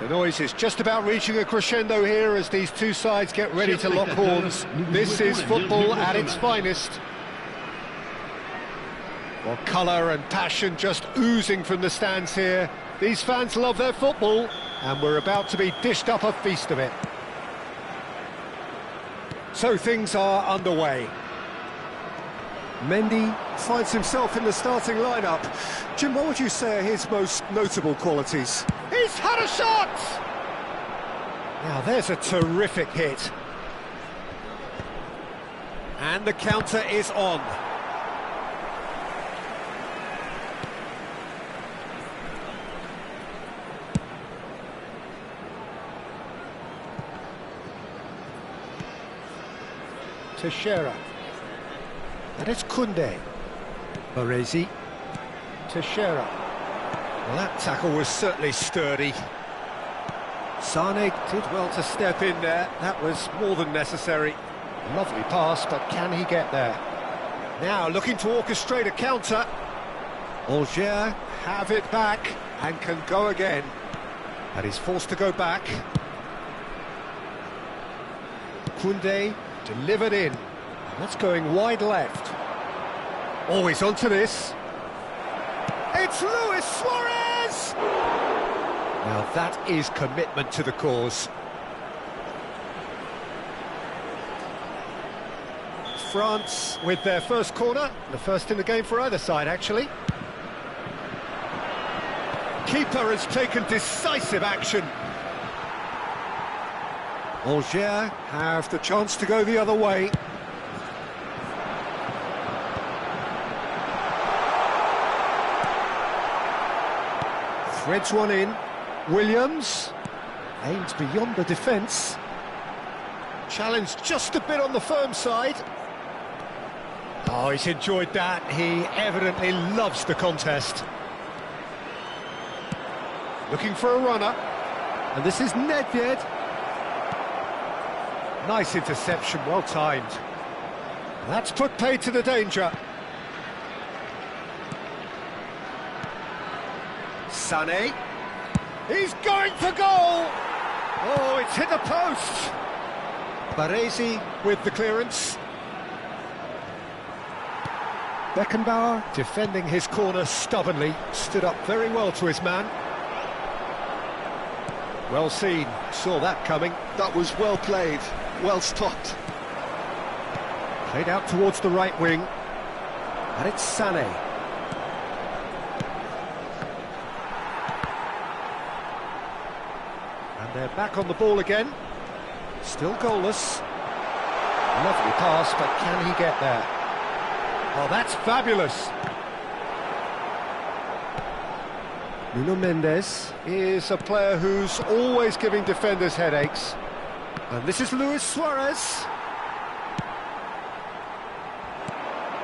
The noise is just about reaching a crescendo here as these two sides get ready to lock horns. This is football at its finest. Well, colour and passion just oozing from the stands here. These fans love their football, and we're about to be dished up a feast of it. So things are underway. Mendy finds himself in the starting lineup. Jim, what would you say are his most notable qualities? He's had a shot! Now there's a terrific hit. And the counter is on. Teixeira. And it's Koundé. Baresi. Teixeira. Well, that tackle was certainly sturdy. Sane did well to step in there. That was more than necessary. Lovely pass, but can he get there? Now looking to orchestrate a counter. Alger have it back and can go again. And he's forced to go back. Koundé delivered in. That's going wide left. Oh, he's onto this. It's Luis Suarez! Now that is commitment to the cause. France with their first corner, the first in the game for either side, actually. Keeper has taken decisive action. Alger have the chance to go the other way. Threads one in. Williams aims beyond the defence. Challenged just a bit on the firm side. Oh, he's enjoyed that. He evidently loves the contest. Looking for a runner. And this is Nedved. Nice interception, well timed. That's put paid to the danger. Sané. He's going for goal! Oh, it's hit the post! Baresi with the clearance. Beckenbauer defending his corner stubbornly, stood up very well to his man. Well seen, saw that coming. That was well played, well stopped. Played out towards the right wing. And it's Sané. And they're back on the ball again. Still goalless. Lovely pass, but can he get there? Oh, that's fabulous. Nuno Mendes is a player who's always giving defenders headaches. And this is Luis Suarez.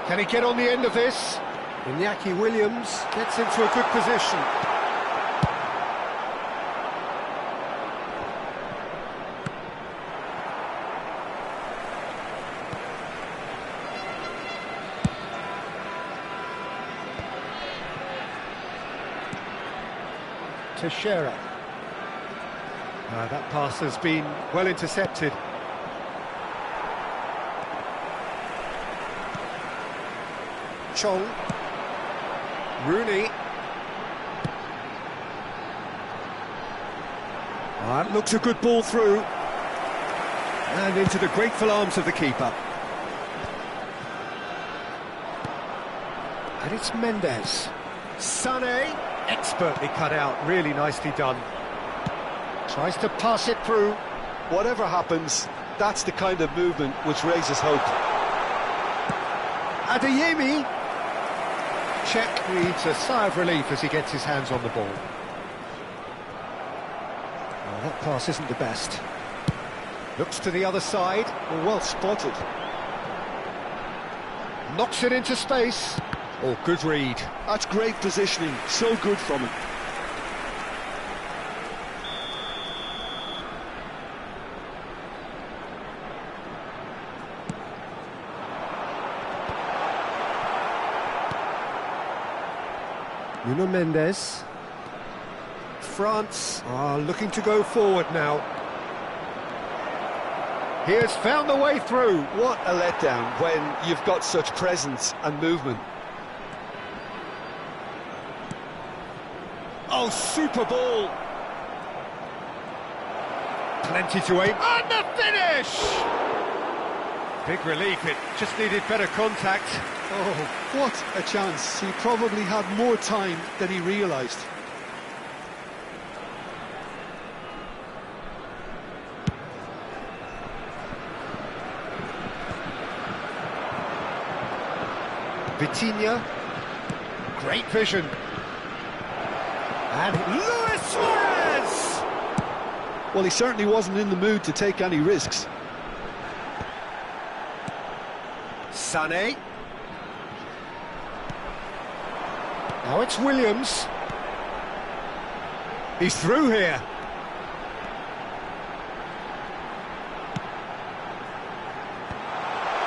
Can he get on the end of this? Iñaki Williams gets into a good position. Teixeira. That pass has been well intercepted. Chong. Rooney. That looks a good ball through. And into the grateful arms of the keeper. And it's Mendes. Sané. Expertly cut out, really nicely done. Tries to pass it through. Whatever happens, that's the kind of movement which raises hope. Adeyemi. Czech needs a sigh of relief as he gets his hands on the ball. Well, that pass isn't the best. Looks to the other side. Well spotted. Knocks it into space. Oh, good read. That's great positioning, so good from him. Nuno Mendes. France are looking to go forward now. He has found the way through. What a letdown when you've got such presence and movement. Oh, super ball! Plenty to aim. And the finish! Big relief, it just needed better contact. Oh, what a chance. He probably had more time than he realised. Vitinha, great vision. And Luis Suarez! Well, he certainly wasn't in the mood to take any risks. Sané. Now it's Williams. He's through here.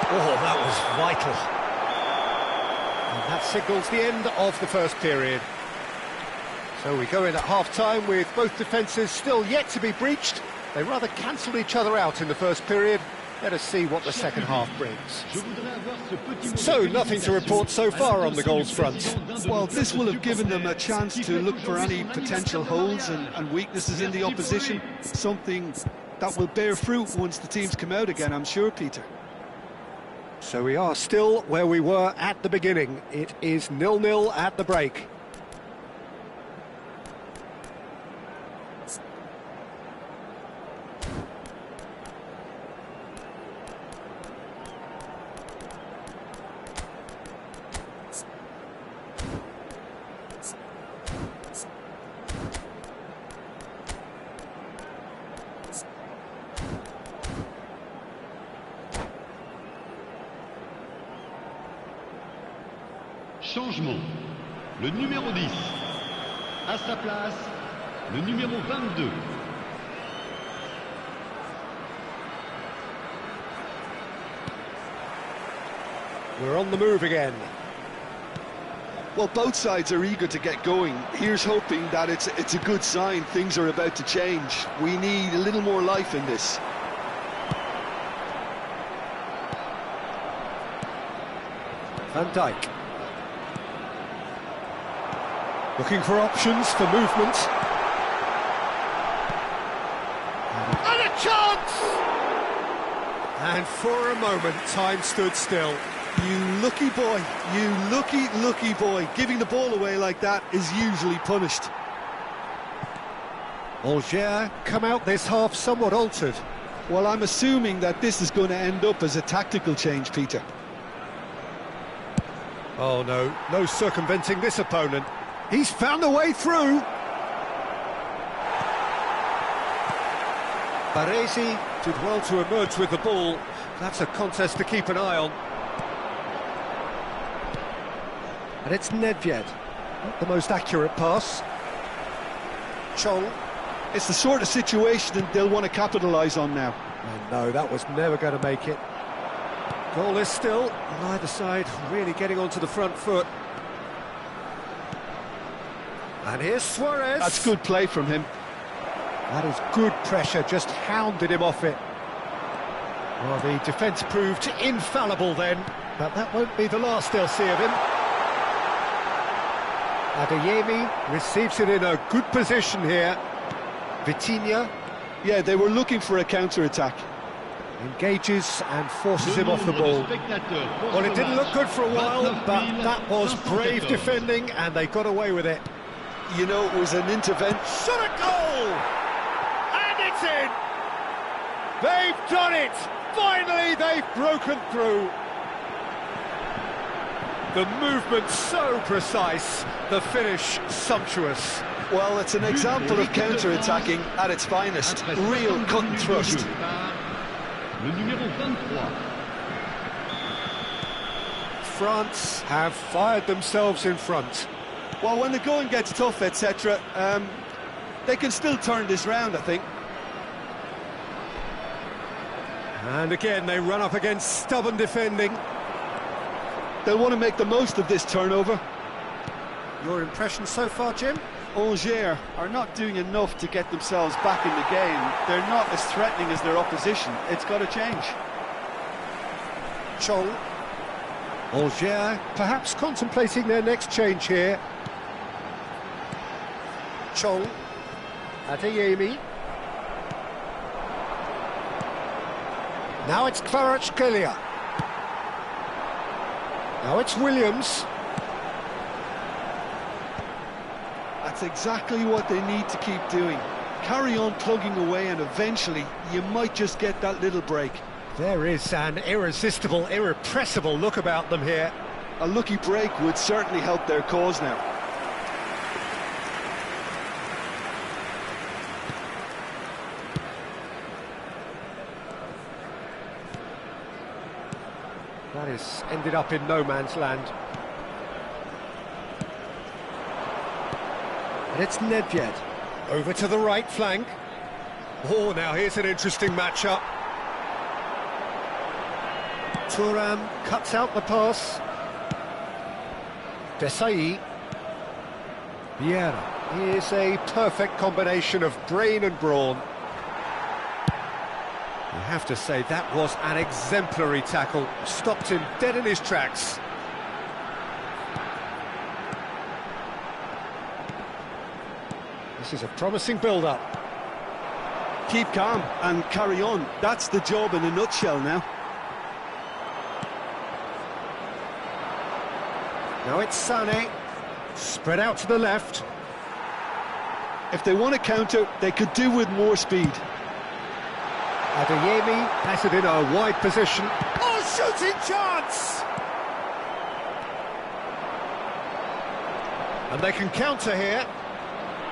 Oh, that was vital. And that signals the end of the first period. So we go in at half-time with both defences still yet to be breached. They rather cancelled each other out in the first period. Let us see what the second half brings. So, nothing to report so far on the goals front. Well, this will have given them a chance to look for any potential holes and weaknesses in the opposition. Something that will bear fruit once the teams come out again, I'm sure, Peter. So we are still where we were at the beginning. It is 0-0 at the break. Changement. Le numéro 10. À sa place, le numéro 22. We're on the move again. Well, both sides are eager to get going. Here's hoping that it's a good sign. Things are about to change. We need a little more life in this. Van Dijk. Looking for options for movement. And a chance! And for a moment, time stood still. You lucky boy, you lucky boy. Giving the ball away like that is usually punished. Algiers come out this half somewhat altered. Well, I'm assuming that this is going to end up as a tactical change, Peter. Oh no, no circumventing this opponent. He's found a way through. Baresi did well to emerge with the ball. That's a contest to keep an eye on. And it's Nedved. Not the most accurate pass. Chong. It's the sort of situation that they'll want to capitalise on now. And no, that was never going to make it. Goal is still, neither side really getting onto the front foot. And here's Suarez. That's good play from him. That is good pressure, just hounded him off it. Well, the defence proved infallible then, but that won't be the last they'll see of him. Adeyemi receives it in a good position here. Vitinha. Yeah, they were looking for a counter-attack. Engages and forces him off the ball. Well, it didn't look good for a while, but that was brave defending, and they got away with it. You know, it was an intervention. Shot a goal! And it's in! They've done it! Finally, they've broken through. The movement so precise, the finish sumptuous. Well, it's an example of counter-attacking at its finest. Real cut and thrust. Le numéro 23. France have fired themselves in front. Well, when the going gets tough, etc., they can still turn this round, I think. And again, they run up against stubborn defending. They'll want to make the most of this turnover. Your impression so far, Jim? Algiers are not doing enough to get themselves back in the game. They're not as threatening as their opposition. It's got to change. Chong. Algiers perhaps contemplating their next change here. Chong. Adeyemi. Now it's Kvaratskhelia. Now it's Williams. That's exactly what they need to keep doing. Carry on plugging away and eventually you might just get that little break. There is an irresistible, irrepressible look about them here. A lucky break would certainly help their cause now. That has ended up in no man's land. And it's Nedved. Over to the right flank. Oh, now here's an interesting matchup. Thuram cuts out the pass. Desai. Vieira. Here's a perfect combination of brain and brawn. You have to say that was an exemplary tackle. Stopped him dead in his tracks. This is a promising build-up. Keep calm and carry on. That's the job in a nutshell now. Now it's Sané. Spread out to the left. If they want to counter, they could do with more speed. Adeyemi has it in a wide position. Oh, shooting chance! And they can counter here.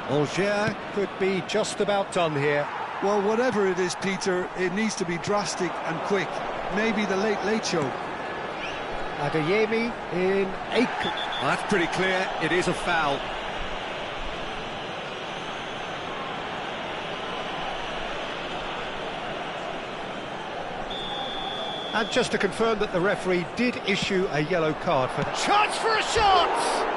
Algier could be just about done here. Well, whatever it is, Peter, it needs to be drastic and quick. Maybe the late show. Adeyemi in Aiken. Well, that's pretty clear. It is a foul. And just to confirm that the referee did issue a yellow card for... Chance for a shot!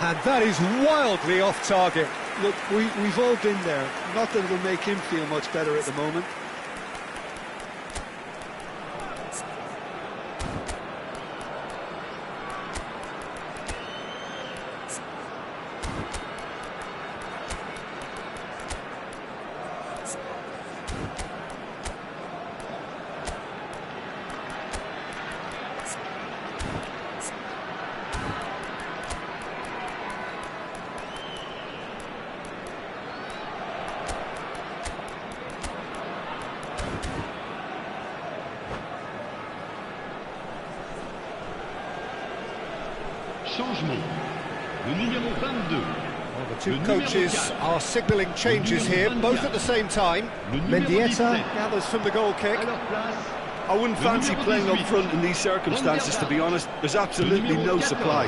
And that is wildly off target. Look, we've all been there. Not that it'll make him feel much better at the moment. Changement. Le numéro 22. Well, the two coaches are signalling changes here, both at the same time. Mendieta gathers from the goal kick. I wouldn't fancy playing up front in these circumstances, to be honest. There's absolutely no supply.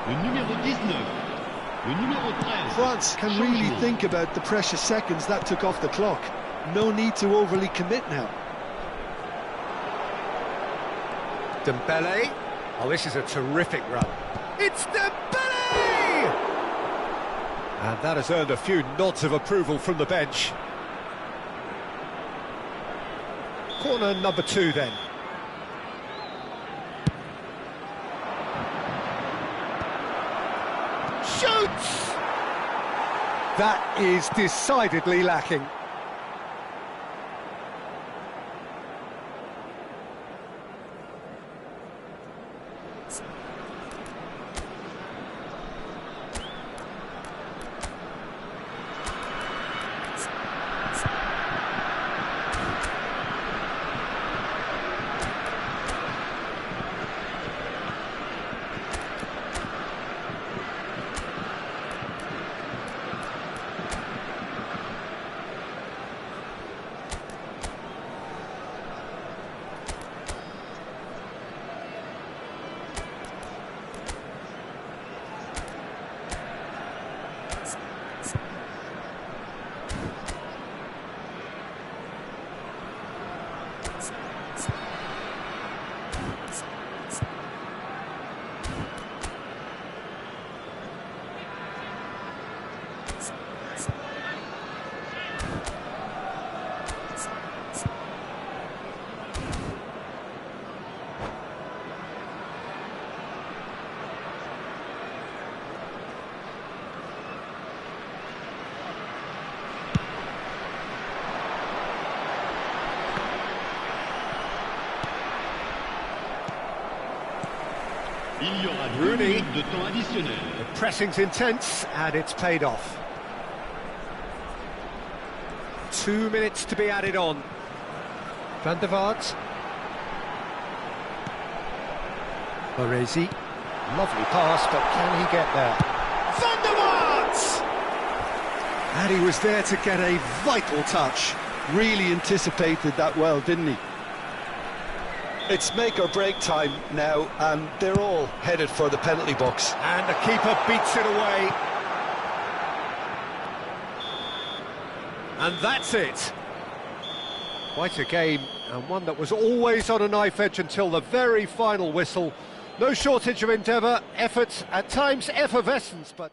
Le numéro 19. Le numéro 13. France can really think about the precious seconds that took off the clock. No need to overly commit now. Dembele. Oh, this is a terrific run. It's Dembele! And that has earned a few nods of approval from the bench. Corner number 2 then. Shoots! That is decidedly lacking. Il y aura 2 Rooney. minutes de temps additionnel. The pressing's intense, and it's paid off. 2 minutes to be added on. Van der Vaart. Baresi. Lovely pass, but can he get there? Van der Vaart! And he was there to get a vital touch. Really anticipated that well, didn't he? It's make or break time now, and they're all headed for the penalty box. And the keeper beats it away. And that's it. Quite a game, and one that was always on a knife edge until the very final whistle. No shortage of endeavour, effort, at times effervescence, but...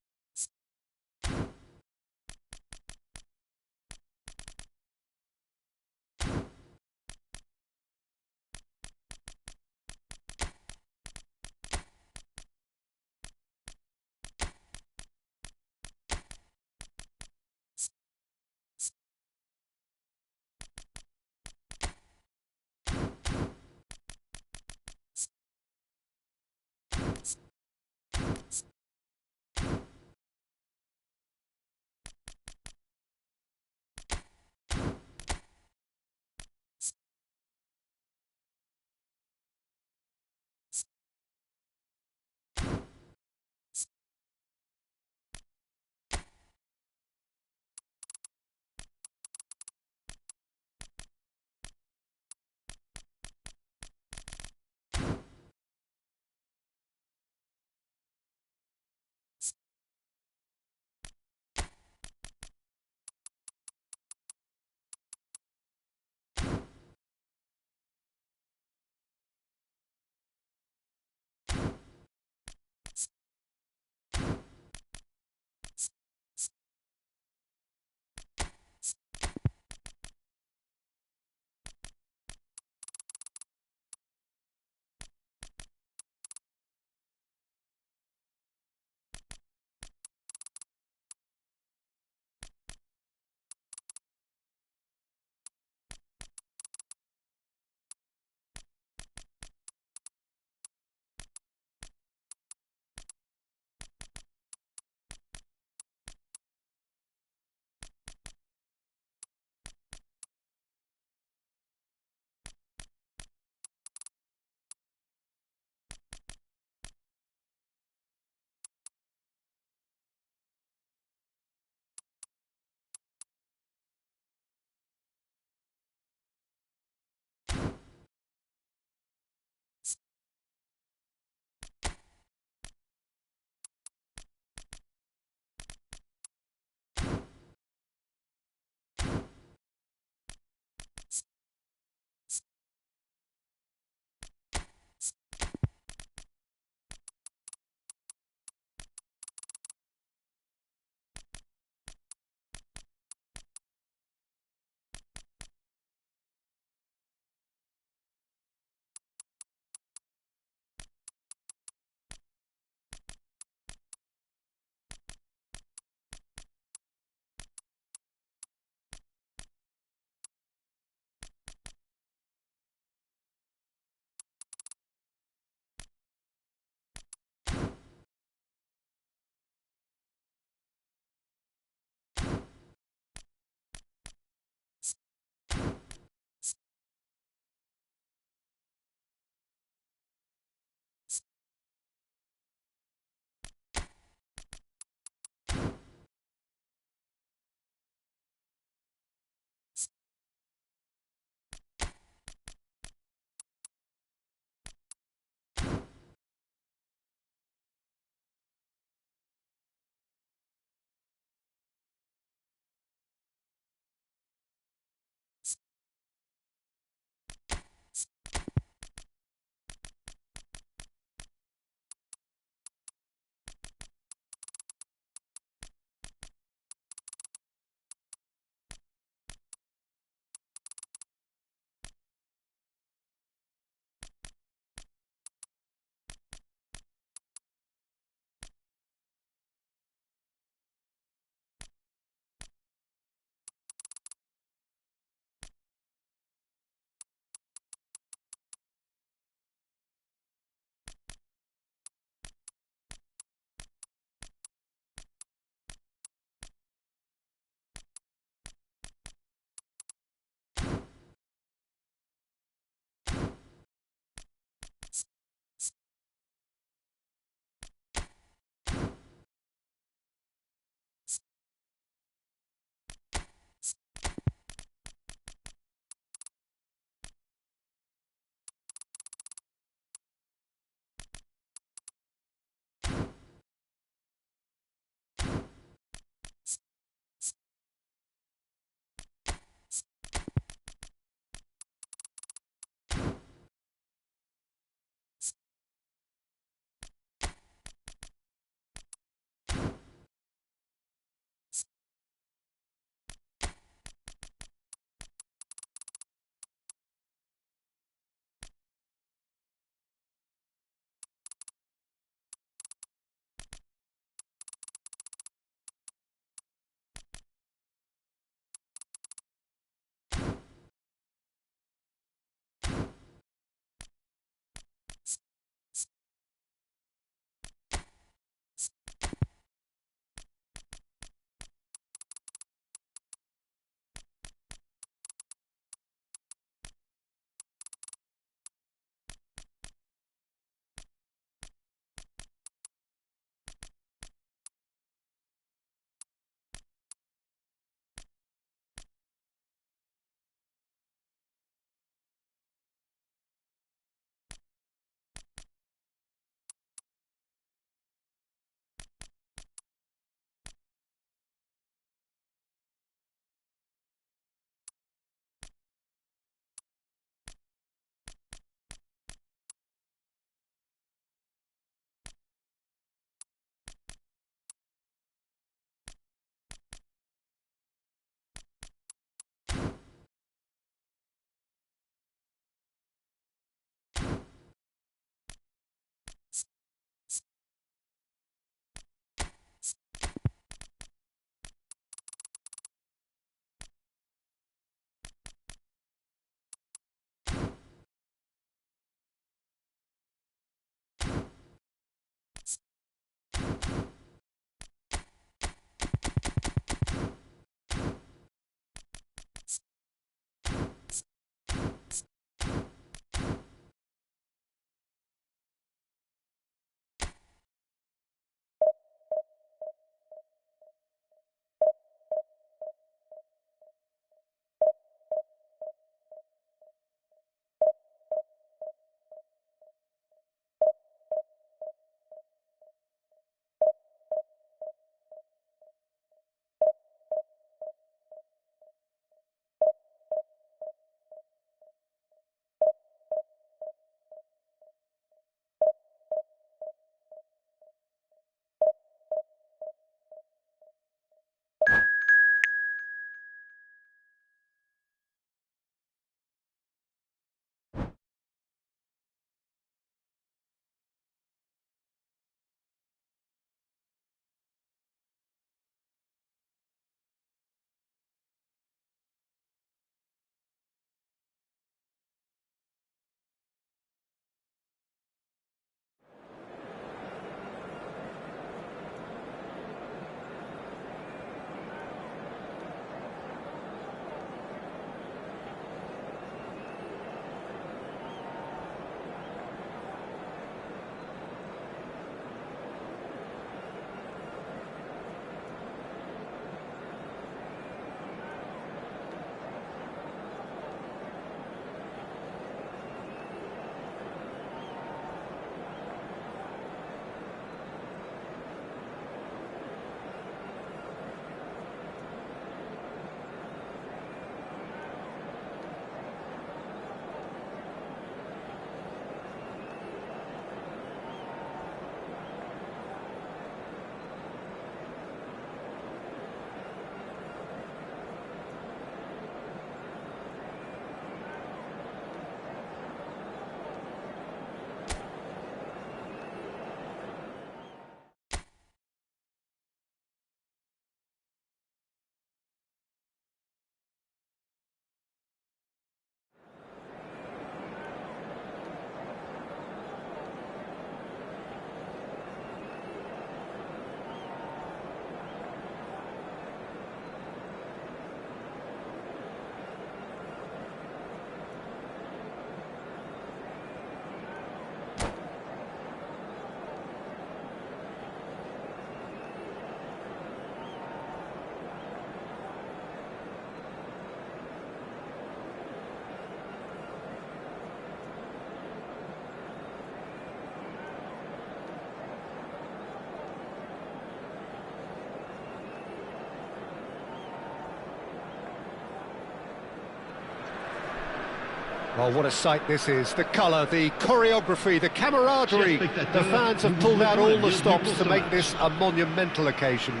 Well, what a sight this is. The colour, the choreography, the camaraderie. The fans have pulled out all the stops to make this a monumental occasion.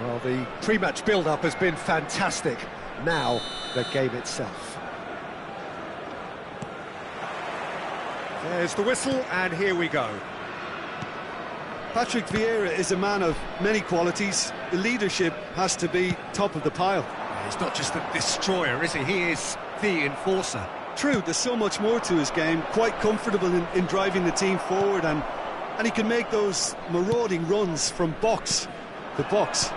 Well, the pre-match build-up has been fantastic. Now, the game itself. There's the whistle, and here we go. Patrick Vieira is a man of many qualities. The leadership has to be top of the pile. He's not just a destroyer, is he? He is the enforcer. True, there's so much more to his game. Quite comfortable in driving the team forward, and he can make those marauding runs from box to box.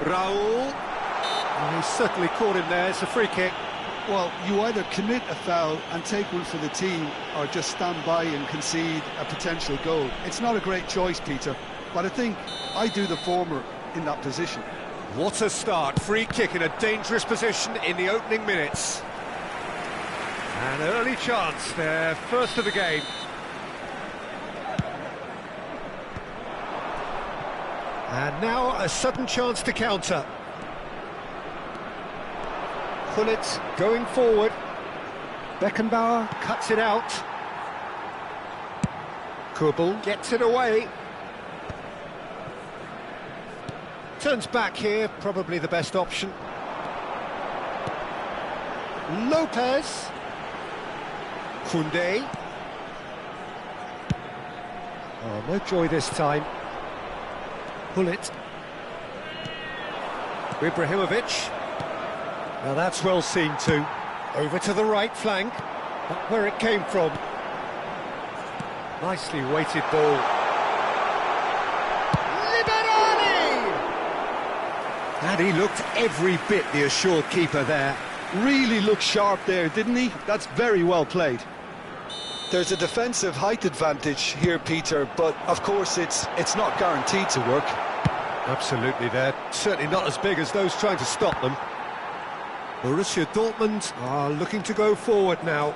Raul. Well, he's certainly caught him there. It's a free kick. Well, you either commit a foul and take one for the team, or just stand by and concede a potential goal. It's not a great choice, Peter, but I think I do the former in that position. What a start. Free kick in a dangerous position in the opening minutes. An early chance, their first of the game. And now a sudden chance to counter. Gullit going forward. Beckenbauer cuts it out. Kubel gets it away. Turns back here, probably the best option. Lopez. Koundé. Oh, no joy this time. Gullit. Ibrahimovic. Now that's well seen too. Over to the right flank. Not where it came from. Nicely weighted ball. And he looked every bit the assured keeper there. Really looked sharp there, didn't he? That's very well played. There's a defensive height advantage here, Peter, but of course it's not guaranteed to work. Absolutely, they're certainly not as big as those trying to stop them. Borussia Dortmund are looking to go forward now.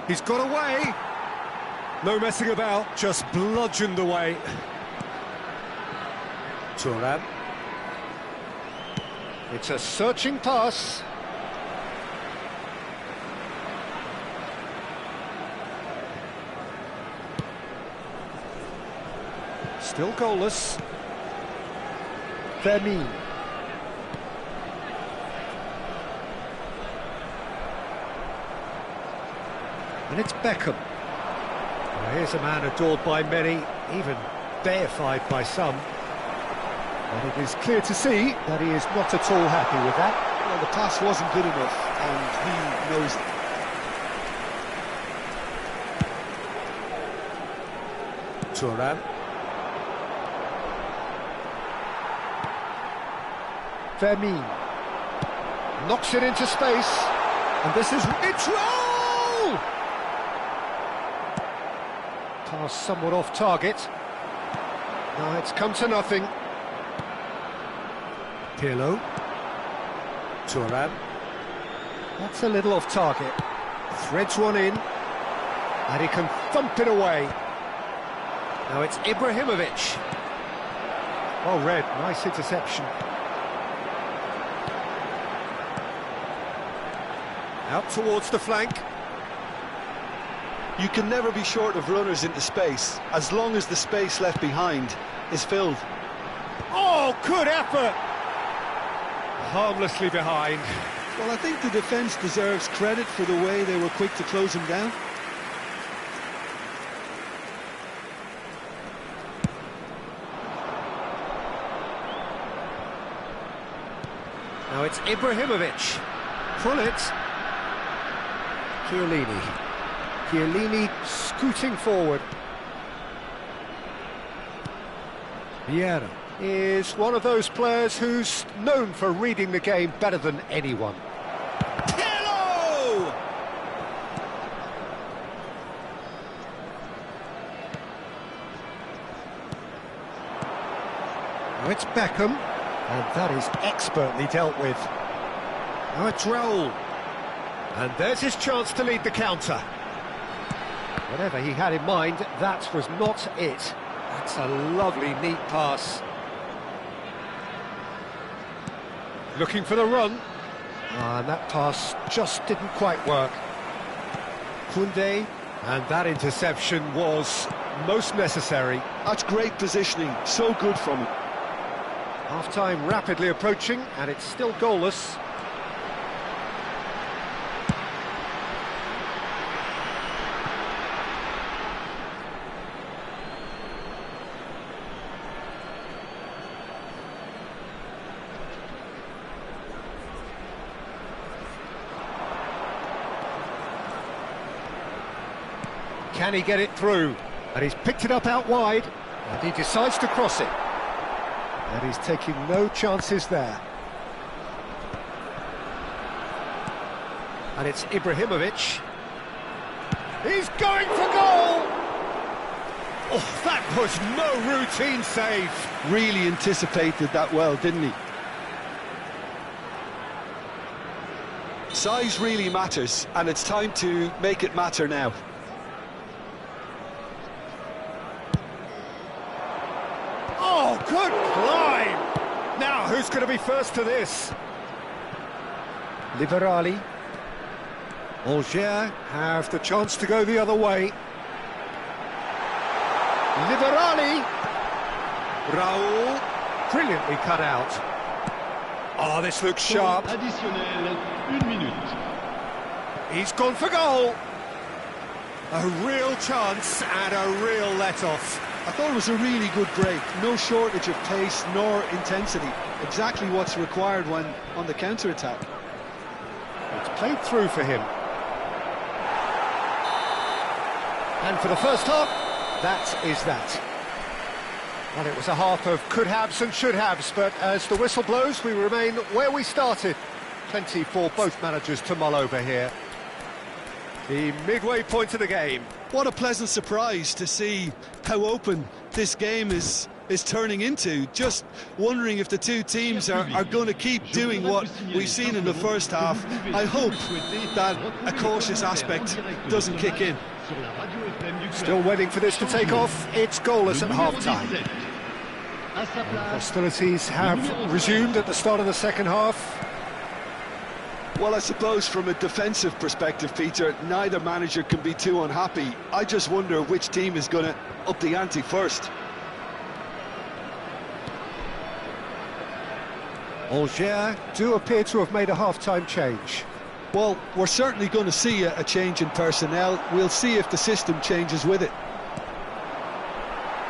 He's got away. No messing about, just bludgeoned away. Thuram. It's a searching pass. Still goalless. Vermeer. And it's Beckham. Well, here's a man adored by many, even deified by some. And it is clear to see that he is not at all happy with that. Well, the pass wasn't good enough, and he knows it. Thuram. Vermeer. Knocks it into space. And this is... It's Raul! Pass somewhat off target. Now it's come to nothing. Pirlo. Thuram. That's a little off target. Threads one in. And he can thump it away. Now it's Ibrahimovic. Well read, nice interception. Out towards the flank. You can never be short of runners into space, as long as the space left behind is filled. Oh, good effort! Harmlessly behind. Well, I think the defence deserves credit for the way they were quick to close him down. Now it's Ibrahimovic. Gullit. Chiellini scooting forward. Vieira is one of those players who's known for reading the game better than anyone. Pirlo! Now it's Beckham, and that is expertly dealt with. Now it's Raul. And there's his chance to lead the counter. Whatever he had in mind, that was not it. That's a lovely, neat pass. Looking for the run. And that pass just didn't quite work. Koundé, and that interception was most necessary. That's great positioning, so good from him. Half-time rapidly approaching, and it's still goalless. Can he get it through? And he's picked it up out wide, and he decides to cross it. And he's taking no chances there. And it's Ibrahimovic. He's going for goal! Oh, that was no routine save. Really anticipated that well, didn't he? Size really matters, and it's time to make it matter now. Oh, good climb! Now, who's going to be first to this? Liberali. Angers have the chance to go the other way. Liberali. Raoul. Brilliantly cut out. Oh, this looks sharp. Additionnel, 1 minute. He's gone for goal. A real chance and a real let-off. I thought it was a really good break. No shortage of pace nor intensity. Exactly what's required when on the counter-attack. It's played through for him. And for the first half, that is that. Well, it was a half of could-haves and should-haves, but as the whistle blows, we remain where we started. Plenty for both managers to mull over here. The midway point of the game. What a pleasant surprise to see how open this game is turning into. Just wondering if the two teams are going to keep doing what we've seen in the first half. I hope that a cautious aspect doesn't kick in. Still waiting for this to take off. It's goalless at half-time. Hostilities have resumed at the start of the second half. Well, I suppose from a defensive perspective, Peter, neither manager can be too unhappy. I just wonder which team is going to up the ante first. Angers do appear to have made a half-time change. Well, we're certainly going to see a change in personnel. We'll see if the system changes with it.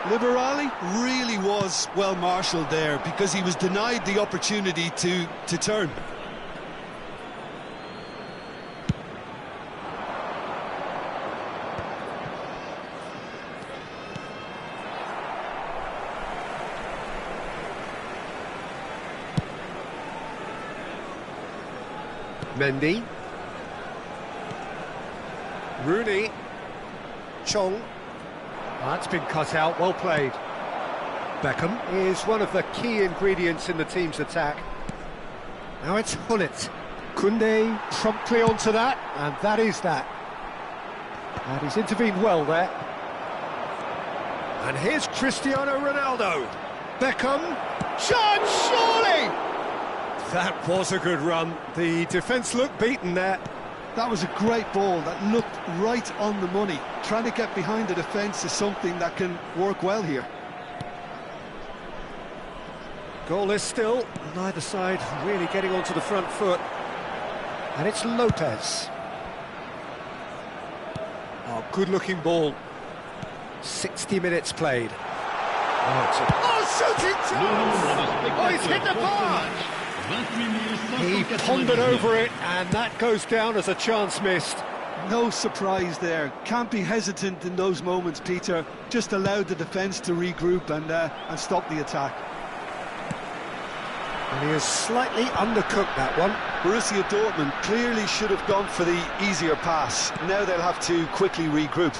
Liberali really was well marshalled there because he was denied the opportunity to turn. Mendy. Rooney. Chong. That's been cut out, well played. Beckham is one of the key ingredients in the team's attack. Now it's Hullet. Koundé promptly onto that, and that is that. And he's intervened well there. And here's Cristiano Ronaldo. Beckham. Chance, surely! That was a good run. The defence looked beaten there. That was a great ball that looked right on the money. Trying to get behind the defence is something that can work well here. Goalless still, neither side really getting onto the front foot. And it's Lopez. Oh, good-looking ball. 60 minutes played. Shooting chance! Oh, he's hit the bar! He pondered over it, and that goes down as a chance missed. No surprise there. Can't be hesitant in those moments, Peter. Just allow the defence to regroup and stop the attack. And he has slightly undercooked that one. Borussia Dortmund clearly should have gone for the easier pass. Now they'll have to quickly regroup.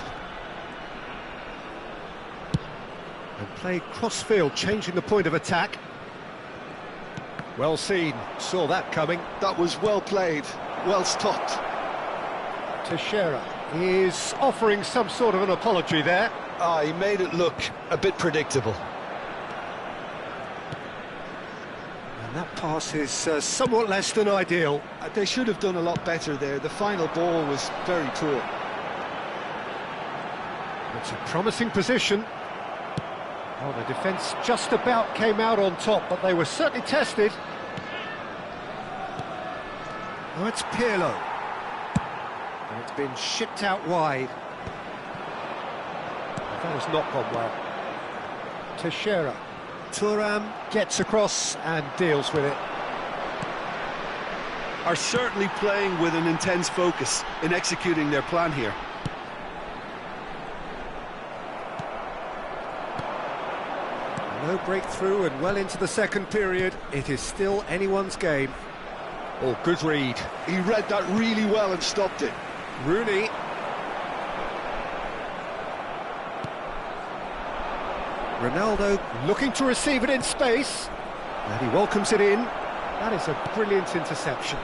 And play cross-field, changing the point of attack. Well seen, saw that coming. That was well played, well stopped. Teixeira is offering some sort of an apology there. He made it look a bit predictable. And And that pass is somewhat less than ideal. They should have done a lot better there. The final ball was very poor. It's a promising position. Oh, the defence just about came out on top, but they were certainly tested. Now it's Pirlo. And it's been shipped out wide. That has not gone well. Teixeira. Thuram gets across and deals with it. Are certainly playing with an intense focus in executing their plan here. No breakthrough and well into the second period. It is still anyone's game. Oh, good read. He read that really well and stopped it. Rooney. Ronaldo looking to receive it in space. And he welcomes it in. That is a brilliant interception.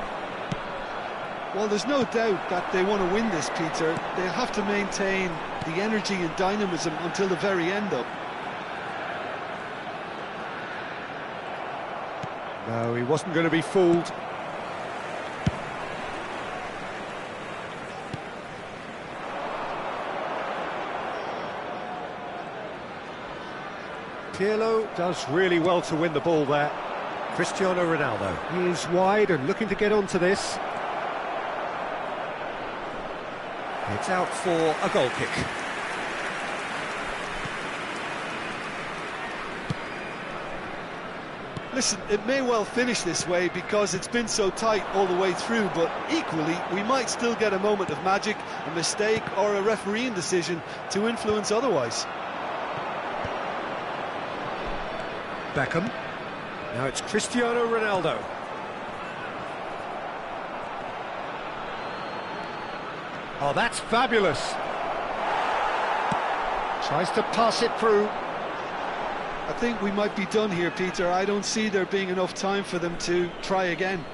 Well, there's no doubt that they want to win this, Peter. They'll have to maintain the energy and dynamism until the very end, though. No, he wasn't going to be fooled. Pirlo does really well to win the ball there. Cristiano Ronaldo. He is wide and looking to get onto this. It's out for a goal kick. Listen, it may well finish this way because it's been so tight all the way through, but equally, we might still get a moment of magic, a mistake or a refereeing decision to influence otherwise. Beckham. Now it's Cristiano Ronaldo. Oh, that's fabulous. Tries to pass it through. I think we might be done here, Peter. I don't see there being enough time for them to try again.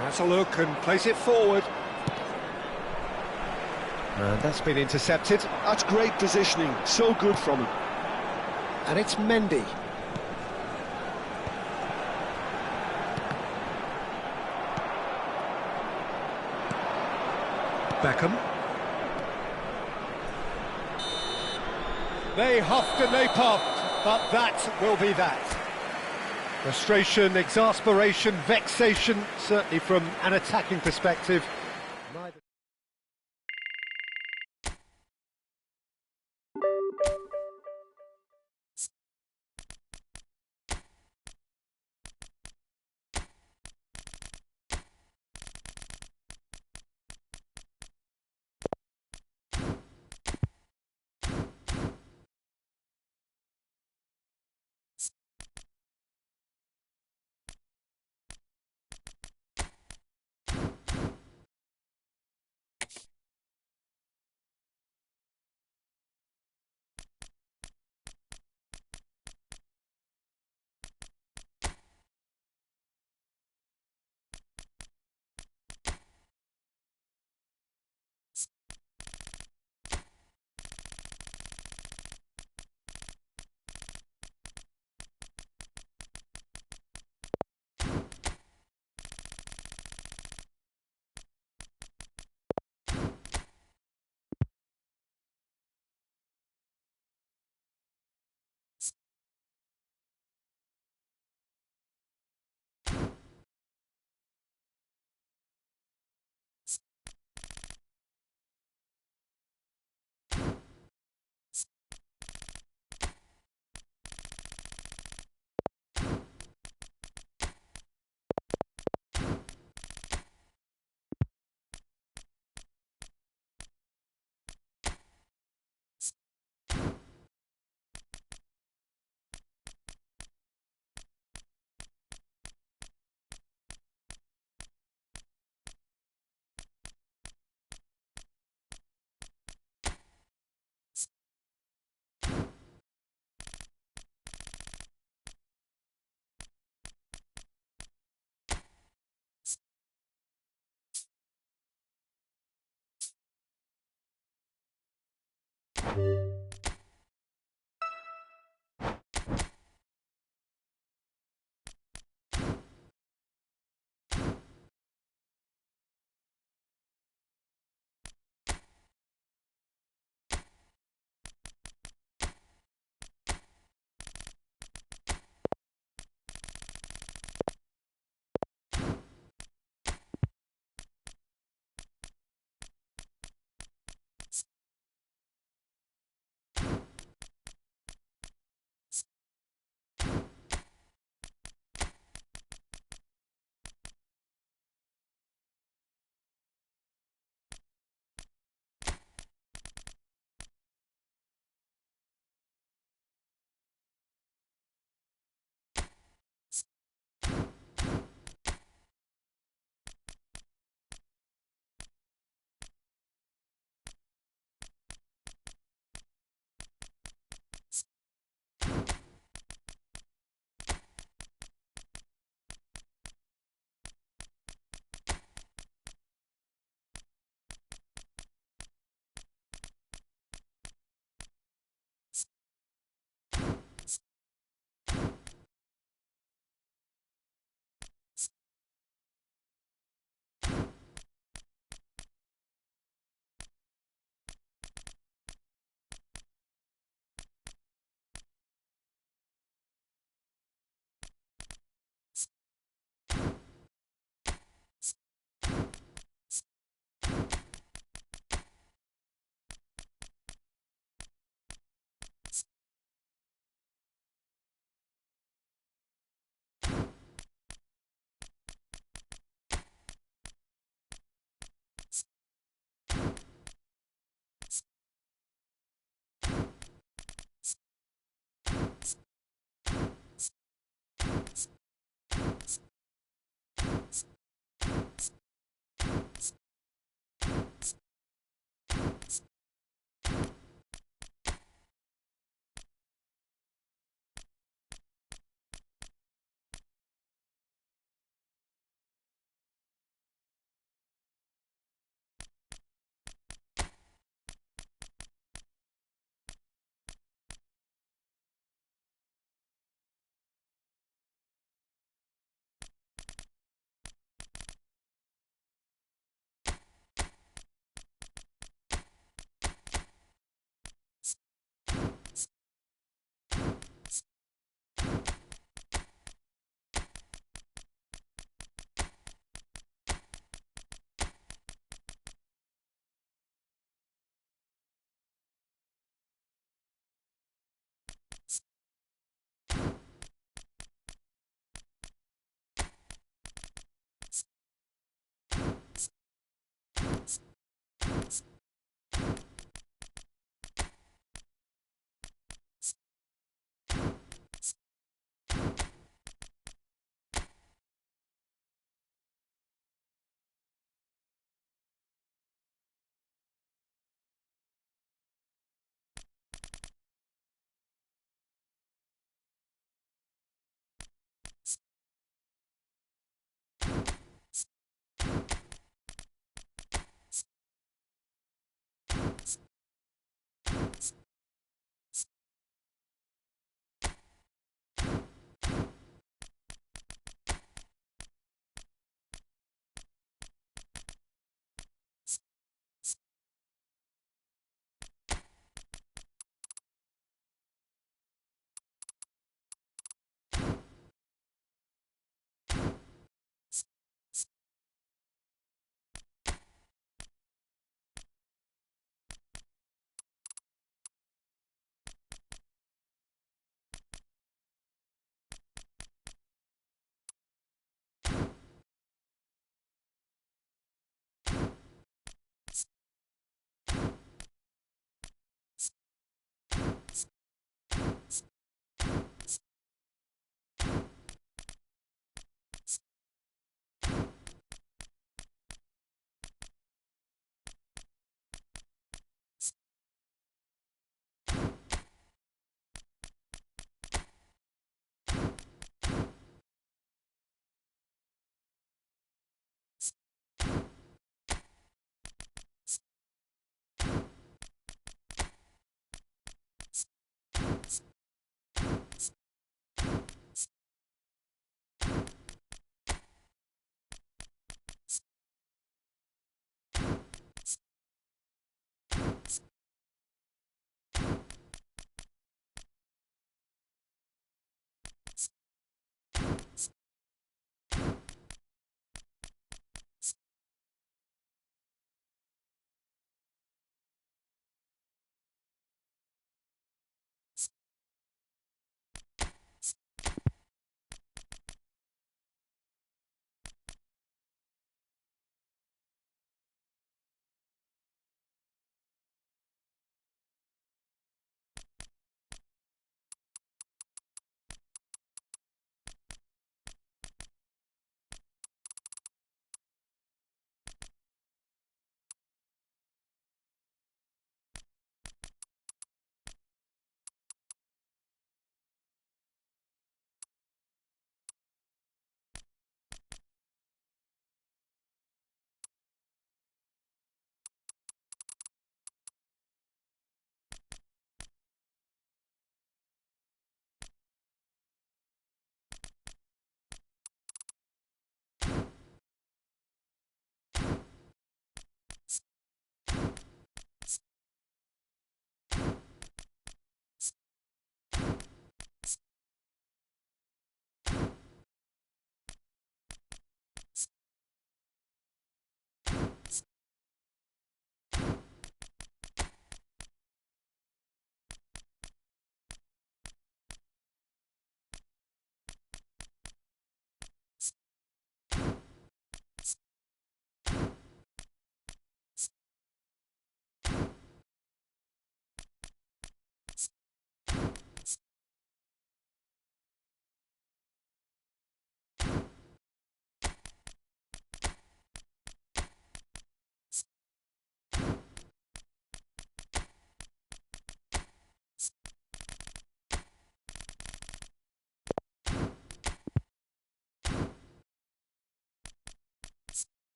That's a look and plays it forward. And that's been intercepted. That's great positioning, so good from him. And it's Mendy. Beckham. They huffed and they puffed, but that will be that. Frustration, exasperation, vexation, certainly from an attacking perspective. Neither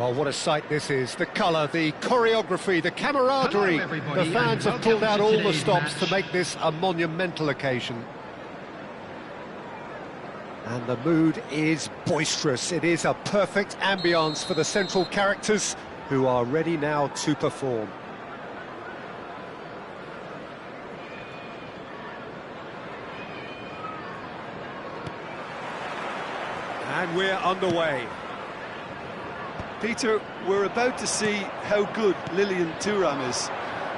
Well, what a sight this is. The colour, the choreography, the camaraderie. The fans have pulled out all the stops to make this a monumental occasion. And the mood is boisterous. It is a perfect ambience for the central characters who are ready now to perform. And we're underway. Peter, we're about to see how good Lilian Thuram is.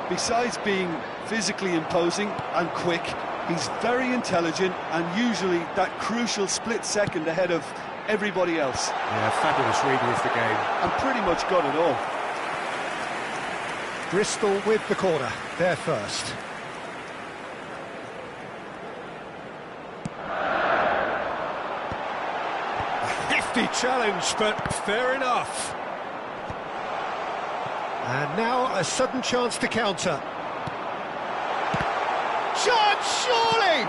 Besides being physically imposing and quick, he's very intelligent and usually that crucial split second ahead of everybody else. Yeah, fabulous reading of the game. And pretty much got it all. Bristol with the corner, they're first. Hefty challenge, but fair enough. And now a sudden chance to counter. Chance, surely!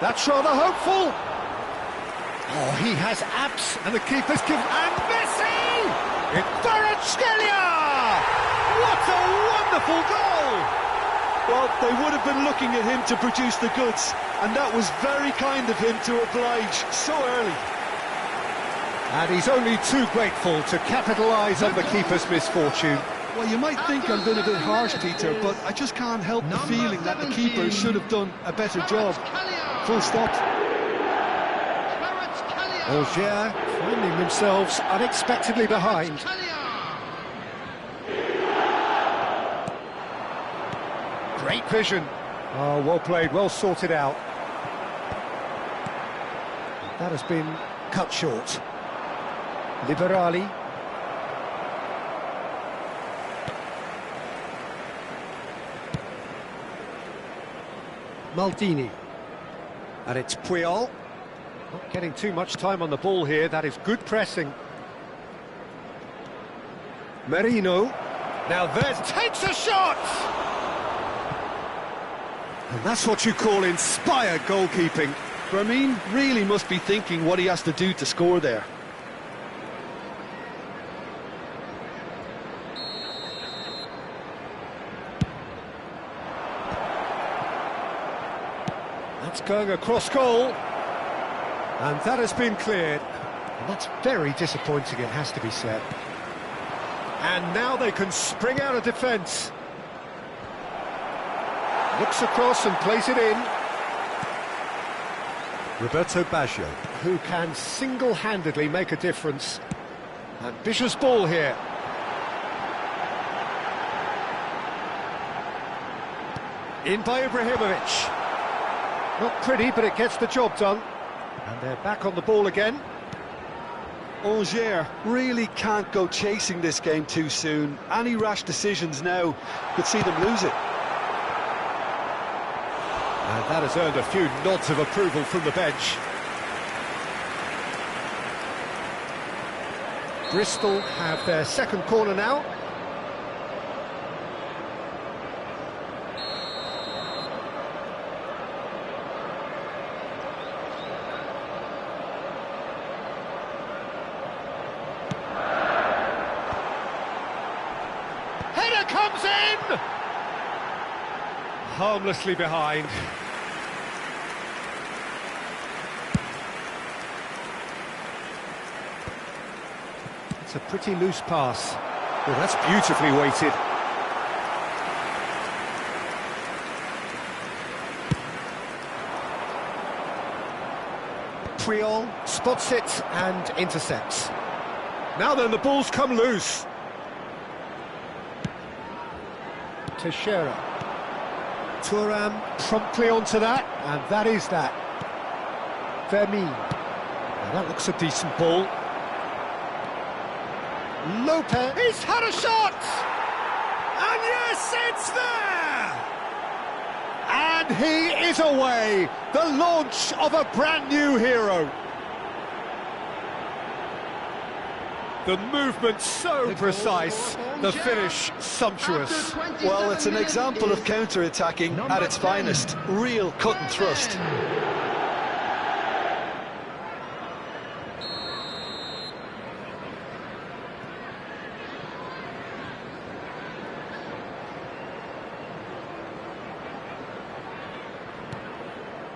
That's rather hopeful. Oh, he has abs, and the keeper's given... And Messi! In Kvaratskhelia! What a wonderful goal! Well, they would have been looking at him to produce the goods, and that was very kind of him to oblige so early. And he's only too grateful to capitalise on the keeper's misfortune. Well, you might think I'm being a bit harsh, Peter, but I just can't help the feeling that the keeper should have done a better job. Full stop. Algiers finding themselves unexpectedly behind. Great vision. Oh, well played, well sorted out. That has been cut short. Liberali. Maldini. And it's Puyol. Not getting too much time on the ball here. That is good pressing. Merino. Now there's... takes a shot! And that's what you call inspired goalkeeping. Ramin really must be thinking what he has to do to score there. That's going across goal. And that has been cleared. And that's very disappointing, it has to be said. And now they can spring out of defence. Looks across and plays it in. Roberto Baggio, who can single-handedly make a difference. Ambitious ball here. In by Ibrahimovic. Not pretty, but it gets the job done. And they're back on the ball again. Algiers really can't go chasing this game too soon. Any rash decisions now could see them lose it. And that has earned a few nods of approval from the bench. Bristol have their second corner now. Header comes in! Harmlessly behind. It's a pretty loose pass. Well, that's beautifully weighted. Puyol spots it and intercepts. Now then, the ball's come loose. Teixeira. Thuram promptly onto that, and that is that. Vermin. Now that looks a decent ball. Lopez. He's had a shot! And yes, it's there! And he is away! The launch of a brand new hero. The movement so precise, the finish sumptuous. Well, it's an example of counter-attacking at its finest. Real cut and thrust.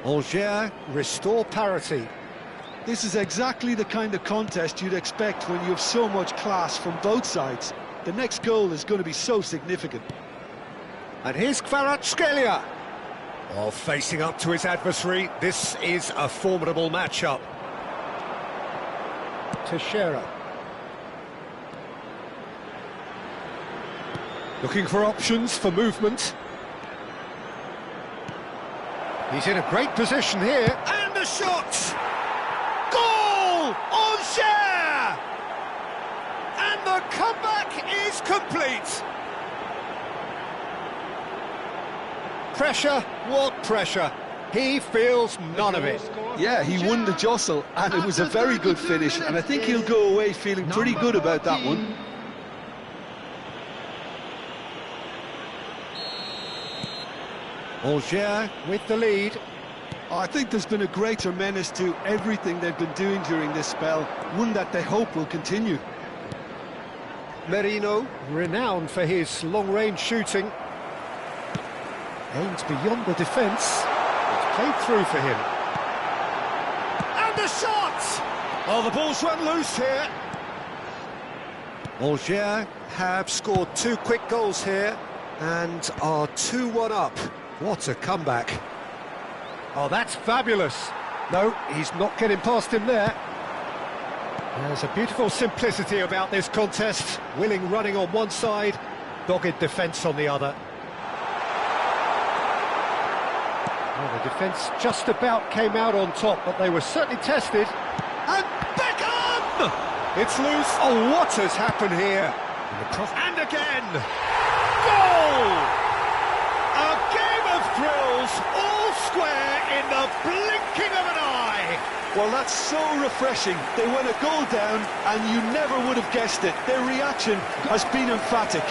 Angers restore parity. This is exactly the kind of contest you'd expect when you have so much class from both sides. The next goal is going to be so significant. And here's Kvaratskhelia. While facing up to his adversary, this is a formidable matchup. Teixeira. Looking for options for movement. He's in a great position here. And the shot! Goal! Angers! And the comeback is complete. Pressure, what pressure? He feels none of it. Yeah, he won the jostle, and it was a very good finish, and I think he'll go away feeling pretty good about that one. Angers with the lead. I think there's been a greater menace to everything they've been doing during this spell, one that they hope will continue. Merino, renowned for his long-range shooting. Aims beyond the defence. It's played through for him. And the shot! Oh, the ball's run loose here. Angers have scored 2 quick goals here and are 2-1 up. What a comeback. Oh, that's fabulous. No, he's not getting past him there. There's a beautiful simplicity about this contest. Willing running on one side, dogged defence on the other. Well, the defence just about came out on top, but they were certainly tested. And Beckham! It's loose. Oh, what has happened here? And again! Goal! A game of thrills, all square in the blinking of an eye. Well, that's so refreshing. They went a goal down, and you never would have guessed it. Their reaction has been emphatic.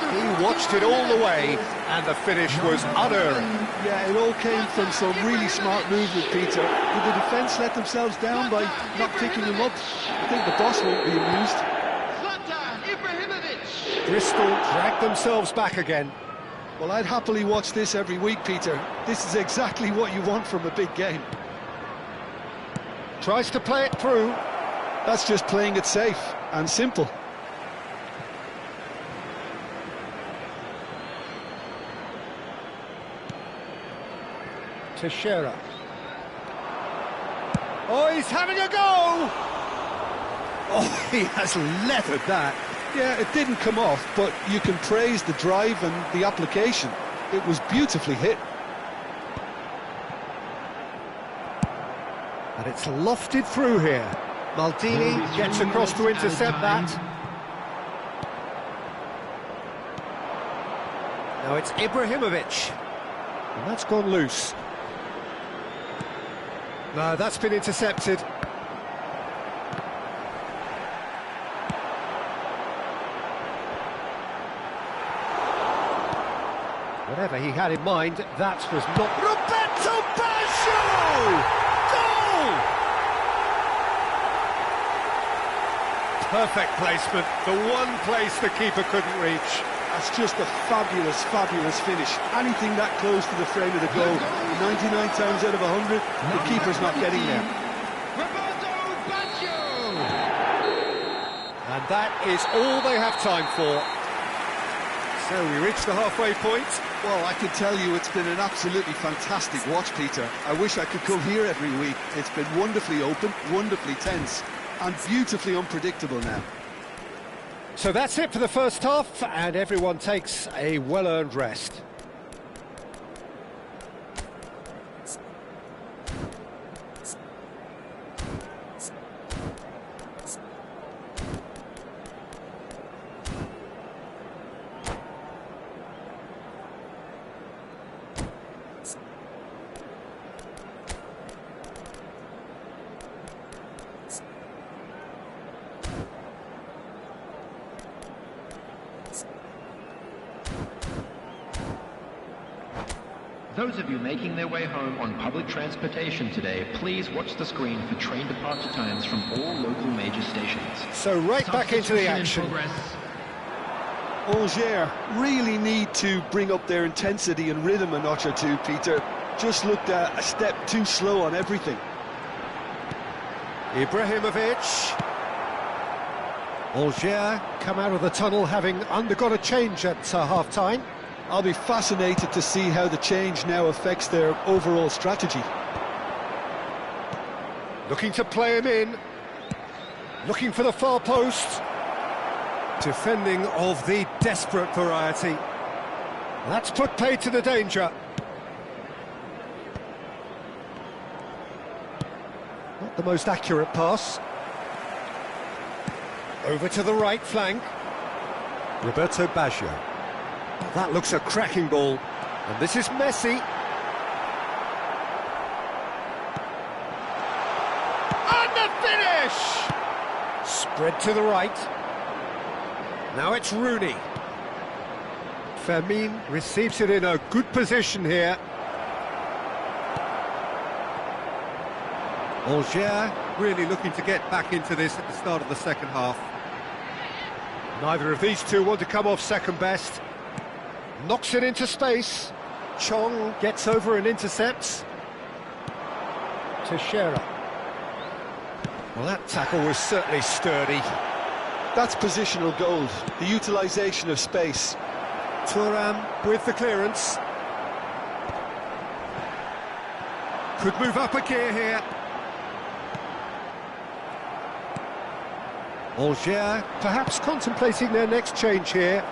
He watched it all the way, and the finish was unerring. Yeah, it all came from some really smart movement, Peter. Did the defence let themselves down by not picking him up? I think the boss won't be amused. Bristol dragged themselves back again. Well, I'd happily watch this every week, Peter. This is exactly what you want from a big game. Tries to play it through. That's just playing it safe and simple. Teixeira. Oh, he's having a go! Oh, he has leathered that. Yeah, it didn't come off, but you can praise the drive and the application. It was beautifully hit. And it's lofted through here. Maldini gets across to intercept that. Now it's Ibrahimovic. And that's gone loose. No, that's been intercepted. Whatever he had in mind, that was not... Roberto Baggio! Goal! Perfect placement, the one place the keeper couldn't reach. That's just a fabulous, fabulous finish. Anything that close to the frame of the goal, 99 times out of 100, the keeper's not getting there. Roberto Baggio! And that is all they have time for. So we reach the halfway point. Well, I can tell you it's been an absolutely fantastic watch, Peter. I wish I could come here every week. It's been wonderfully open, wonderfully tense, and beautifully unpredictable now. So that's it for the first half, and everyone takes a well-earned rest. Those of you making their way home on public transportation today, please watch the screen for train departure times from all local major stations. So right back into the action. Angers really need to bring up their intensity and rhythm a notch or two, Peter. just looked a step too slow on everything. Ibrahimovic. Algiers come out of the tunnel having undergone a change at half-time. I'll be fascinated to see how the change now affects their overall strategy. Looking to play him in. Looking for the far post. Defending of the desperate variety. That's put paid to the danger. Not the most accurate pass. Over to the right flank. Roberto Baggio. That looks a cracking ball. And this is Messi. And the finish! Spread to the right. Now it's Rooney. Fermin receives it in a good position here. Algiers really looking to get back into this at the start of the second half. Neither of these two want to come off second best. Knocks it into space. Chong gets over and intercepts. Teixeira. Well, that tackle was certainly sturdy. That's positional gold, the utilisation of space. Thuram with the clearance. Could move up a gear here. Algiers perhaps contemplating their next change here.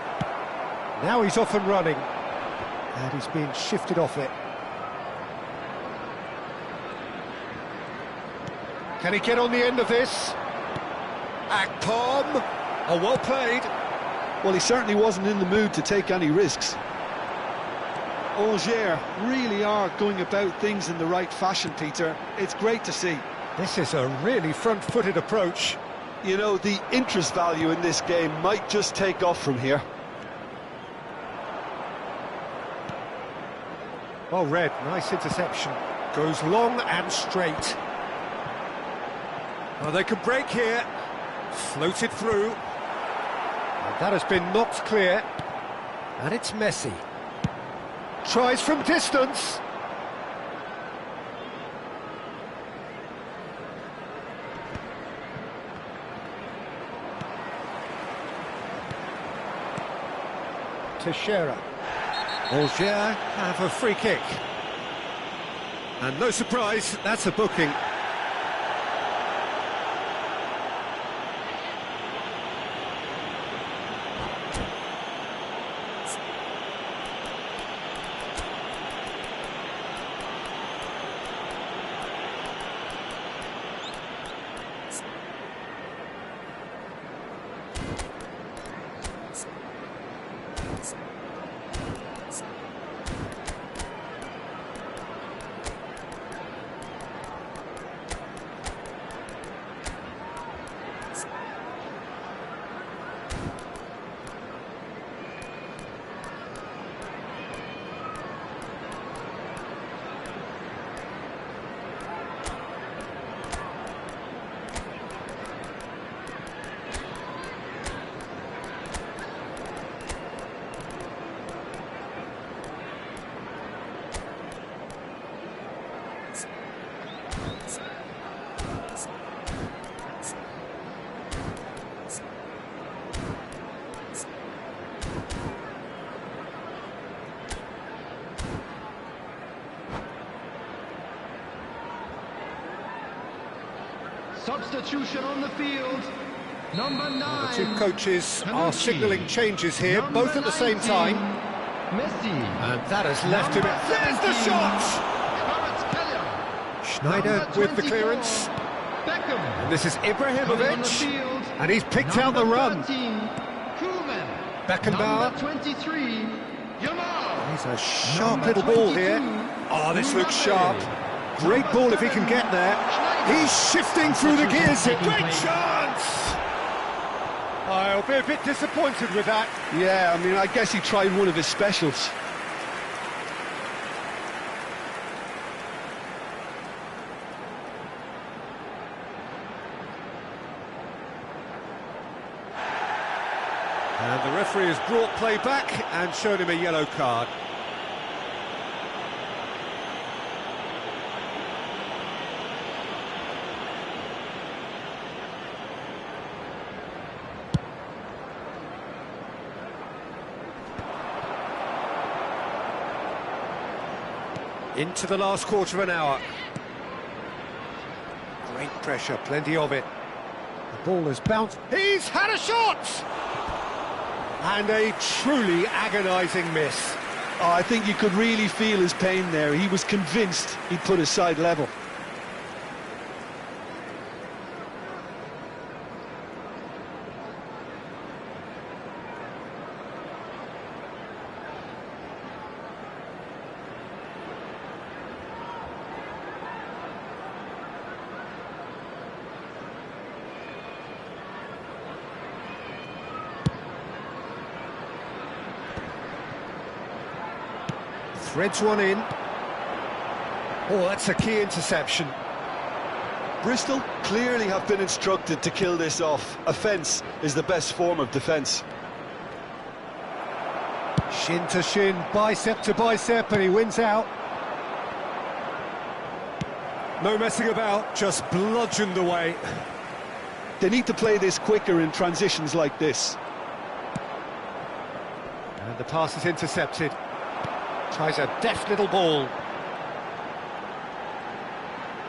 Now he's off and running. And he's being shifted off it. Can he get on the end of this? Akpom! Oh, well played. Well, he certainly wasn't in the mood to take any risks. Algiers really are going about things in the right fashion, Peter. It's great to see. This is a really front-footed approach. You know, the interest value in this game might just take off from here. Well read, nice interception. Goes long and straight. Well, they could break here. Floated through. And that has been knocked clear. And it's Messi. Tries from distance. Teixeira. Algiers have a free kick. And no surprise, that's a booking. Substitution on the field. Number 9. Well, the two coaches are signalling changes here, both at the same time. Messi. And that has left him. There's the shot! Schneider with the clearance. Beckham. And this is Ibrahimovic. And he's picked out the run. Beckenbauer. 23. Yamal. He's a sharp little ball here. Oh, this looks sharp. Great ball if he can get there. He's shifting through the gears. Great chance! I'll be a bit disappointed with that. Yeah, I mean, I guess he tried one of his specials. And the referee has brought play back and shown him a yellow card. Into the last quarter of an hour. Great pressure, plenty of it. The ball has bounced. He's had a shot! And a truly agonising miss. Oh, I think you could really feel his pain there. He was convinced he'd put his side level. Threads one in. Oh, that's a key interception. Bristol clearly have been instructed to kill this off. Offence is the best form of defence. Shin to shin, bicep to bicep, and he wins out. No messing about, just bludgeoned away. They need to play this quicker in transitions like this. And the pass is intercepted. Tries a deft little ball.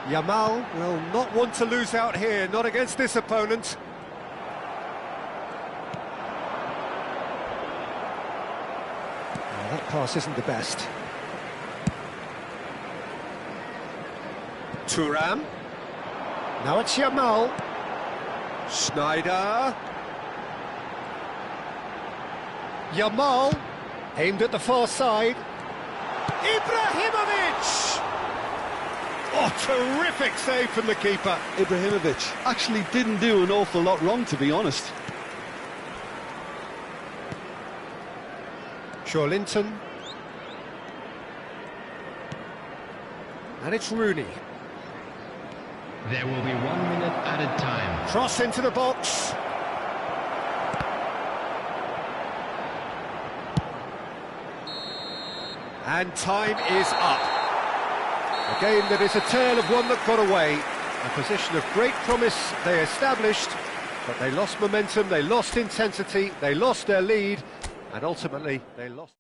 Yamal will not want to lose out here, not against this opponent. That pass isn't the best. Thuram. Now it's Yamal. Schneider. Yamal. Aimed at the far side. Ibrahimovic! Oh, terrific save from the keeper. Ibrahimovic actually didn't do an awful lot wrong, to be honest. Linton. And it's Rooney. There will be 1 minute added time. Cross into the box. And time is up. A game that is a tale of one that got away. A position of great promise they established, but they lost momentum, they lost intensity, they lost their lead, and ultimately they lost...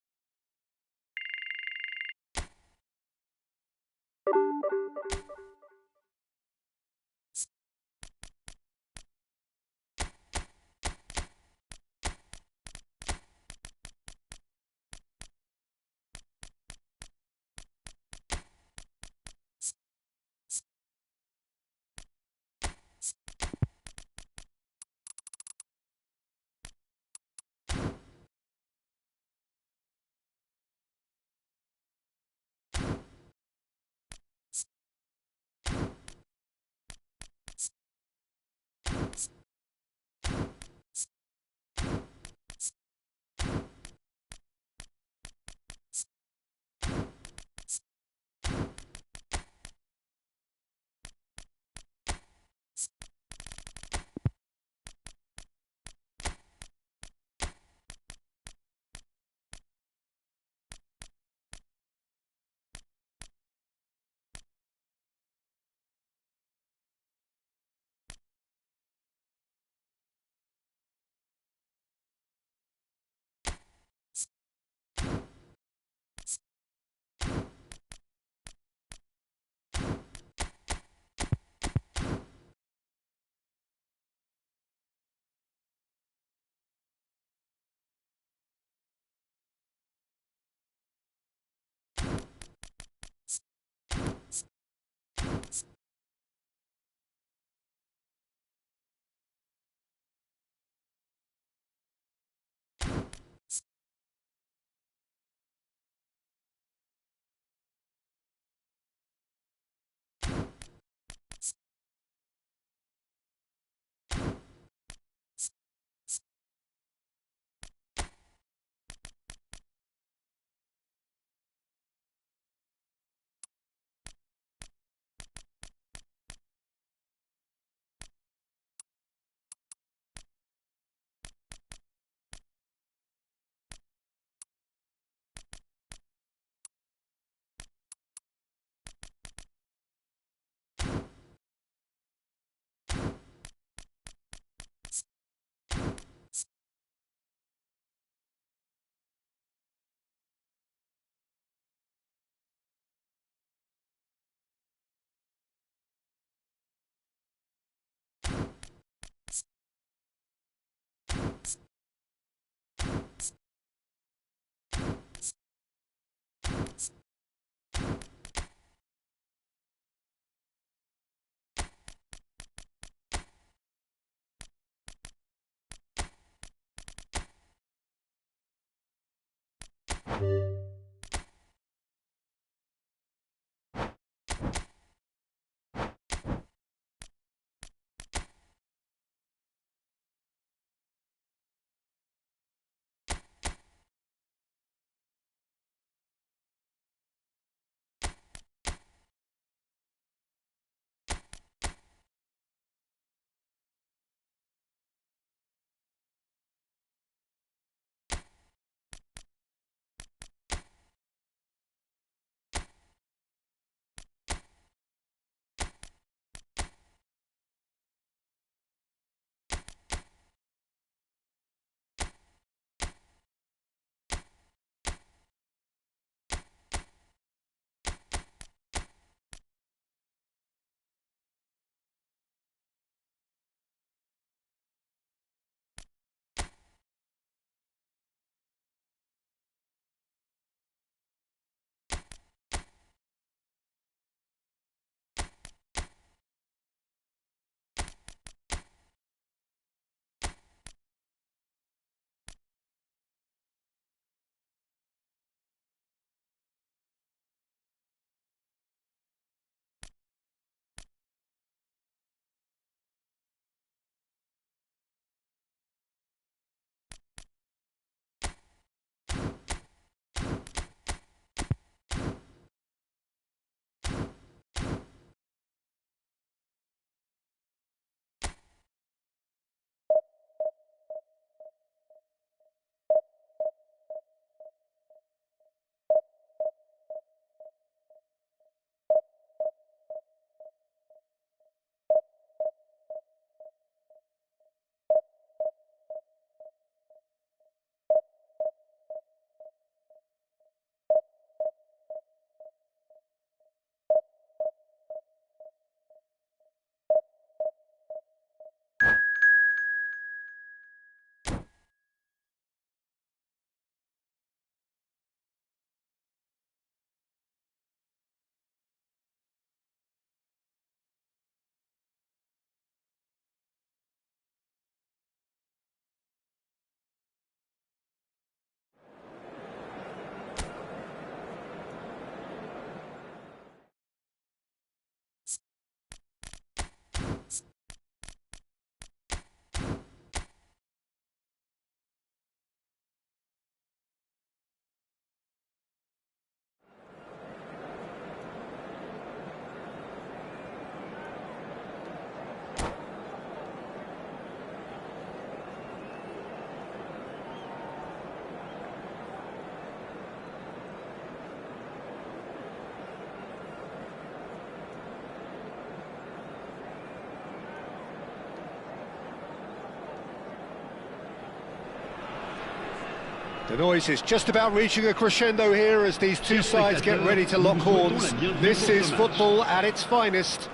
The noise is just about reaching a crescendo here as these two sides get ready to lock horns. This is football at its finest.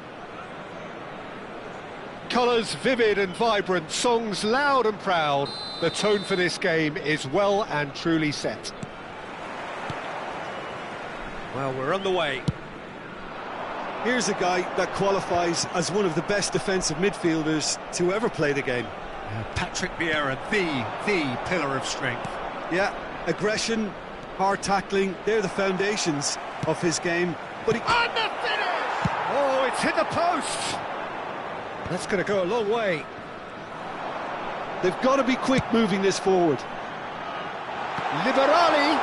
Colours vivid and vibrant, songs loud and proud. The tone for this game is well and truly set. Well, we're on the way. Here's a guy that qualifies as one of the best defensive midfielders to ever play the game. Patrick Vieira, the pillar of strength. Yeah, aggression, hard tackling, they're the foundations of his game. But he... And the finish! Oh, it's hit the post! That's going to go a long way. They've got to be quick moving this forward. Liberali,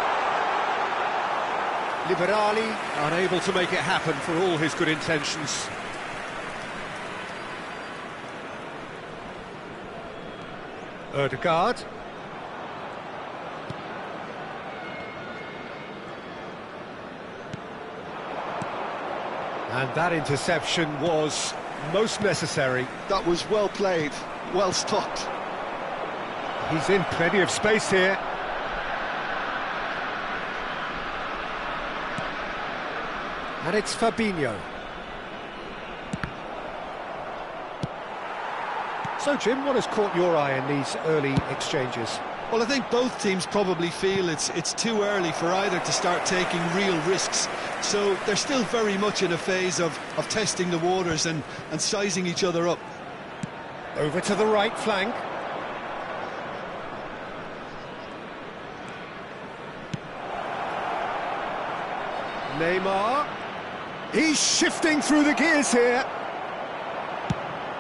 unable to make it happen for all his good intentions. Ødegaard. And that interception was most necessary. That was well played, well stopped. He's in plenty of space here. And it's Fabinho. So, Jim, what has caught your eye in these early exchanges? Well, I think both teams probably feel it's too early for either to start taking real risks. So they're still very much in a phase of testing the waters and sizing each other up. Over to the right flank. Neymar. He's shifting through the gears here.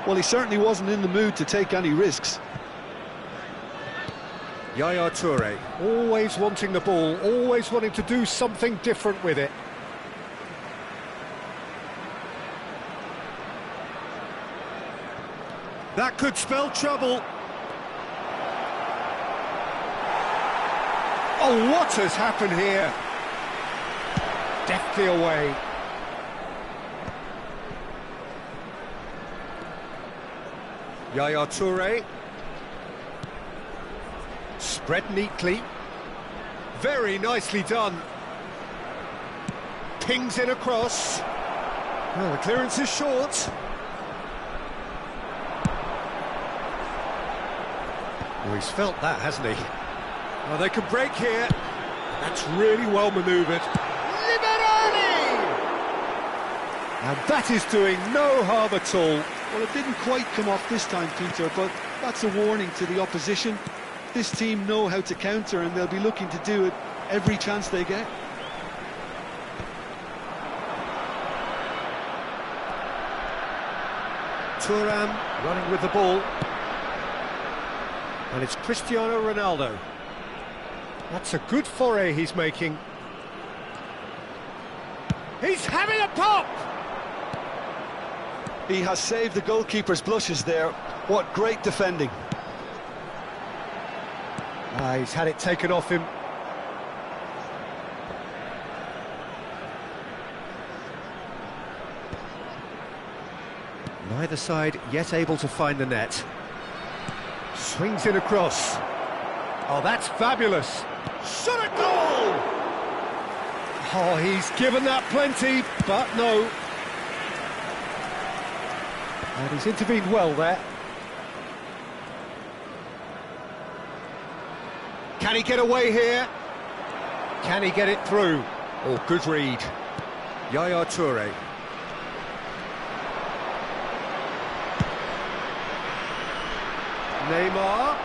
Well, he certainly wasn't in the mood to take any risks. Yaya Toure, always wanting the ball, always wanting to do something different with it. That could spell trouble. Oh, what has happened here? Deftly away. Yaya Toure. Spread neatly. Very nicely done. Pings in across. Well, the clearance is short. Oh, he's felt that, hasn't he? Well, they can break here. That's really well manoeuvred. Liberani! And that is doing no harm at all. Well, it didn't quite come off this time, Peter, but that's a warning to the opposition. This team know how to counter, and they'll be looking to do it every chance they get. Thuram running with the ball. And it's Cristiano Ronaldo. That's a good foray he's making. He's having a pop! He has saved the goalkeeper's blushes there. What great defending. He's had it taken off him. Neither side yet able to find the net. Swings in across. Oh, that's fabulous. Shot a goal! Oh, he's given that plenty, but no. And he's intervened well there. Can he get away here? Can he get it through? Oh, good read. Yaya Toure. Neymar.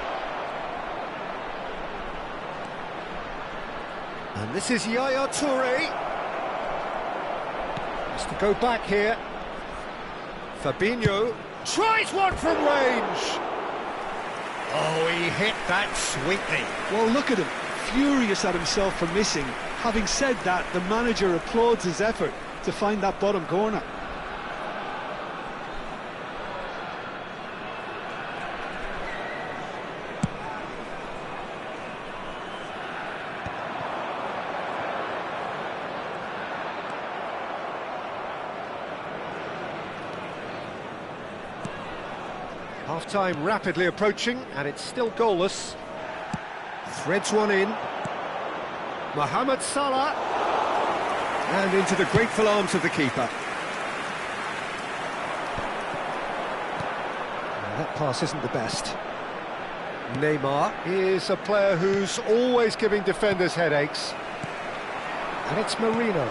And this is Yaya Toure. Has to go back here. Fabinho tries one from range. Oh, he hit that sweetly. Well, look at him, furious at himself for missing. Having said that, the manager applauds his effort to find that bottom corner. Half-time rapidly approaching, and it's still goalless. Threads one in. Mohamed Salah. And into the grateful arms of the keeper. Well, that pass isn't the best. Neymar is a player who's always giving defenders headaches. And it's Marino.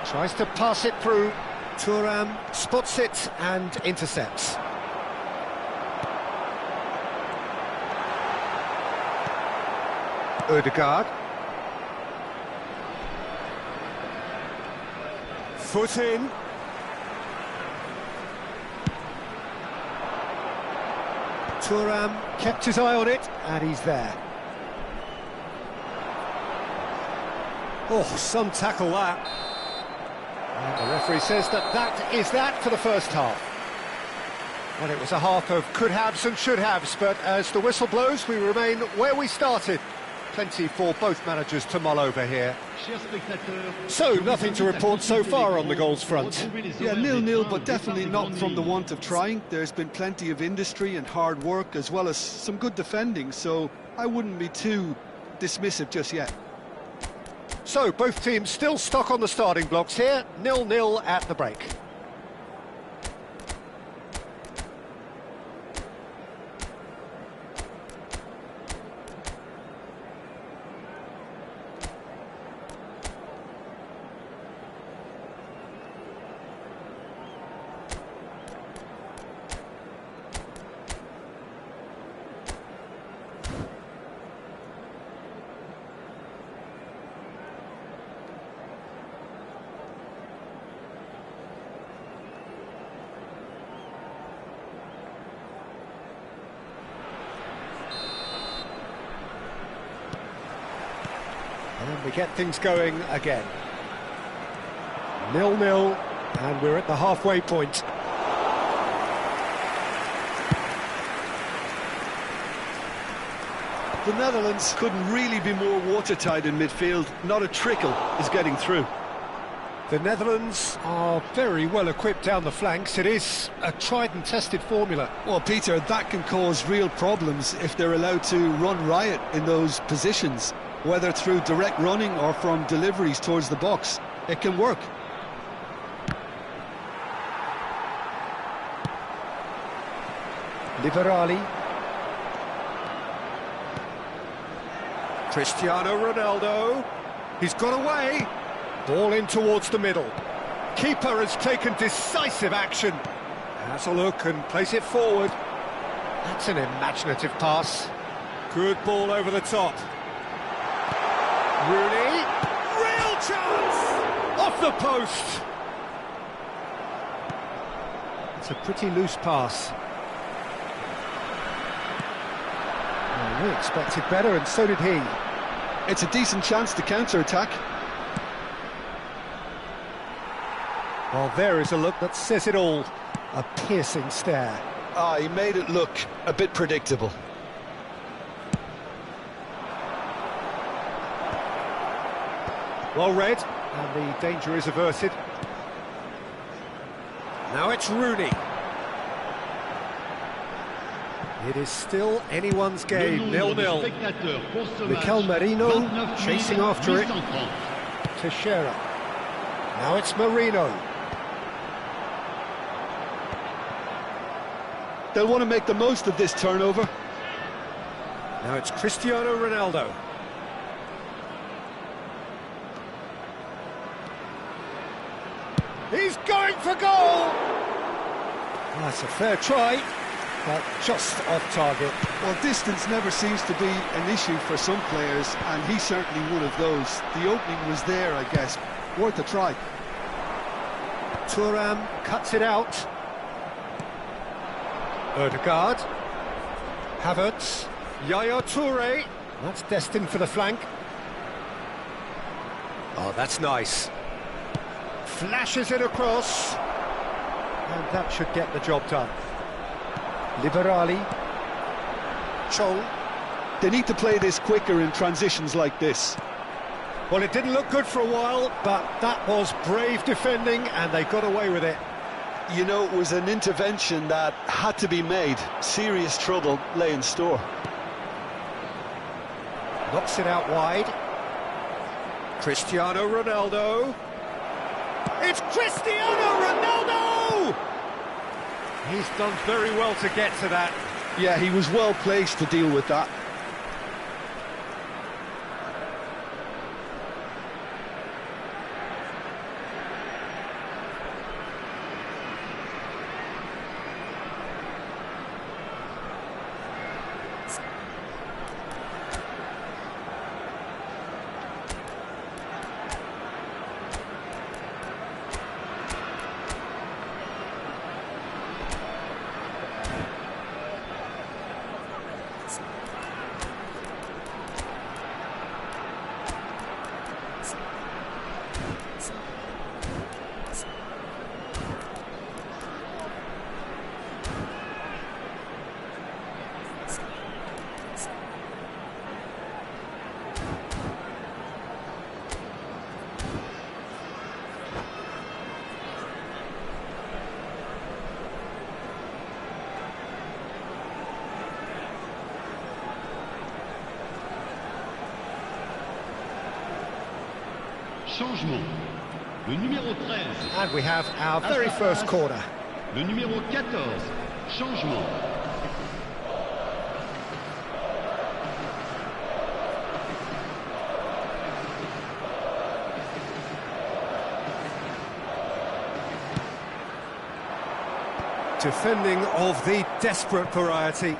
Tries to pass it through. Thuram spots it and intercepts. Ødegaard. Foot in. Thuram kept his eye on it, and he's there. Oh, some tackle that. And the referee says that is that for the first half. Well, it was a half of could-haves and should-haves, but as the whistle blows, we remain where we started. Plenty for both managers to mull over here. So, nothing to report so far on the goals front. Yeah, 0-0, but definitely not from the want of trying. There's been plenty of industry and hard work, as well as some good defending, so I wouldn't be too dismissive just yet. So, both teams still stuck on the starting blocks here, 0-0 at the break. We get things going again. 0-0, and we're at the halfway point. The Netherlands couldn't really be more watertight in midfield. Not a trickle is getting through. The Netherlands are very well equipped down the flanks. It is a tried and tested formula. Well, Peter, that can cause real problems if they're allowed to run riot in those positions, whether through direct running or from deliveries towards the box. It can work. Liberali. Cristiano Ronaldo. He's got away. Ball in towards the middle. Keeper has taken decisive action. Has a look and plays it forward. That's an imaginative pass. Good ball over the top. Rooney. Real chance! Off the post. It's a pretty loose pass. Well, we expected better, and so did he. It's a decent chance to counter-attack. Well, there is a look that says it all. A piercing stare. He made it look a bit predictable. Well read, and the danger is averted. Now it's Rooney. It is still anyone's game, 0-0. Mikel Merino chasing after it. Teixeira. Now it's Marino. They'll want to make the most of this turnover. Now it's Cristiano Ronaldo. He's going for goal! That's a fair try, but just off target. Well, distance never seems to be an issue for some players, and he's certainly one of those. The opening was there, I guess. Worth a try. Thuram cuts it out. Ødegaard. Havertz. Yaya Toure. That's destined for the flank. Oh, that's nice. Flashes it across. And that should get the job done. Liberali. Chol. They need to play this quicker in transitions like this. Well, it didn't look good for a while, but that was brave defending, and they got away with it. You know, it was an intervention that had to be made. Serious trouble lay in store. Knocks it out wide. Cristiano Ronaldo. It's Cristiano Ronaldo! He's done very well to get to that. Yeah, he was well placed to deal with that. Changement. Le numéro 13. And we have our very first corner. Le numéro 14. Changement. Defending of the desperate variety.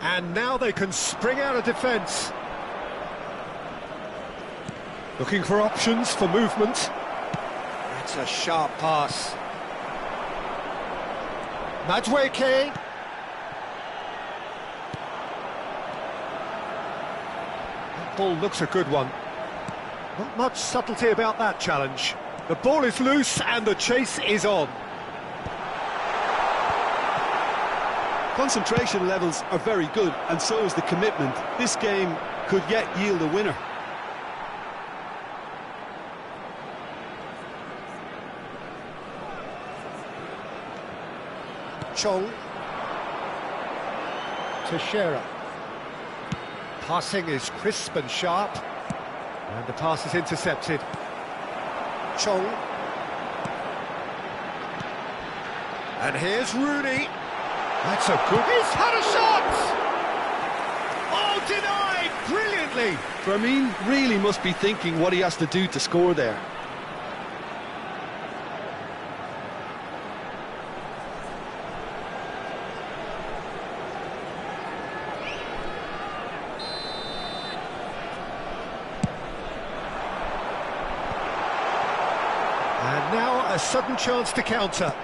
And now they can spring out of defence. Looking for options for movement. That's a sharp pass. Madueke. That ball looks a good one. Not much subtlety about that challenge. The ball is loose and the chase is on. Concentration levels are very good, and so is the commitment. This game could yet yield a winner. Chong. Teixeira. Passing is crisp and sharp. And the pass is intercepted. Chong. And here's Rooney. That's a good... He's had a shot! Oh, denied! Brilliantly! Firmine really must be thinking what he has to do to score there. And now a sudden chance to counter.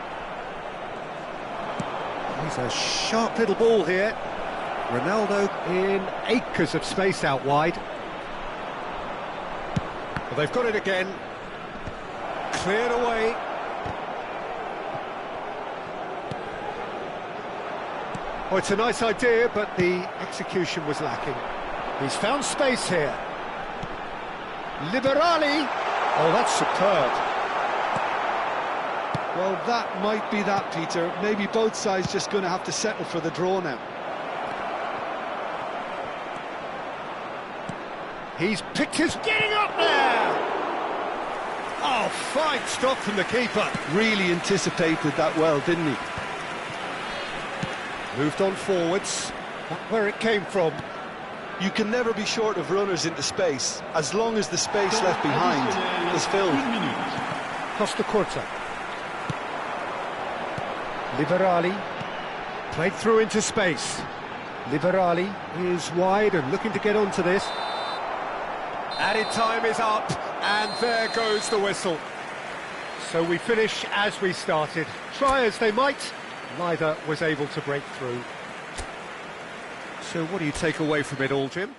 He's a sharp little ball here. Ronaldo in acres of space out wide. Well, they've got it again. Cleared away. Oh, it's a nice idea, but the execution was lacking. He's found space here. Liberali. Oh, that's superb. Well, that might be that, Peter. Maybe both sides just going to have to settle for the draw now. He's picked his... Getting up there! Oh, fine stop from the keeper. Really anticipated that well, didn't he? Moved on forwards. Not where it came from. You can never be short of runners into space, as long as the space left behind is filled. Costa Corta. Liberali. Played through into space. Liberali is wide and looking to get onto this. Added time is up, and there goes the whistle. So we finish as we started. Try as they might, neither was able to break through. So what do you take away from it all, Jim?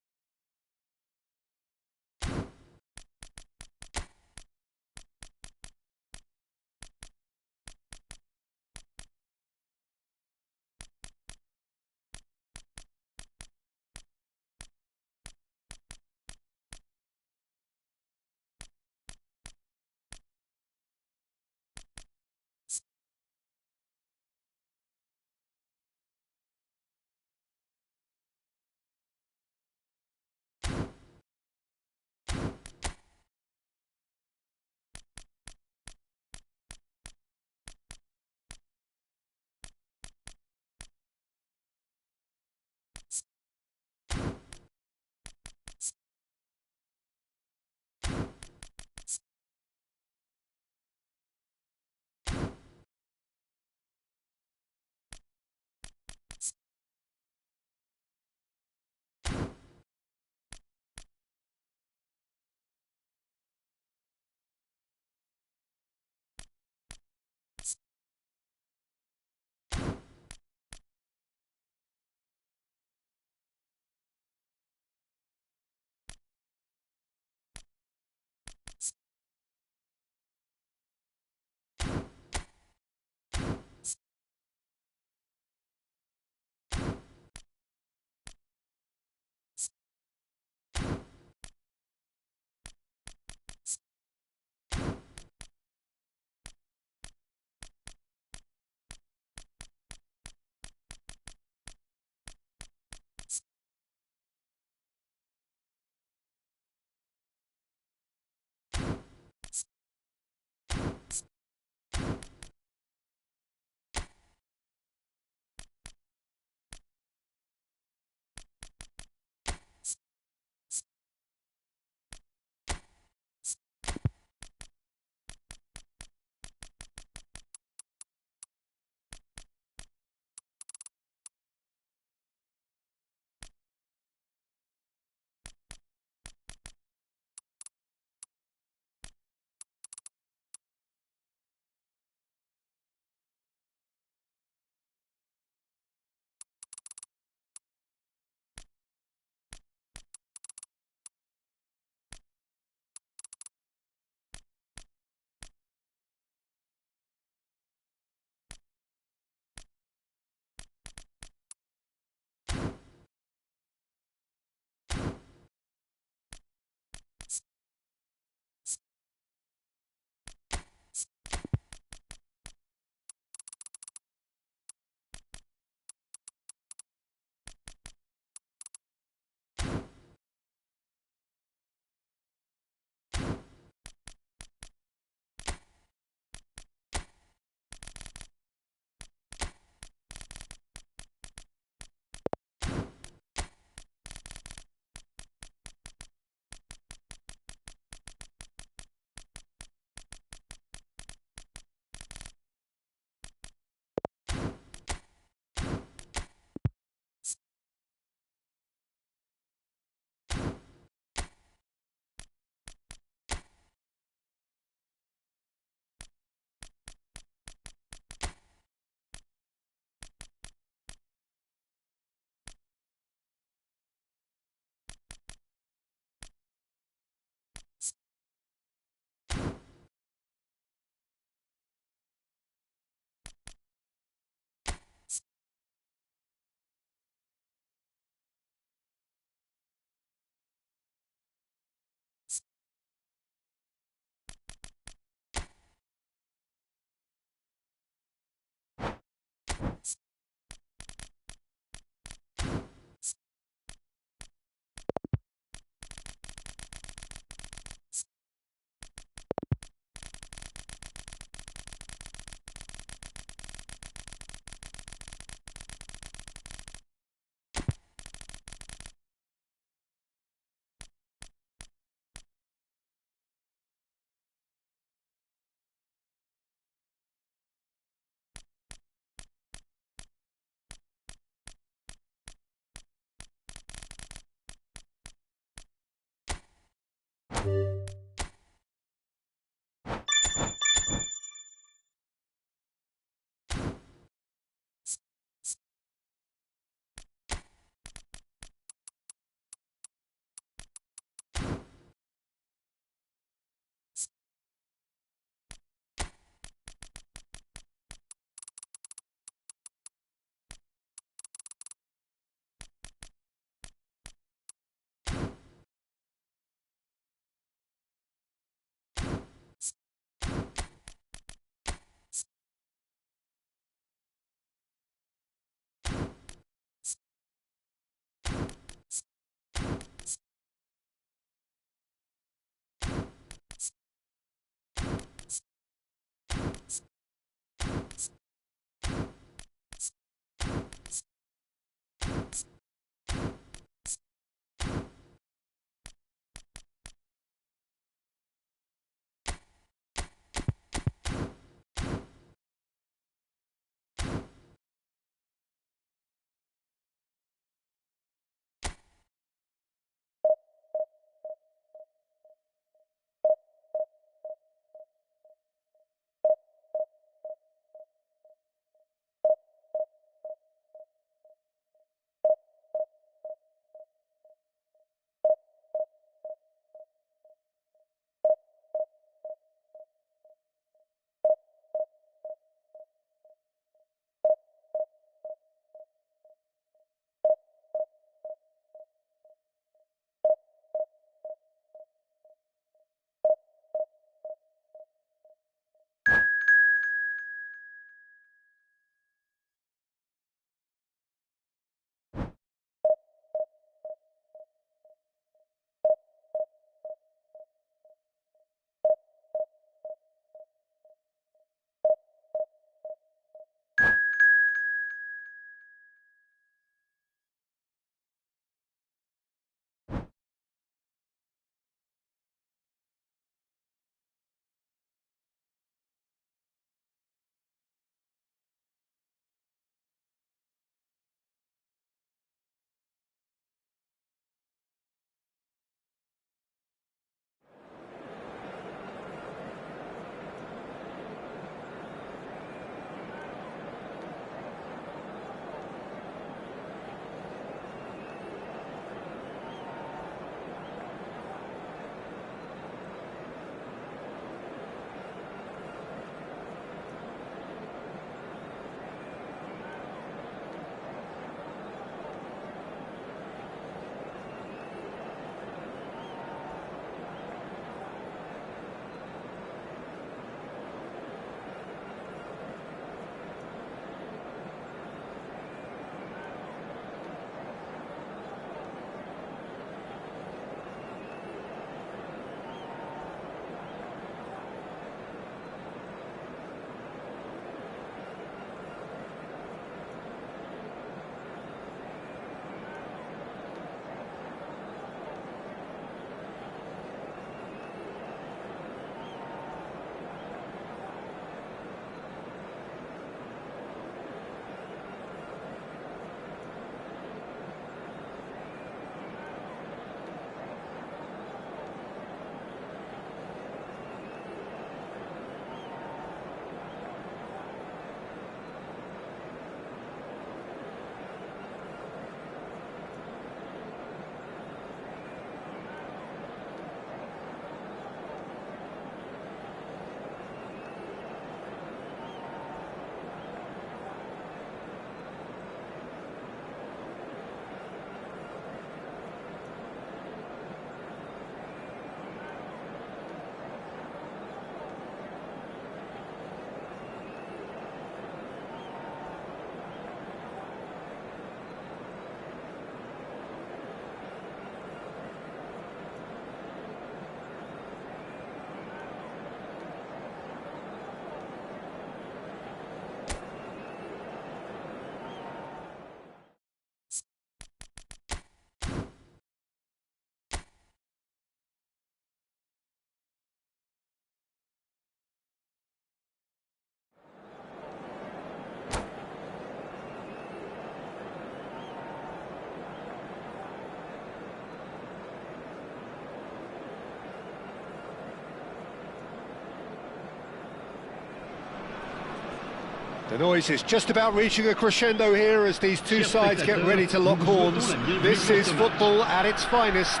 The noise is just about reaching a crescendo here as these two sides get ready to lock horns. This is football at its finest.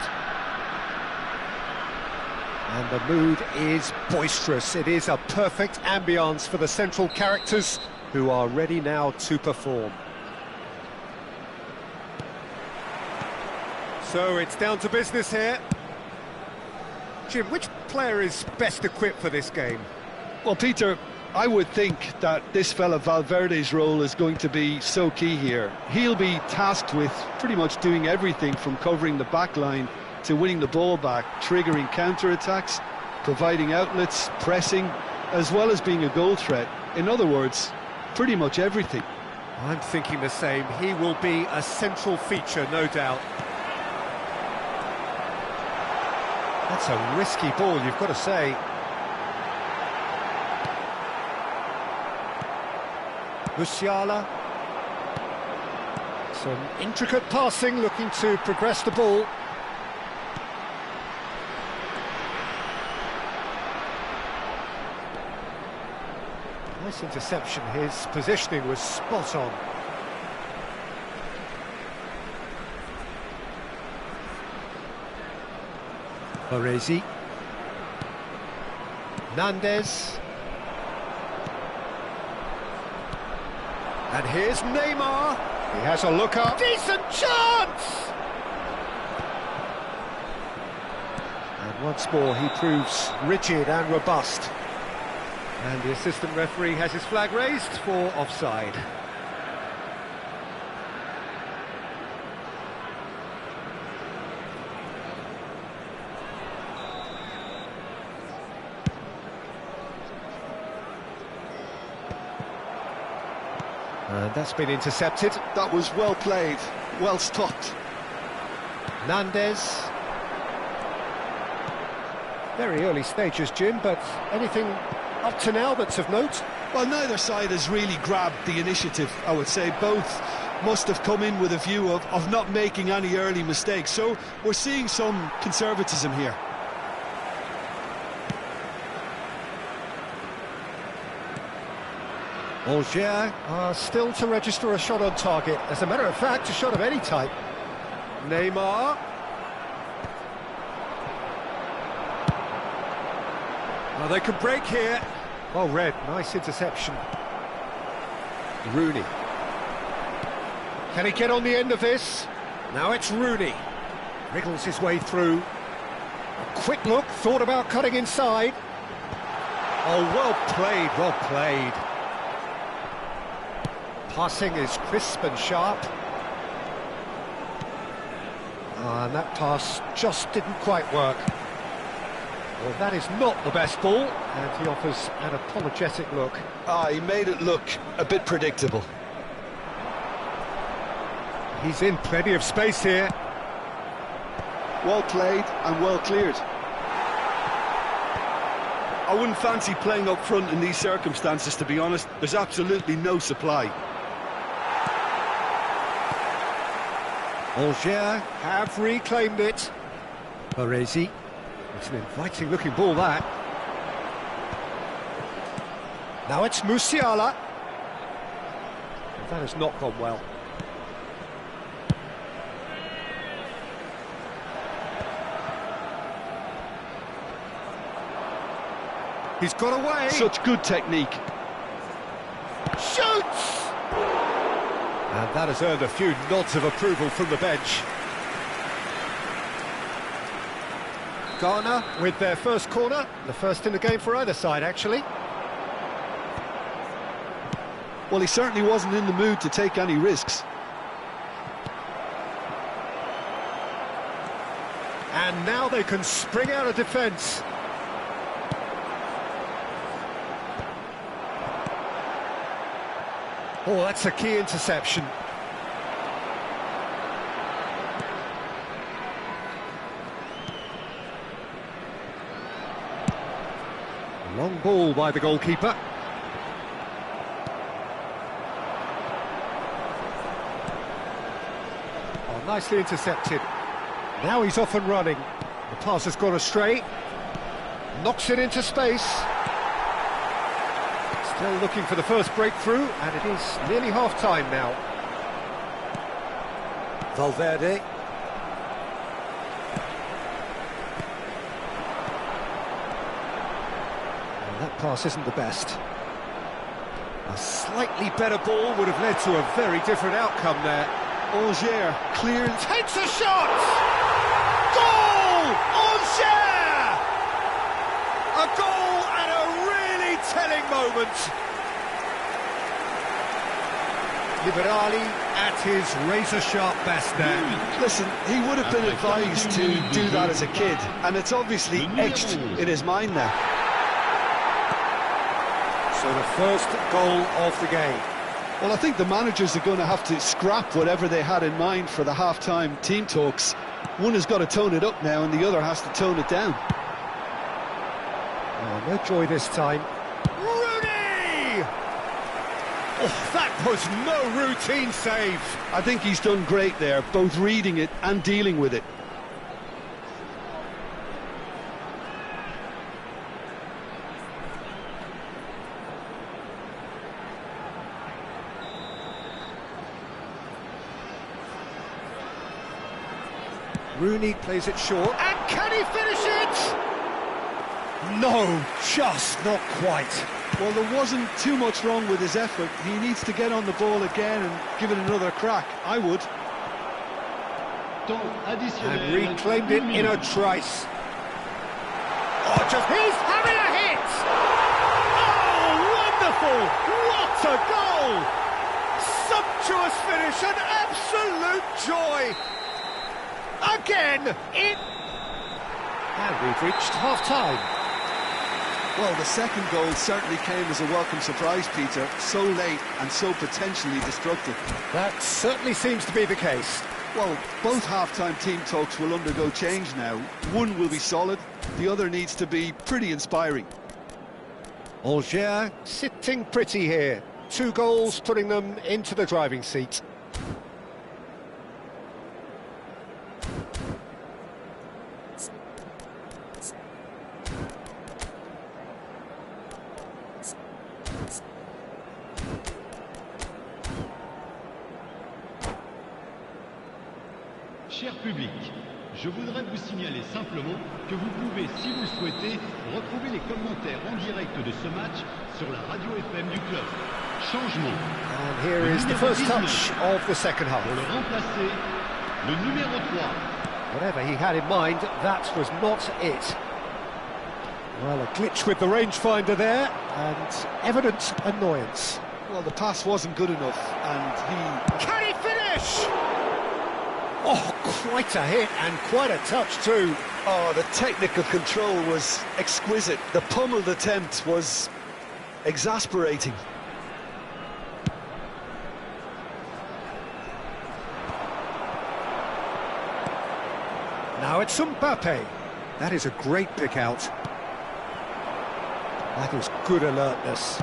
And the mood is boisterous. It is a perfect ambience for the central characters who are ready now to perform. So it's down to business here. Jim, which player is best equipped for this game? Well, Peter, I would think that this fella Valverde's role is going to be so key here. He'll be tasked with pretty much doing everything from covering the back line to winning the ball back, triggering counter-attacks, providing outlets, pressing, as well as being a goal threat. In other words, pretty much everything. I'm thinking the same. He will be a central feature, no doubt. That's a risky ball, you've got to say. Musiala. Some intricate passing, looking to progress the ball. Nice interception, his positioning was spot on. Baresi. Nandez. And here's Neymar. He has a look up. Decent chance! And once more he proves rigid and robust. And the assistant referee has his flag raised for offside. And that's been intercepted. That was well played, well stopped. Nandez. Very early stages, Jim, but anything up to now that's of note? Well, neither side has really grabbed the initiative, I would say. Both must have come in with a view of not making any early mistakes. So we're seeing some conservatism here. Algiers are still to register a shot on target. As a matter of fact, a shot of any type. Neymar. Well, they could break here. Well read, nice interception. Rooney. Can he get on the end of this? Now it's Rooney. Wriggles his way through. A quick look, thought about cutting inside. Oh, well played, well played. Passing is crisp and sharp. And that pass just didn't quite work. Well, that is not the best ball, and he offers an apologetic look. He made it look a bit predictable. He's in plenty of space here. Well played and well cleared. I wouldn't fancy playing up front in these circumstances, to be honest. There's absolutely no supply. Algiers have reclaimed it. Baresi. It's an inviting-looking ball, that. Now it's Musiala. That has not gone well. He's got away. Such good technique. Shoots! And that has earned a few nods of approval from the bench. Ghana with their first corner, the first in the game for either side, actually. Well, he certainly wasn't in the mood to take any risks. And now they can spring out of defence. Oh, that's a key interception. Long ball by the goalkeeper. Oh, nicely intercepted. Now he's off and running. The pass has gone astray. Knocks it into space. Still looking for the first breakthrough, and it is nearly half-time now. Valverde. Well, that pass isn't the best. A slightly better ball would have led to a very different outcome there. Algier clears. Takes a shot! Goal! Algier! A goal at a really telling moment. Liberali at his razor-sharp best there. Listen, he would have been advised to do that as a kid, and it's obviously etched in his mind now. So the first goal of the game. Well, I think the managers are going to have to scrap whatever they had in mind for the half-time team talks. One has got to tone it up now, and the other has to tone it down. Oh, no joy this time. Rooney! Oh, that was no routine save. I think he's done great there, both reading it and dealing with it. Rooney plays it short, and can he finish it? No, just not quite. Well, there wasn't too much wrong with his effort. He needs to get on the ball again and give it another crack. I would. And reclaimed it in a trice. Oh, just he's having a hit! Oh, wonderful! What a goal! Sumptuous finish, an absolute joy! Again, and we've reached half-time. Well, the second goal certainly came as a welcome surprise, Peter. So late and so potentially destructive. That certainly seems to be the case. Well, both half-time team talks will undergo change now. One will be solid, the other needs to be pretty inspiring. Algier sitting pretty here. 2 goals putting them into the driving seat. Cher public, je voudrais vous signaler simplement que vous pouvez, si vous le souhaitez, retrouver les commentaires en direct de ce match sur la radio FM du club. Changement. And here is the first touch of the second half. Pour le remplacer, le numéro 3. Whatever he had in mind, that was not it. Well, a glitch with the rangefinder there, and evident annoyance. Well, the pass wasn't good enough, and he... Can he finish? Oh, quite a hit, and quite a touch too. Oh, the technical control was exquisite. The pummeled attempt was exasperating. Now it's Mbappe. That is a great pick out. That is good alertness.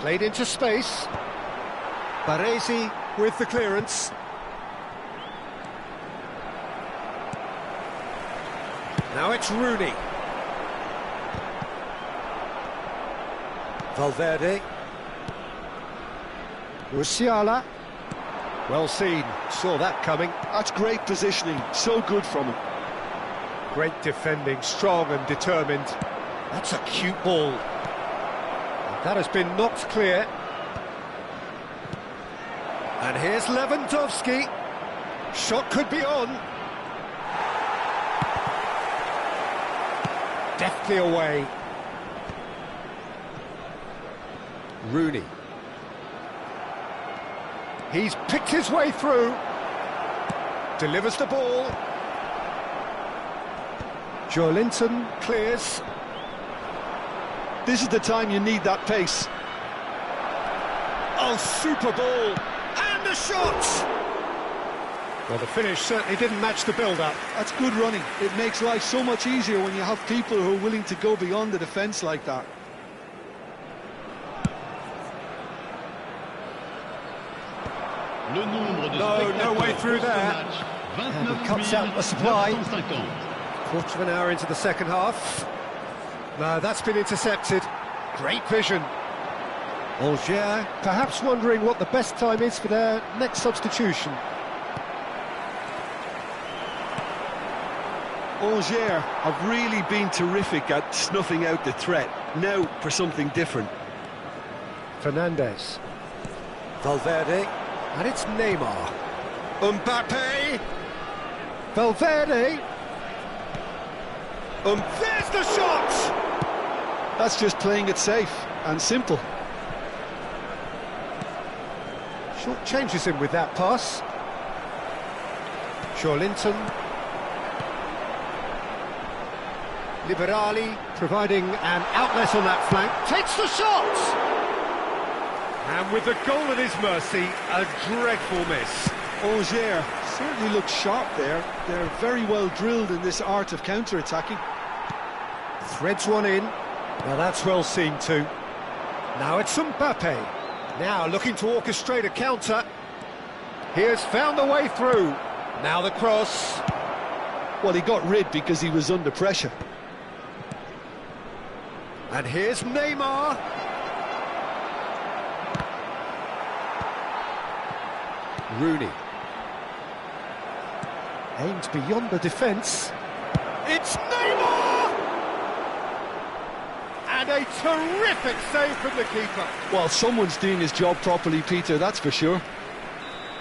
Played into space. Baresi with the clearance. Now it's Rooney. Valverde. Musiala. Well seen, saw that coming. That's great positioning, so good from him. Great defending, strong and determined. That's a cute ball. And that has been knocked clear. And here's Lewandowski. Shot could be on. Deftly away. Rooney. He's picked his way through. Delivers the ball. Joelinton clears. This is the time you need that pace. Oh, super ball. And the shot! Well, the finish certainly didn't match the build-up. That's good running. It makes life so much easier when you have people who are willing to go beyond the defence like that. No way through there. And he cuts out the supply. Quarter of an hour into the second half. No, that's been intercepted. Great vision. Angers perhaps wondering what the best time is for their next substitution. Angers have really been terrific at snuffing out the threat. Now for something different. Fernandez. Valverde. And it's Neymar. Mbappe! Valverde. There's the shot! That's just playing it safe and simple. Short changes him with that pass. Linton. Liberali providing an outlet on that flank. Takes the shot! And with the goal at his mercy, a dreadful miss. Angers certainly looks sharp there. They're very well drilled in this art of counter-attacking. Threads one in. Now that's well seen too. Now it's Mbappe. Now looking to orchestrate a counter. He has found a way through. Now the cross. Well, he got rid because he was under pressure. And here's Neymar. Rooney. Aimed beyond the defence. It's Neymar! And a terrific save from the keeper. Well, someone's doing his job properly, Peter, that's for sure.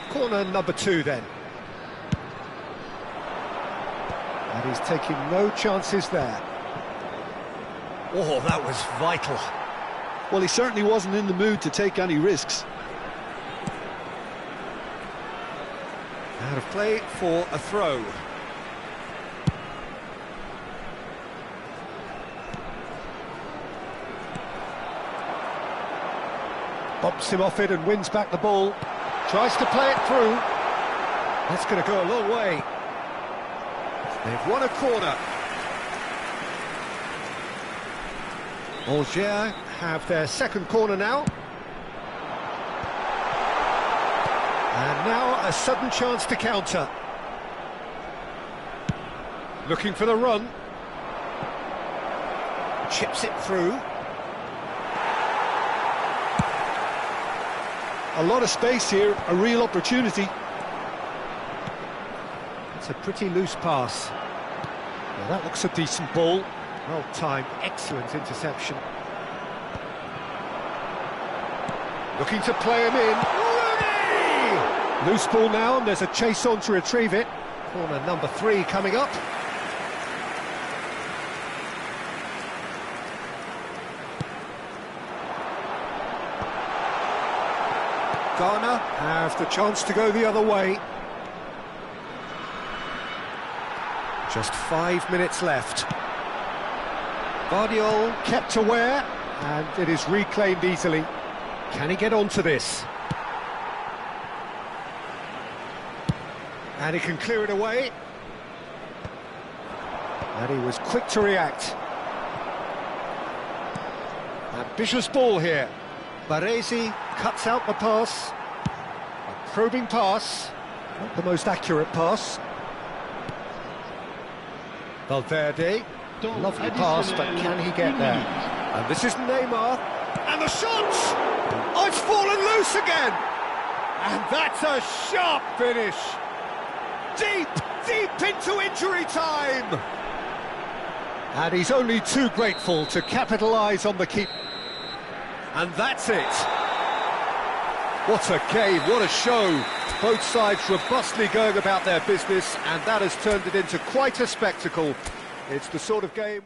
Corner number 2 then. And he's taking no chances there. Oh, that was vital. Well, he certainly wasn't in the mood to take any risks. Out of play for a throw. Bumps him off it and wins back the ball. Tries to play it through. That's going to go a long way. They've won a corner. Angers have their second corner now. And now a sudden chance to counter. Looking for the run. Chips it through. A lot of space here, a real opportunity. It's a pretty loose pass. Well, that looks a decent ball. Well timed, excellent interception. Looking to play him in. Rooney! Loose ball now, and there's a chase on to retrieve it. Corner number 3 coming up. Ghana have the chance to go the other way. Just 5 minutes left. Guardiola kept aware, and it is reclaimed easily. Can he get onto this? And he can clear it away. And he was quick to react. Ambitious ball here. Baresi cuts out the pass. A probing pass. Not the most accurate pass. Valverde. Lovely pass, but can he get there? And this is Neymar. And the shot! Oh, it's fallen loose again! And that's a sharp finish. Deep into injury time! And he's only too grateful to capitalise on the keep. And that's it. What a game, what a show. Both sides robustly going about their business, and that has turned it into quite a spectacle. It's the sort of game...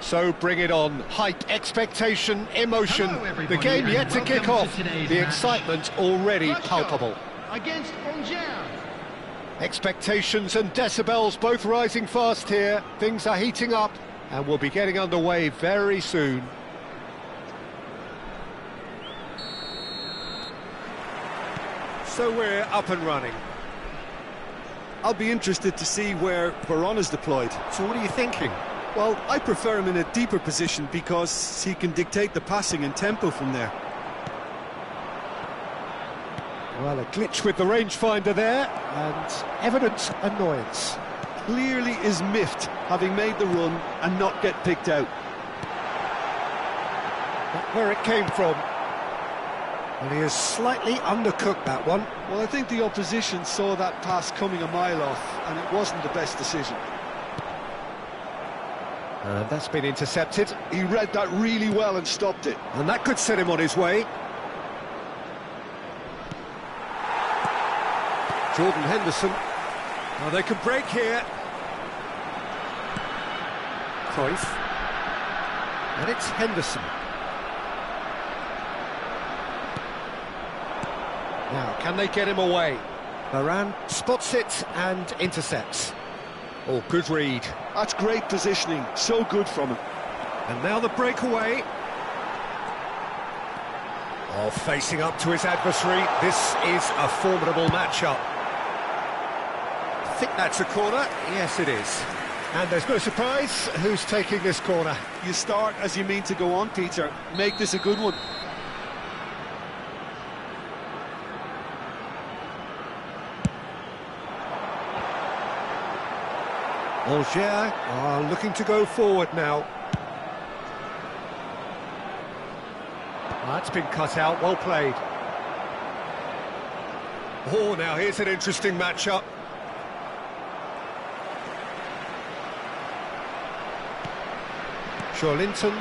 So bring it on. Hype, expectation, emotion. Hello, everybody, The game and yet to kick welcome off. to today's The match. excitement already Russia palpable. Against Angers. Expectations and decibels both rising fast here. Things are heating up and we'll be getting underway very soon. So we're up and running. I'll be interested to see where Varane is deployed. So what are you thinking? Well, I prefer him in a deeper position because he can dictate the passing and tempo from there. Well, a glitch with the rangefinder there and evident annoyance. Clearly is miffed, having made the run and not get picked out. Not where it came from. And he has slightly undercooked that one. Well, I think the opposition saw that pass coming a mile off, and it wasn't the best decision. And that's been intercepted. He read that really well and stopped it. And that could set him on his way. Jordan Henderson. Now they can break here. Cruyff. And it's Henderson. Now, can they get him away? Varane spots it and intercepts. Oh, good read. That's great positioning, so good from him. And now the breakaway. Oh, facing up to his adversary. This is a formidable matchup. I think that's a corner. Yes, it is. And there's no surprise who's taking this corner. You start as you mean to go on, Peter. Make this a good one. Angers are looking to go forward now. That's been cut out, well played. Oh, now here's an interesting matchup. Linton.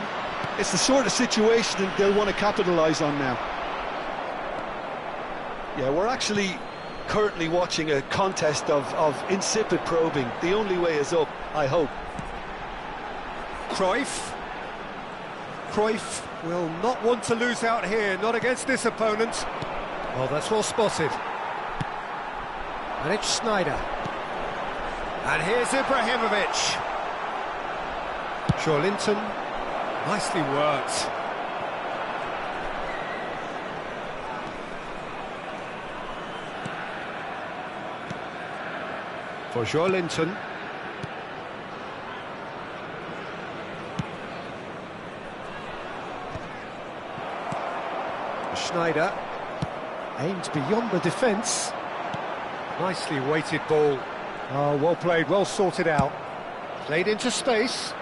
It's the sort of situation that they'll want to capitalise on now. Yeah, we're actually currently watching a contest of insipid probing. The only way is up, I hope. Cruyff. Cruyff will not want to lose out here, not against this opponent. Well, that's well spotted. And it's Sneijder. And here's Ibrahimovic. Linton, nicely worked. For Linton. Sneijder aimed beyond the defence. Nicely weighted ball. Oh, well played, well sorted out. Played into space.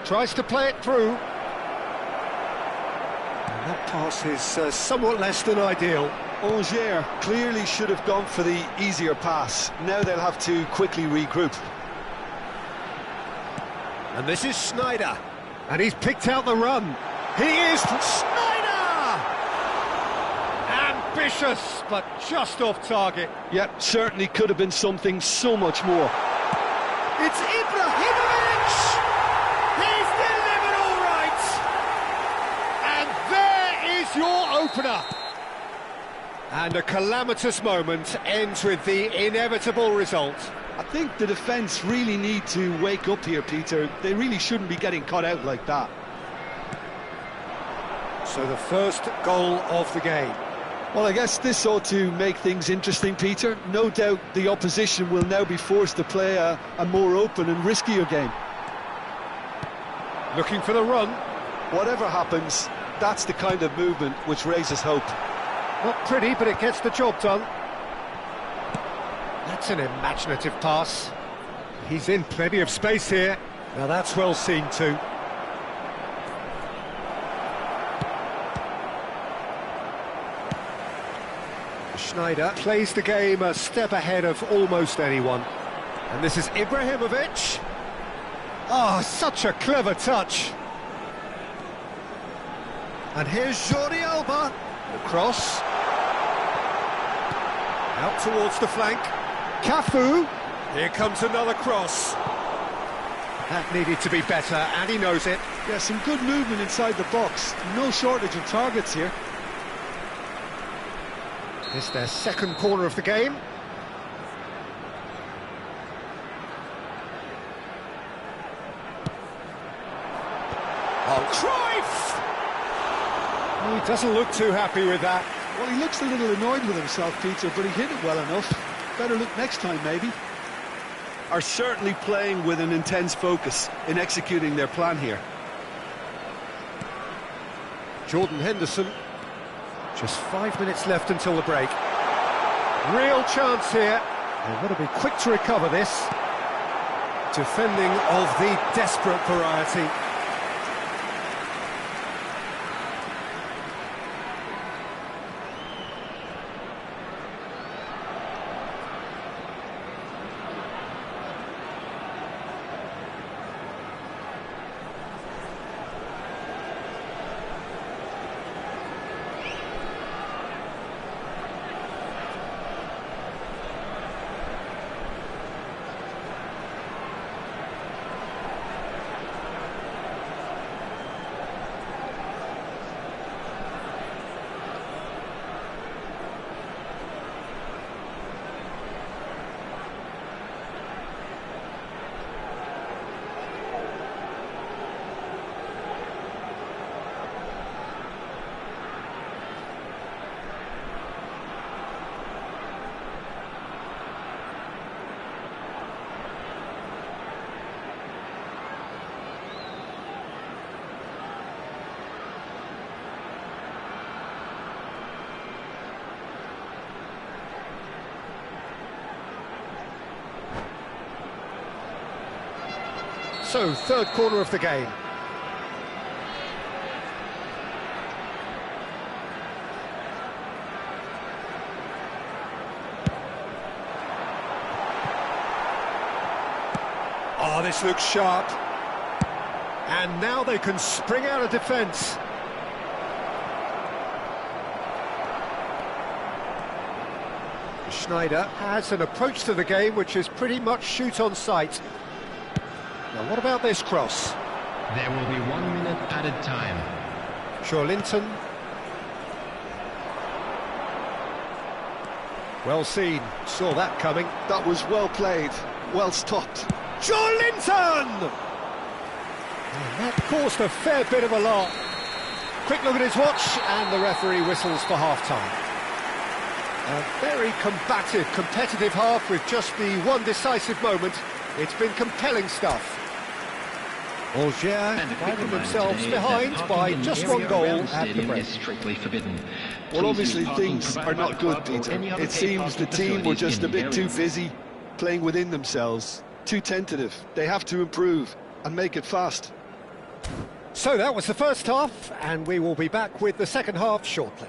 Tries to play it through. And that pass is somewhat less than ideal. Angers clearly should have gone for the easier pass. Now they'll have to quickly regroup. And this is Sneijder. And he's picked out the run. He is Sneijder! Ambitious, but just off target. Yep, certainly could have been something so much more. It's Ibrahimovic! He's delivered all right! And there is your opener. And a calamitous moment ends with the inevitable result. I think the defence really need to wake up here, Peter. They really shouldn't be getting caught out like that. So the first goal of the game. Well, I guess this ought to make things interesting, Peter. No doubt the opposition will now be forced to play a more open and riskier game. Looking for the run. Whatever happens, that's the kind of movement which raises hope. Not pretty, but it gets the job done. That's an imaginative pass. He's in plenty of space here. Now that's well seen too. Sneijder plays the game a step ahead of almost anyone. And this is Ibrahimovic. Oh, such a clever touch. And here's Jordi Alba. The cross. Out towards the flank. Cafu. Here comes another cross. That needed to be better, and he knows it. Yeah, some good movement inside the box. No shortage of targets here. It's their second corner of the game. Oh, Cruyff! He doesn't look too happy with that. Well, he looks a little annoyed with himself, Peter, but he hit it well enough. Better look next time, maybe. Are certainly playing with an intense focus in executing their plan here. Jordan Henderson. Just 5 minutes left until the break. Real chance here. They've got to be quick to recover this. Defending of the desperate variety. So, third corner of the game. Oh, this looks sharp. And now they can spring out of defence. Schneider has an approach to the game which is pretty much shoot on sight. Now, what about this cross? There will be 1 minute added time. Linton. Well seen, saw that coming. That was well played, well stopped. Linton! And that caused a fair bit of alarm. Quick look at his watch, and the referee whistles for half-time. A very combative, competitive half with just the one decisive moment. It's been compelling stuff. Angers finding themselves behind by just one goal at the break. Strictly forbidden. Well, obviously things are not good, Peter. It seems the team were just a bit too busy playing within themselves, too tentative. They have to improve and make it fast. So that was the first half, and we will be back with the second half shortly.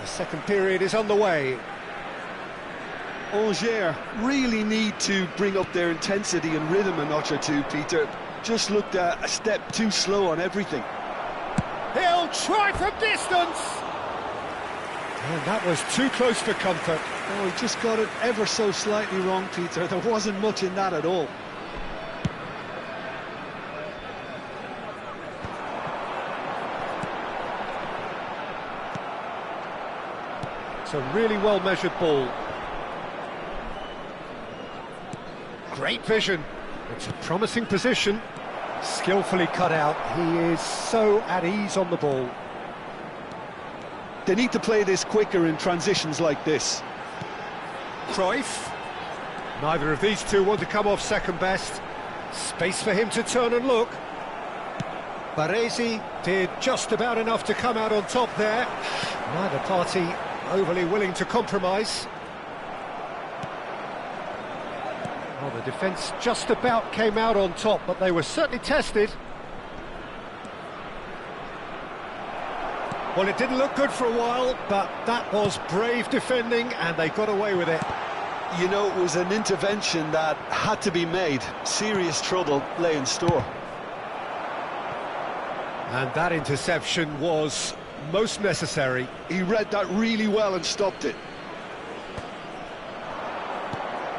The second period is underway. Angers really need to bring up their intensity and rhythm a notch or two, Peter. Just looked a step too slow on everything. He'll try from distance! And that was too close for comfort. Oh, he just got it ever so slightly wrong, Peter. There wasn't much in that at all. It's a really well-measured ball. Great vision. It's a promising position. Skillfully cut out. He is so at ease on the ball. They need to play this quicker in transitions like this. Cruyff. Neither of these two want to come off second best. Space for him to turn and look. Baresi did just about enough to come out on top there. Neither party overly willing to compromise. Well, the defence just about came out on top, but they were certainly tested. Well, it didn't look good for a while, but that was brave defending, and they got away with it. You know, it was an intervention that had to be made. Serious trouble lay in store. And that interception was most necessary. He read that really well and stopped it.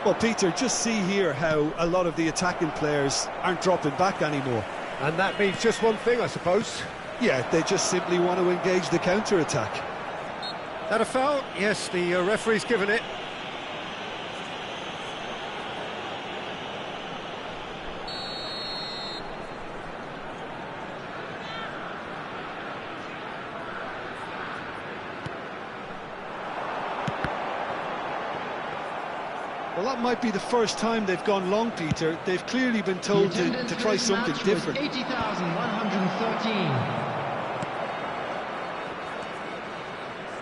Well, Peter, just see here how a lot of the attacking players aren't dropping back anymore. And that means just one thing, I suppose. Yeah, they just simply want to engage the counter-attack. That a foul? Yes, the referee's given it. Well, that might be the first time they've gone long, Peter. They've clearly been told to try something different. 80,113.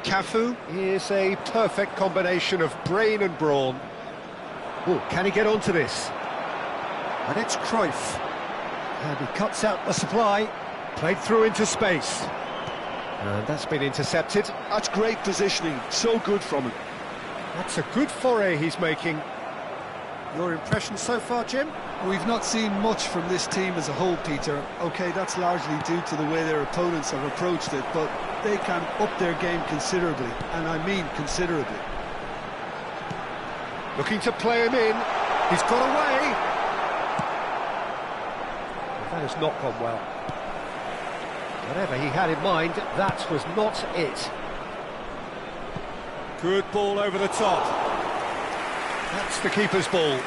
Cafu is a perfect combination of brain and brawn. Oh, can he get onto this? And it's Cruyff. And he cuts out the supply. Played through into space. And that's been intercepted. That's great positioning. So good from him. That's a good foray he's making. Your impression so far, Jim? We've not seen much from this team as a whole, Peter. OK, that's largely due to the way their opponents have approached it, but they can up their game considerably, and I mean considerably. Looking to play him in. He's got away. That has not gone well. Whatever he had in mind, that was not it. Good ball over the top. That's the keeper's ball.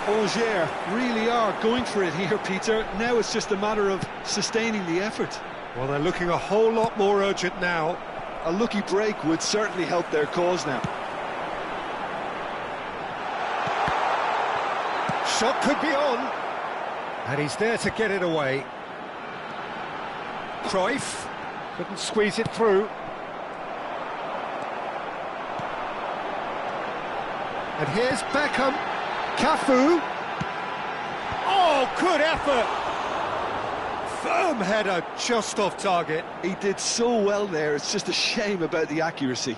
Angers really are going for it here, Peter. Now it's just a matter of sustaining the effort. Well, they're looking a whole lot more urgent now. A lucky break would certainly help their cause now. Shot could be on. And he's there to get it away. Cruyff couldn't squeeze it through. And here's Beckham. Cafu. Oh, good effort. Firm header, just off target. He did so well there, it's just a shame about the accuracy.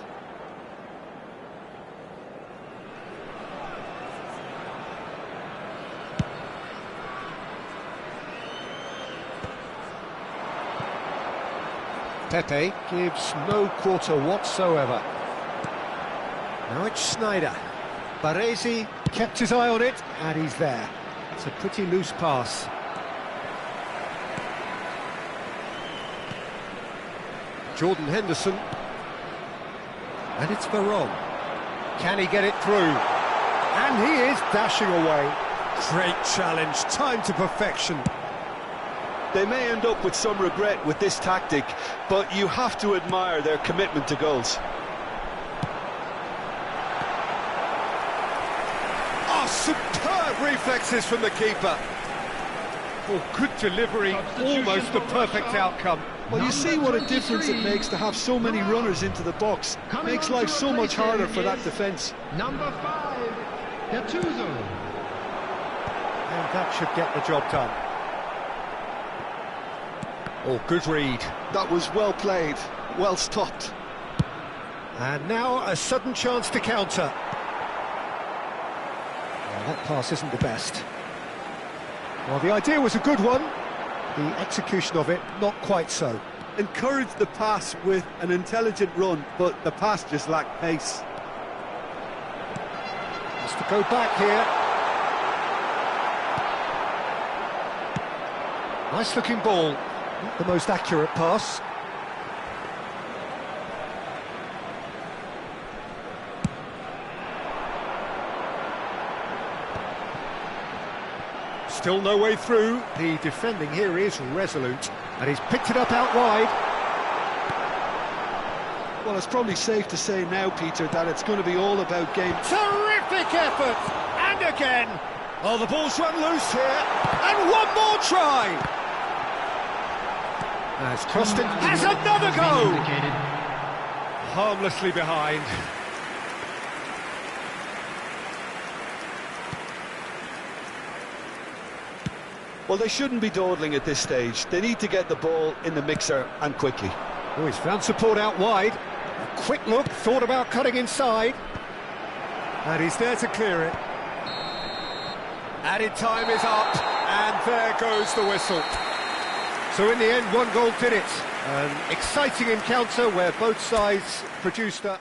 Pepe gives no quarter whatsoever. Now it's Snyder. Baresi kept his eye on it, and he's there. It's a pretty loose pass. Jordan Henderson. And it's Varane. Can he get it through? And he is dashing away. Great challenge, time to perfection. They may end up with some regret with this tactic, but you have to admire their commitment to goals. Oh, superb reflexes from the keeper. Oh, good delivery, almost the perfect outcome. Well, you see what a difference it makes to have so many runners into the box. Makes life so much harder for that defence. Number 5, Gattuso. And that should get the job done. Oh, good read. That was well played, well stopped. And now a sudden chance to counter. Well, that pass isn't the best. Well, the idea was a good one. The execution of it, not quite so. Encouraged the pass with an intelligent run, but the pass just lacked pace. Has to go back here. Nice looking ball. Not the most accurate pass. Still no way through. The defending here is resolute, and he's picked it up out wide. Well, it's probably safe to say now, Peter, that it's going to be all about game. Terrific effort! And again! Oh, the ball's run loose here, and one more try! Has crossed it, has another go! Harmlessly behind. Well, they shouldn't be dawdling at this stage. They need to get the ball in the mixer, and quickly. Oh, he's found support out wide. A quick look, thought about cutting inside. And he's there to clear it. Added time is up, and there goes the whistle. So in the end, one goal did it. An exciting encounter where both sides produced a...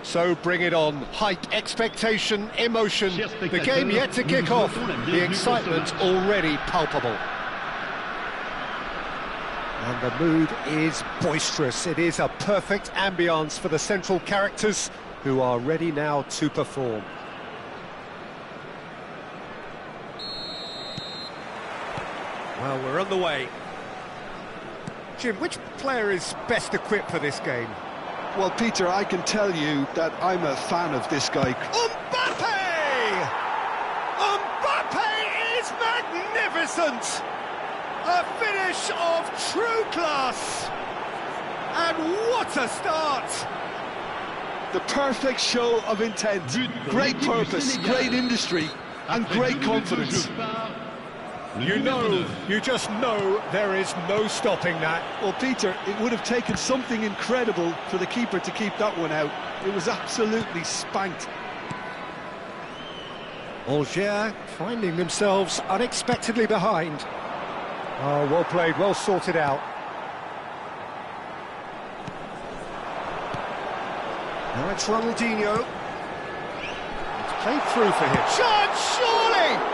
So bring it on. Hype, expectation, emotion. The game yet to kick off. The excitement already palpable. And the mood is boisterous. It is a perfect ambience for the central characters who are ready now to perform. Well, we're on the way. Jim, which player is best equipped for this game? Well, Peter, I can tell you that I'm a fan of this guy. Mbappe! Mbappe is magnificent! A finish of true class! And what a start! The perfect show of intent, great purpose, great industry, and great confidence. You just know there is no stopping that. Well, Peter, it would have taken something incredible for the keeper to keep that one out. It was absolutely spanked. Alger finding themselves unexpectedly behind. Oh, well played, well sorted out. Now it's Ronaldinho. It's played through for him. Chance, surely!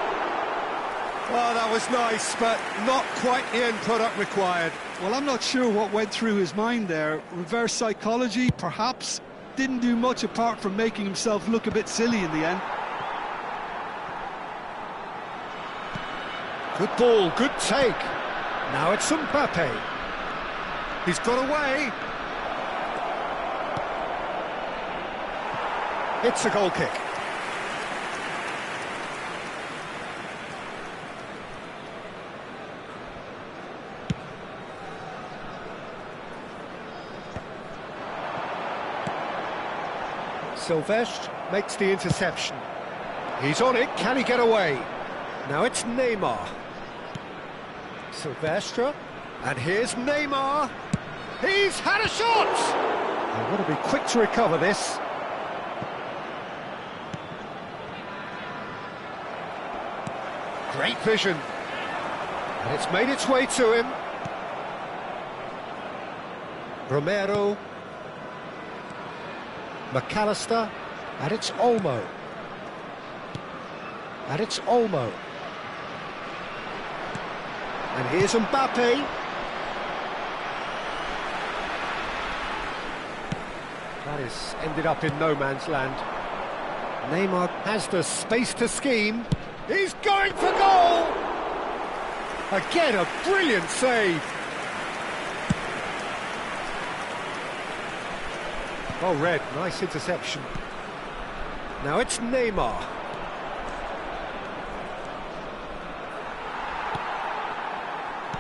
Well, that was nice, but not quite the end product required. Well, I'm not sure what went through his mind there. Reverse psychology, perhaps. Didn't do much apart from making himself look a bit silly in the end. Good ball, good take. Now it's Mbappe. He's got away. It's a goal kick. Silvestre makes the interception. He's on it, can he get away? Now it's Neymar. Silvestre, and here's Neymar. He's had a shot! They've got to be quick to recover this. Great vision. And it's made its way to him. Romero. McAllister, and it's Olmo. And it's Olmo. And here's Mbappe. That is ended up in no man's land. Neymar has the space to scheme. He's going for goal! Again, a brilliant save. Oh, Red, nice interception. Now it's Neymar.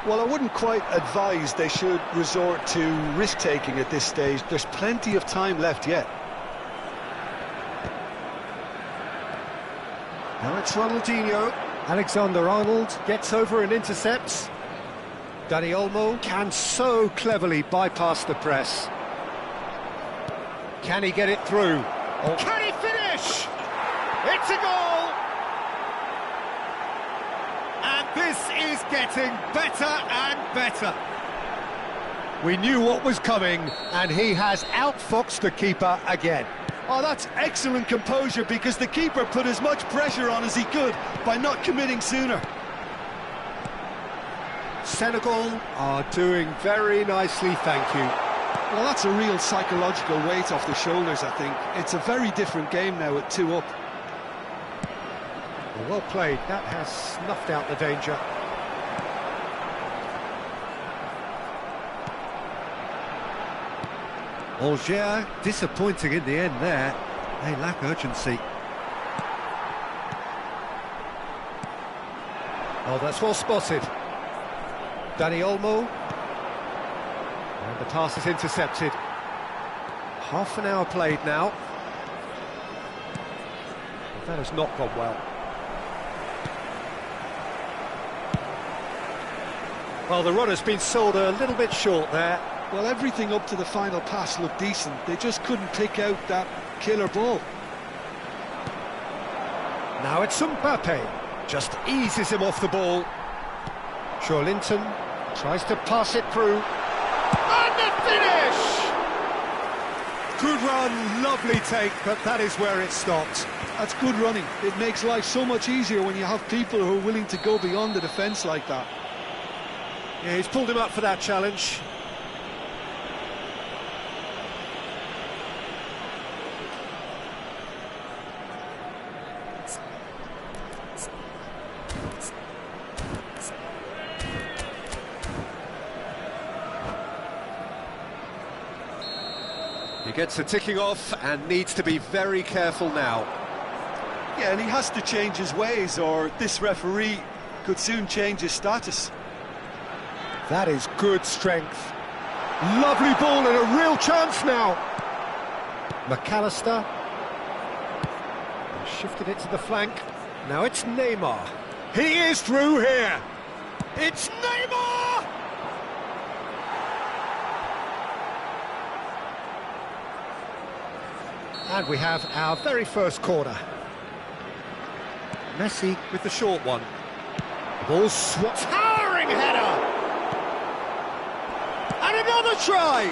Well, I wouldn't quite advise they should resort to risk-taking at this stage. There's plenty of time left yet. Now it's Ronaldinho. Alexander-Arnold gets over and intercepts. Dani Olmo can so cleverly bypass the press. Can he get it through? Oh. Can he finish? It's a goal! And this is getting better and better. We knew what was coming, and he has outfoxed the keeper again. Oh, that's excellent composure, because the keeper put as much pressure on as he could by not committing sooner. Senegal are doing very nicely, thank you. Well, that's a real psychological weight off the shoulders, I think. It's a very different game now at 2 up. Well played, that has snuffed out the danger. Alger, disappointing in the end there. They lack urgency. Oh, that's well spotted. Dani Olmo. And the pass is intercepted. Half an hour played now. That has not gone well. Well, the run has been sold a little bit short there. Well, everything up to the final pass looked decent. They just couldn't pick out that killer ball. Now it's Mbappe. Just eases him off the ball. Linton tries to pass it through. And the finish! Good run, lovely take, but that is where it stopped. That's good running. It makes life so much easier when you have people who are willing to go beyond the defence like that. Yeah, he's pulled him up for that challenge. He gets the ticking off and needs to be very careful now. Yeah, and he has to change his ways, or this referee could soon change his status. That is good strength. Lovely ball and a real chance now. McAllister. Shifted it to the flank. Now it's Neymar. He is through here. It's Neymar! And we have our very first corner. Messi with the short one. The ball swats. Towering header! And another try!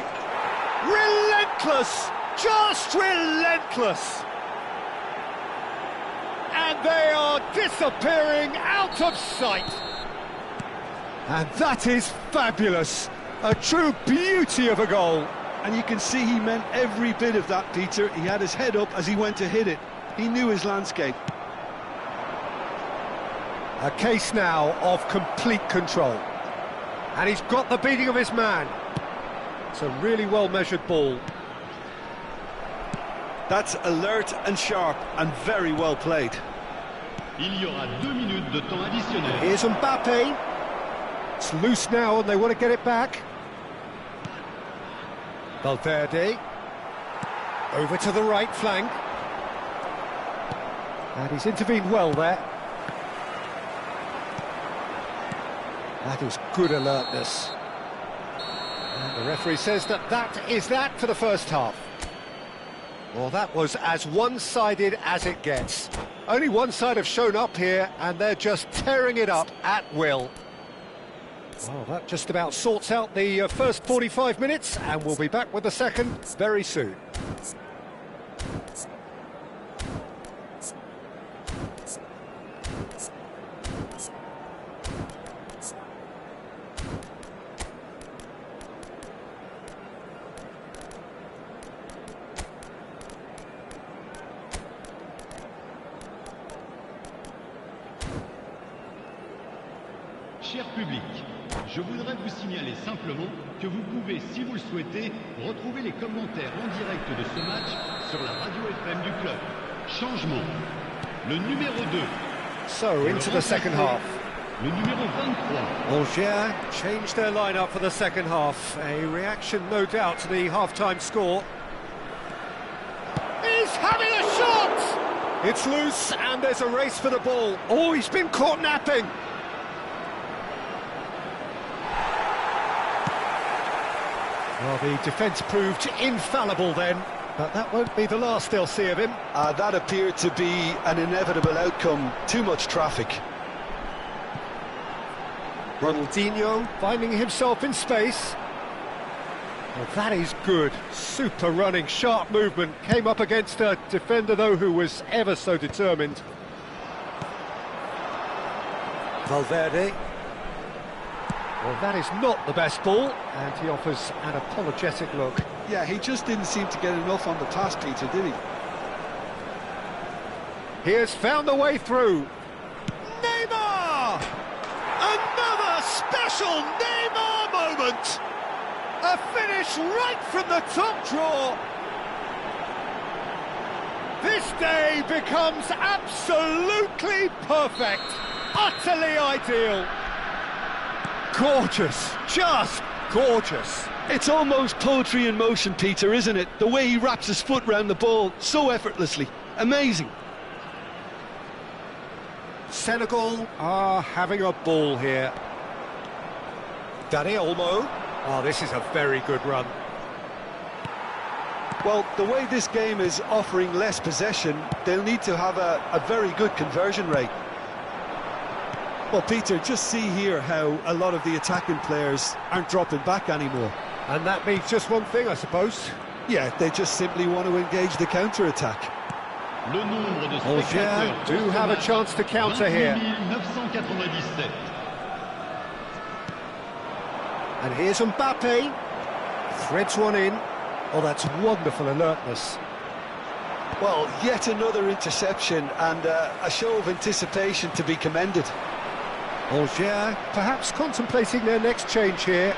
Relentless! Just relentless! And they are disappearing out of sight. And that is fabulous. A true beauty of a goal. And you can see he meant every bit of that, Peter. He had his head up as he went to hit it. He knew his landscape. A case now of complete control. And he's got the beating of his man. It's a really well-measured ball. That's alert and sharp and very well played. Il y aura 2 minutes de temps additionnel. Here's Mbappe. It's loose now and they want to get it back. Valverde. Over to the right flank. And he's intervened well there. That is good alertness. And the referee says that is that for the first half. Well, that was as one-sided as it gets. Only one side have shown up here, and they're just tearing it up at will. Well, that just about sorts out the first 45 minutes, and we'll be back with the second very soon. Cher public, je voudrais vous signaler simplement que vous pouvez, si vous le souhaitez, retrouver les commentaires en direct de ce match sur la radio FM du club. Changement. Le numéro 2. So, into the second half. Le numéro 23. Algiers changed their lineup for the second half. A reaction, no doubt, to the half-time score. He's having a shot! It's loose, and there's a race for the ball. Oh, he's been caught napping. Well, the defence proved infallible then, but that won't be the last they'll see of him. That appeared to be an inevitable outcome. Too much traffic. Ronaldinho finding himself in space. Well, that is good. Super running, sharp movement. Came up against a defender, though, who was ever so determined. Valverde. Well, that is not the best ball, and he offers an apologetic look. Yeah, he just didn't seem to get enough on the pass, Peter, did he? He has found a way through. Neymar! Another special Neymar moment! A finish right from the top draw. This day becomes absolutely perfect, utterly ideal. Gorgeous, just gorgeous. It's almost poetry in motion, Peter, isn't it? The way he wraps his foot round the ball so effortlessly. Amazing. Senegal are having a ball here. Dani Olmo. Oh, this is a very good run. Well, the way this game is offering less possession, they'll need to have a very good conversion rate. Well, Peter, just see here how a lot of the attacking players aren't dropping back anymore. And that means just one thing, I suppose. Yeah, they just simply want to engage the counter-attack. Le nombre de Angers spectateurs do pour ce have a match, chance to counter here. 28 997. And here's Mbappe. Threads one in. Oh, that's wonderful alertness. Well, yet another interception and a show of anticipation to be commended. Angers perhaps contemplating their next change here.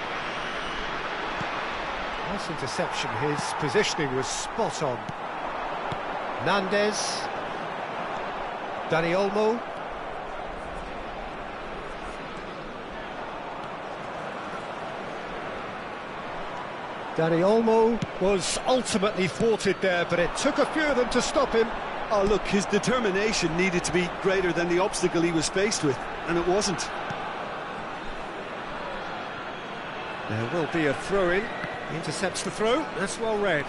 Nice interception, his positioning was spot on. Nandez. Dani Olmo. Dani Olmo was ultimately thwarted there, but it took a few of them to stop him. Oh, look, his determination needed to be greater than the obstacle he was faced with, and it wasn't. There will be a throw-in. He intercepts the throw. That's well read.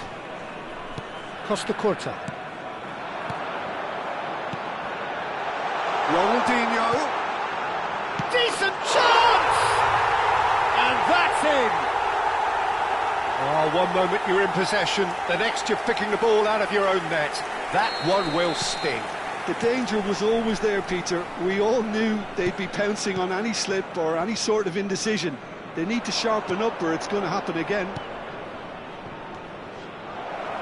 Costa Curta. Ronaldinho. Decent chance! And that's in! Oh, one moment you're in possession, the next you're picking the ball out of your own net. That one will sting. The danger was always there, Peter. We all knew they'd be pouncing on any slip or any sort of indecision. They need to sharpen up or it's going to happen again.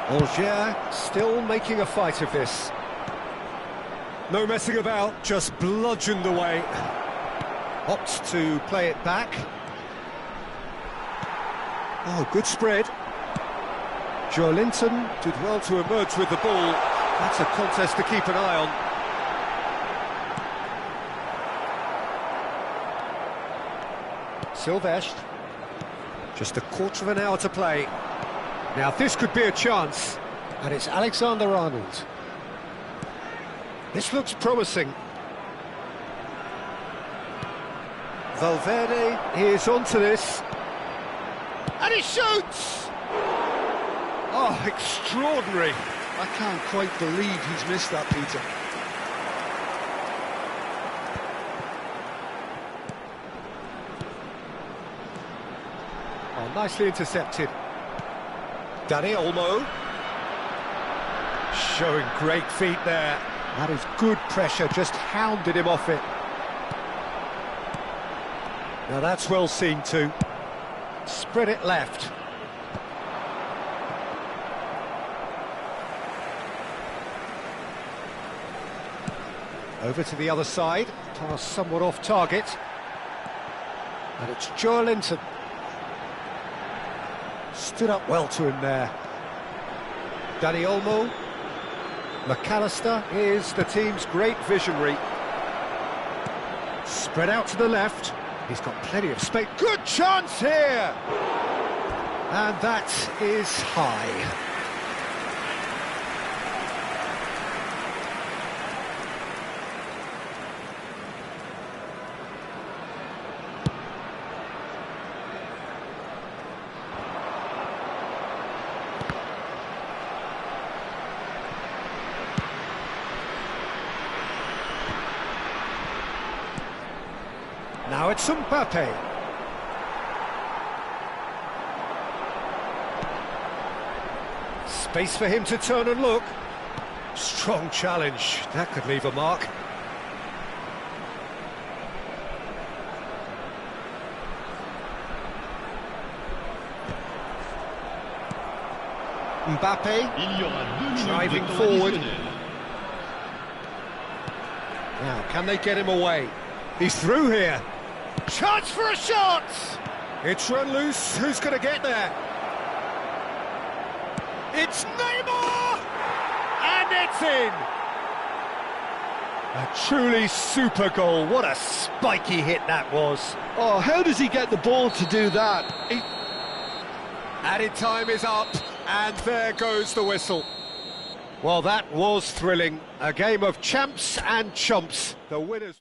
Angers still making a fight of this. No messing about, just bludgeoned away. Opts to play it back. Oh, good spread. Joelinton did well to emerge with the ball. That's a contest to keep an eye on. Silvestre. Just a quarter of an hour to play. Now this could be a chance. And it's Alexander-Arnold. This looks promising. Valverde is onto this. And he shoots! Oh, extraordinary. I can't quite believe he's missed that, Peter. Oh, nicely intercepted. Dani Olmo. Showing great feet there. That is good pressure, just hounded him off it. Now that's well seen too. Spread it left. Over to the other side. Pass somewhat off target. And it's Joelinton. Stood up well to him there. Dani Olmo. McAllister is the team's great visionary. Spread out to the left. He's got plenty of space. Good chance here! And that is high. Now it's Mbappe. Space for him to turn and look. Strong challenge. That could leave a mark. Mbappe driving forward. Now, can they get him away? He's through here. Chance for a shot! It's run loose. Who's going to get there? It's Neymar! And it's in! A truly super goal. What a spiky hit that was. Oh, how does he get the ball to do that? Added time is up, and there goes the whistle. Well, that was thrilling. A game of champs and chumps. The winners...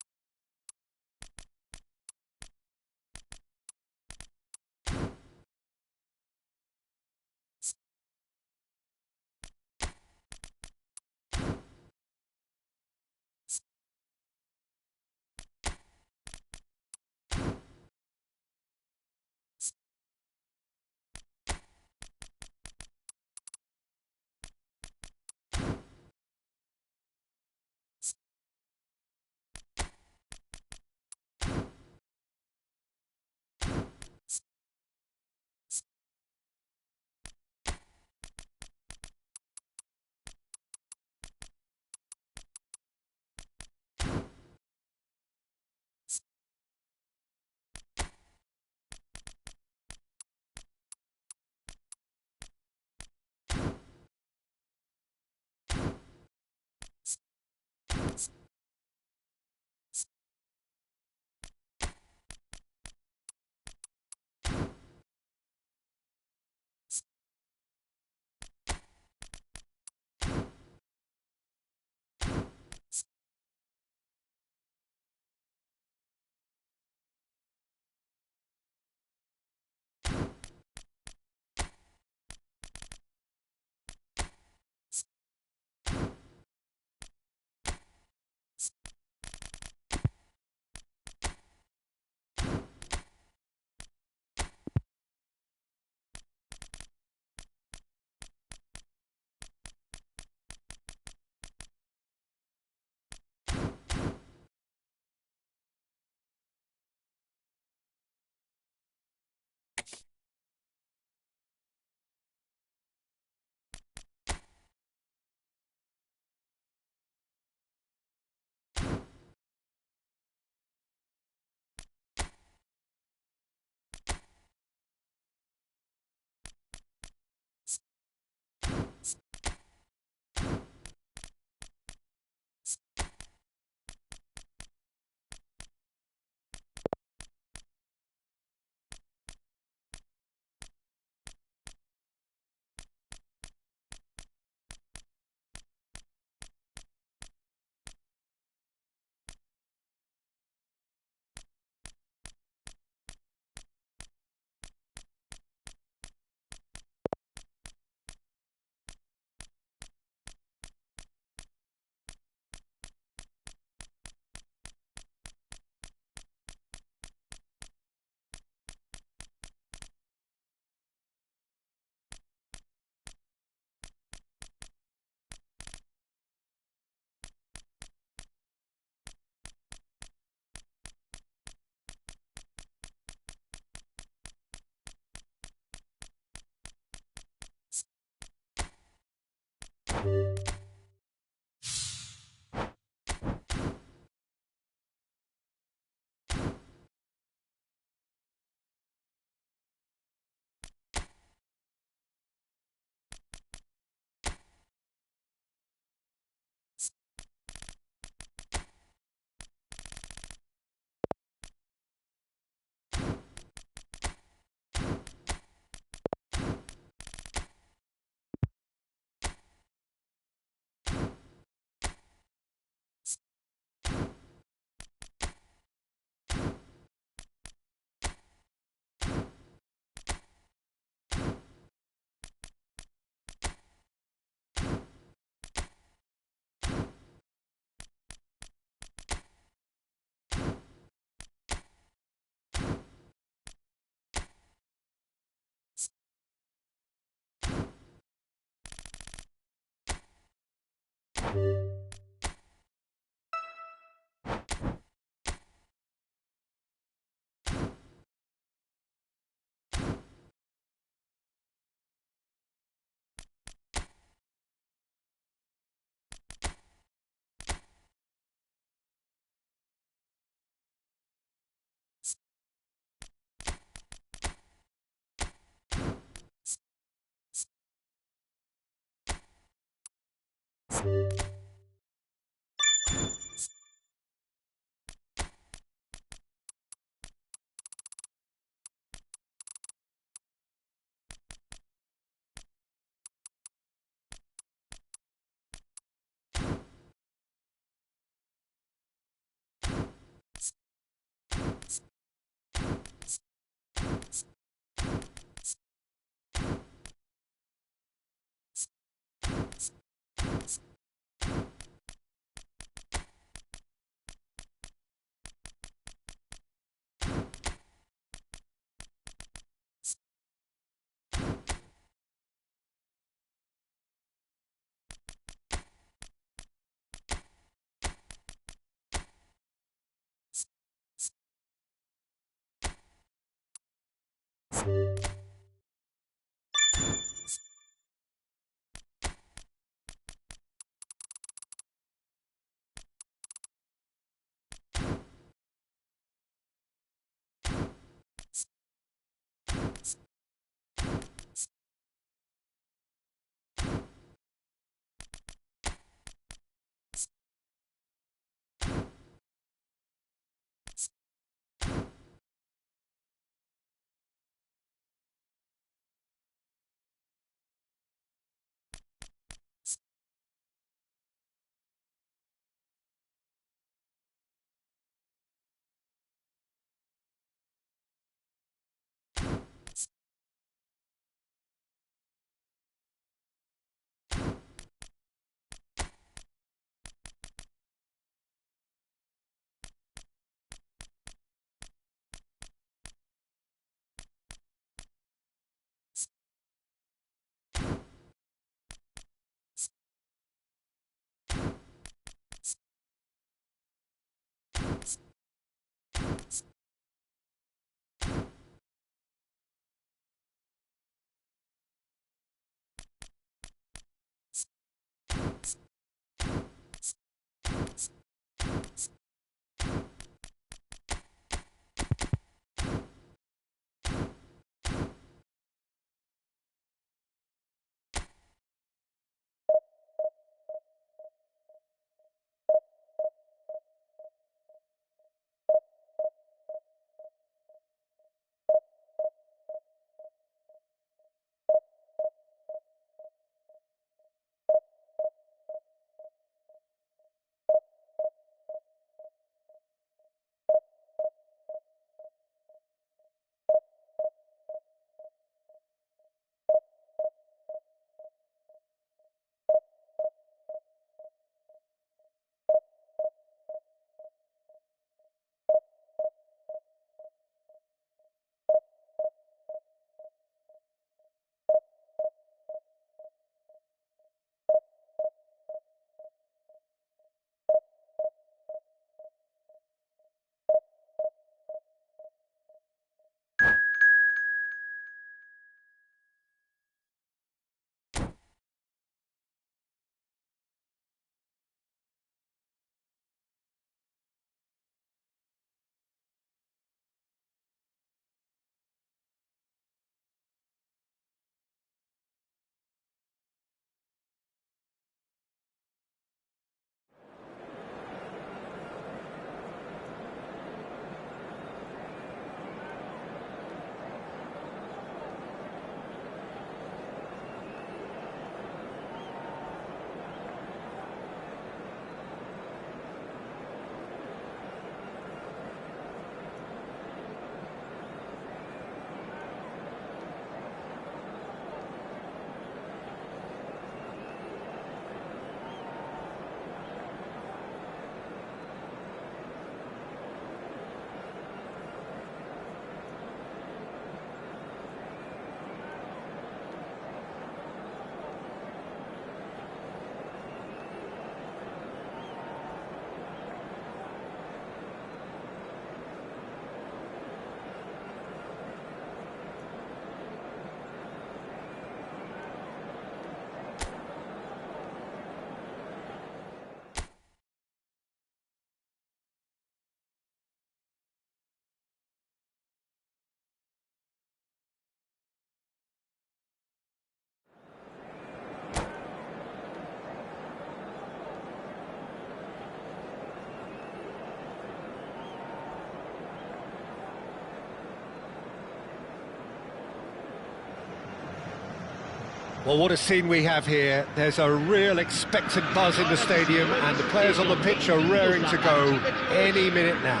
Well, what a scene we have here. There's a real expectant buzz in the stadium, and the players on the pitch are raring to go any minute now.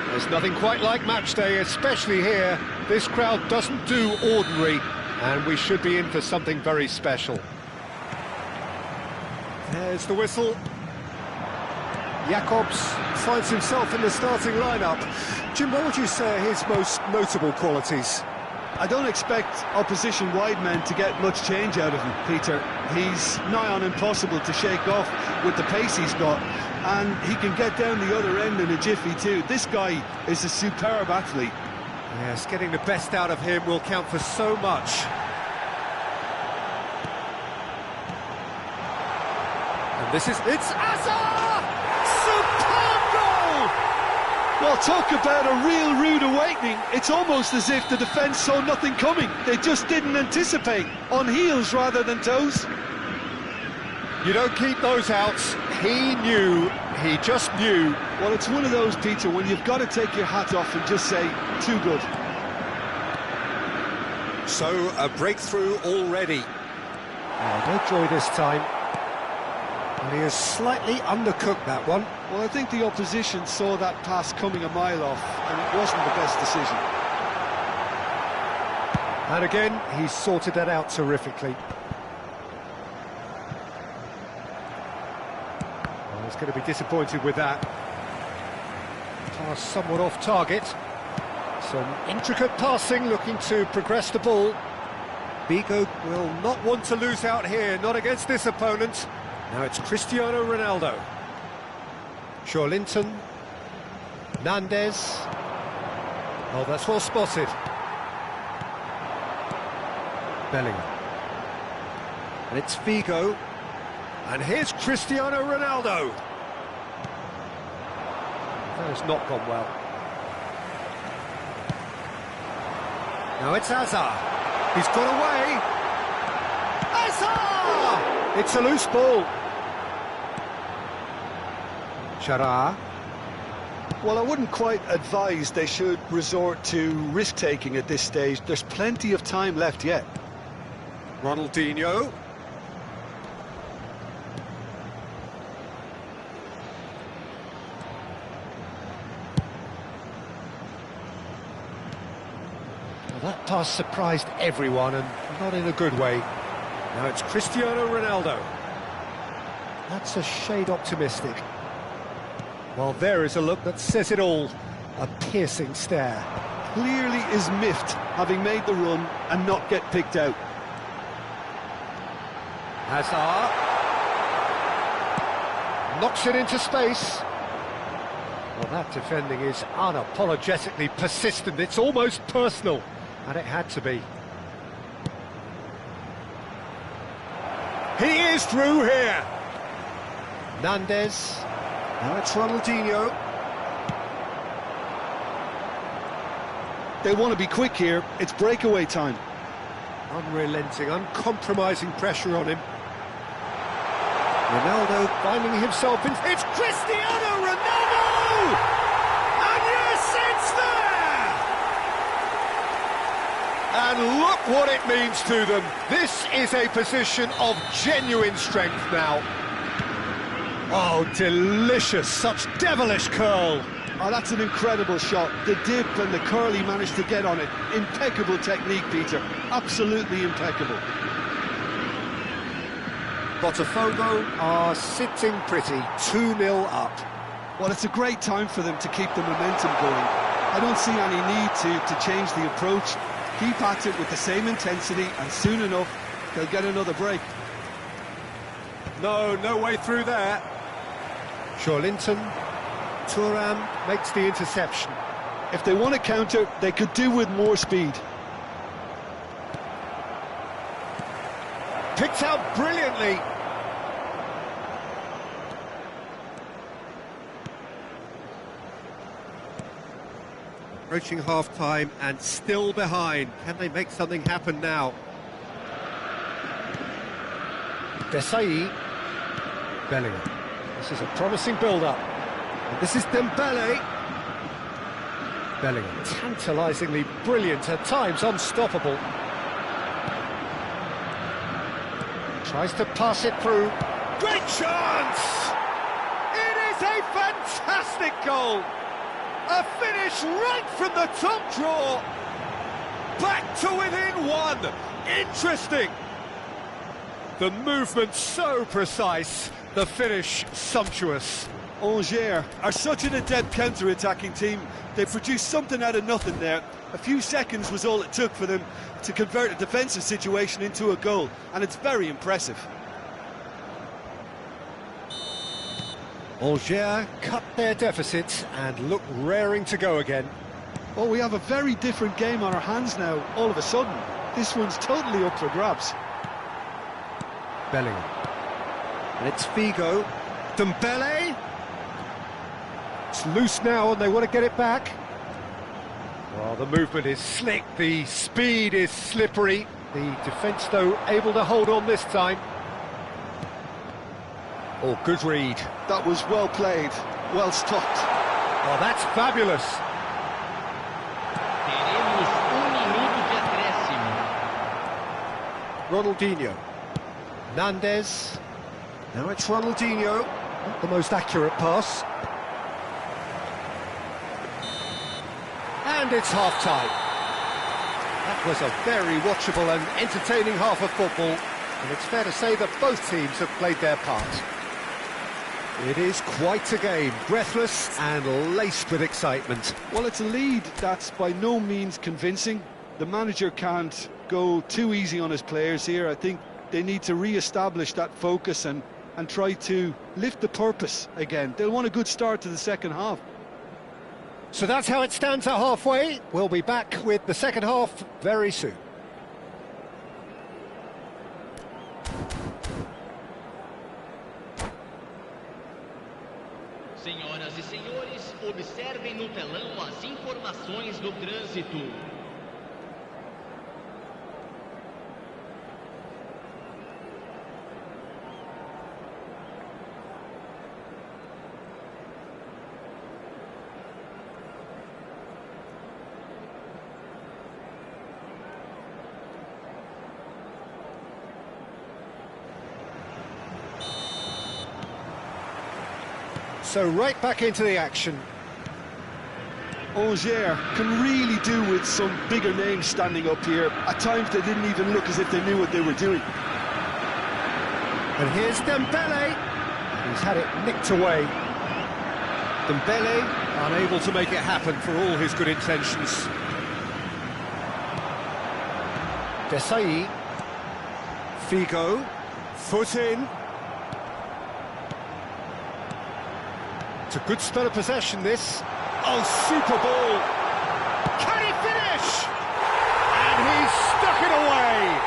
There's nothing quite like match day, especially here. This crowd doesn't do ordinary, and we should be in for something very special. There's the whistle. Jacobs finds himself in the starting lineup. Jim, what would you say are his most notable qualities? I don't expect opposition wide men to get much change out of him, Peter. He's nigh on impossible to shake off with the pace he's got, and he can get down the other end in a jiffy too. This guy is a superb athlete. Yes, getting the best out of him will count for so much. And it's Hazard! Superb goal! Well, talk about a real rude awakening. It's almost as if the defence saw nothing coming. They just didn't anticipate, on heels rather than toes. You don't keep those outs. He knew, he just knew. Well, it's one of those, Peter, when you've got to take your hat off and just say, too good. So, a breakthrough already. Oh, no joy this time. And he has slightly undercooked that one. Well, I think the opposition saw that pass coming a mile off, and it wasn't the best decision. And again, he's sorted that out terrifically. Well, he's going to be disappointed with that. Pass somewhat off target. Some intricate passing, looking to progress the ball. Vigo will not want to lose out here, not against this opponent. Now it's Cristiano Ronaldo. Linton. Nandez. Oh, that's well spotted. Bellingham. And it's Vigo. And here's Cristiano Ronaldo. That has not gone well. Now it's Hazard. He's got away. Hazard! It's a loose ball. Chara. Well, I wouldn't quite advise they should resort to risk-taking at this stage. There's plenty of time left yet. Ronaldinho. Well, that pass surprised everyone, and not in a good way. Now it's Cristiano Ronaldo. That's a shade optimistic. Well, there is a look that says it all. A piercing stare. Clearly is miffed, having made the run and not get picked out. Hazard. Knocks it into space. Well, that defending is unapologetically persistent. It's almost personal. And it had to be. He is through here. Nandez. Now it's Ronaldinho. They want to be quick here. It's breakaway time. Unrelenting, uncompromising pressure on him. Ronaldo finding himself in... It's Cristiano Ronaldo! And yes, it's there! And look what it means to them. This is a position of genuine strength now. Oh, delicious, such devilish curl. Oh, that's an incredible shot. The dip and the curl he managed to get on it. Impeccable technique, Peter. Absolutely impeccable. Botafogo are sitting pretty, 2-0 up. Well, it's a great time for them to keep the momentum going. I don't see any need to change the approach. Keep at it with the same intensity, and soon enough, they'll get another break. No way through there. Linton. Thuram makes the interception. If they want to counter, they could do with more speed. Picked out brilliantly. Approaching half-time and still behind. Can they make something happen now? Desai. Bellingham. This is a promising build-up. And this is Dembele. Bellingham, tantalisingly brilliant, at times unstoppable. Tries to pass it through. Great chance! It is a fantastic goal! A finish right from the top draw! Back to within one! Interesting! The movement so precise, the finish sumptuous. Angers are such an adept counter-attacking team. They produced something out of nothing there. A few seconds was all it took for them to convert a defensive situation into a goal, and it's very impressive. Angers cut their deficit and look raring to go again. Well, we have a very different game on our hands now, all of a sudden. This one's totally up for grabs. Bellingham. And it's Figo. Dembele. It's loose now and they want to get it back. Well, the movement is slick, the speed is slippery. The defence, though, able to hold on this time. Oh, good read. That was well played, well stopped. Oh, that's fabulous. Teremos minuto de acréscimo. Ronaldinho. Nandez. Now it's Ronaldinho. Not the most accurate pass. And it's half-time. That was a very watchable and entertaining half of football. And it's fair to say that both teams have played their part. It is quite a game, breathless and laced with excitement. Well, it's a lead that's by no means convincing. The manager can't go too easy on his players here. I think they need to re-establish that focus and try to lift the purpose again. They'll want a good start to the second half. So that's how it stands at halfway. We'll be back with the second half very soon. Senhoras e senhores, observem no telão as informações do trânsito. So right back into the action. Angers can really do with some bigger names standing up here. At times they didn't even look as if they knew what they were doing. And here's Dembele. He's had it nicked away. Dembele unable to make it happen for all his good intentions. Desai. Figo. Foot in. It's a good spell of possession, this. Oh, super ball. Can he finish? And he's stuck it away.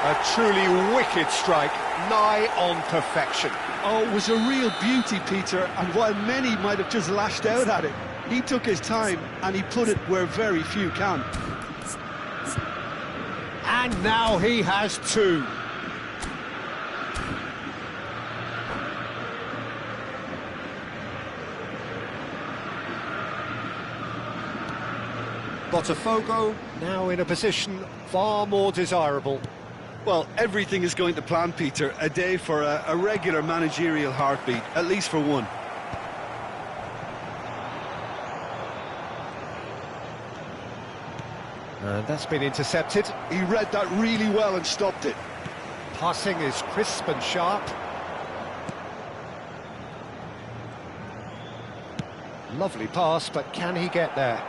A truly wicked strike, nigh on perfection. Oh, it was a real beauty, Peter, and while many might have just lashed out at it, he took his time and he put it where very few can. And now he has two. Botafogo now in a position far more desirable. Well, everything is going to plan, Peter. A day for a regular managerial heartbeat, at least for one. And that's been intercepted. He read that really well and stopped it. Passing is crisp and sharp. Lovely pass, but can he get there?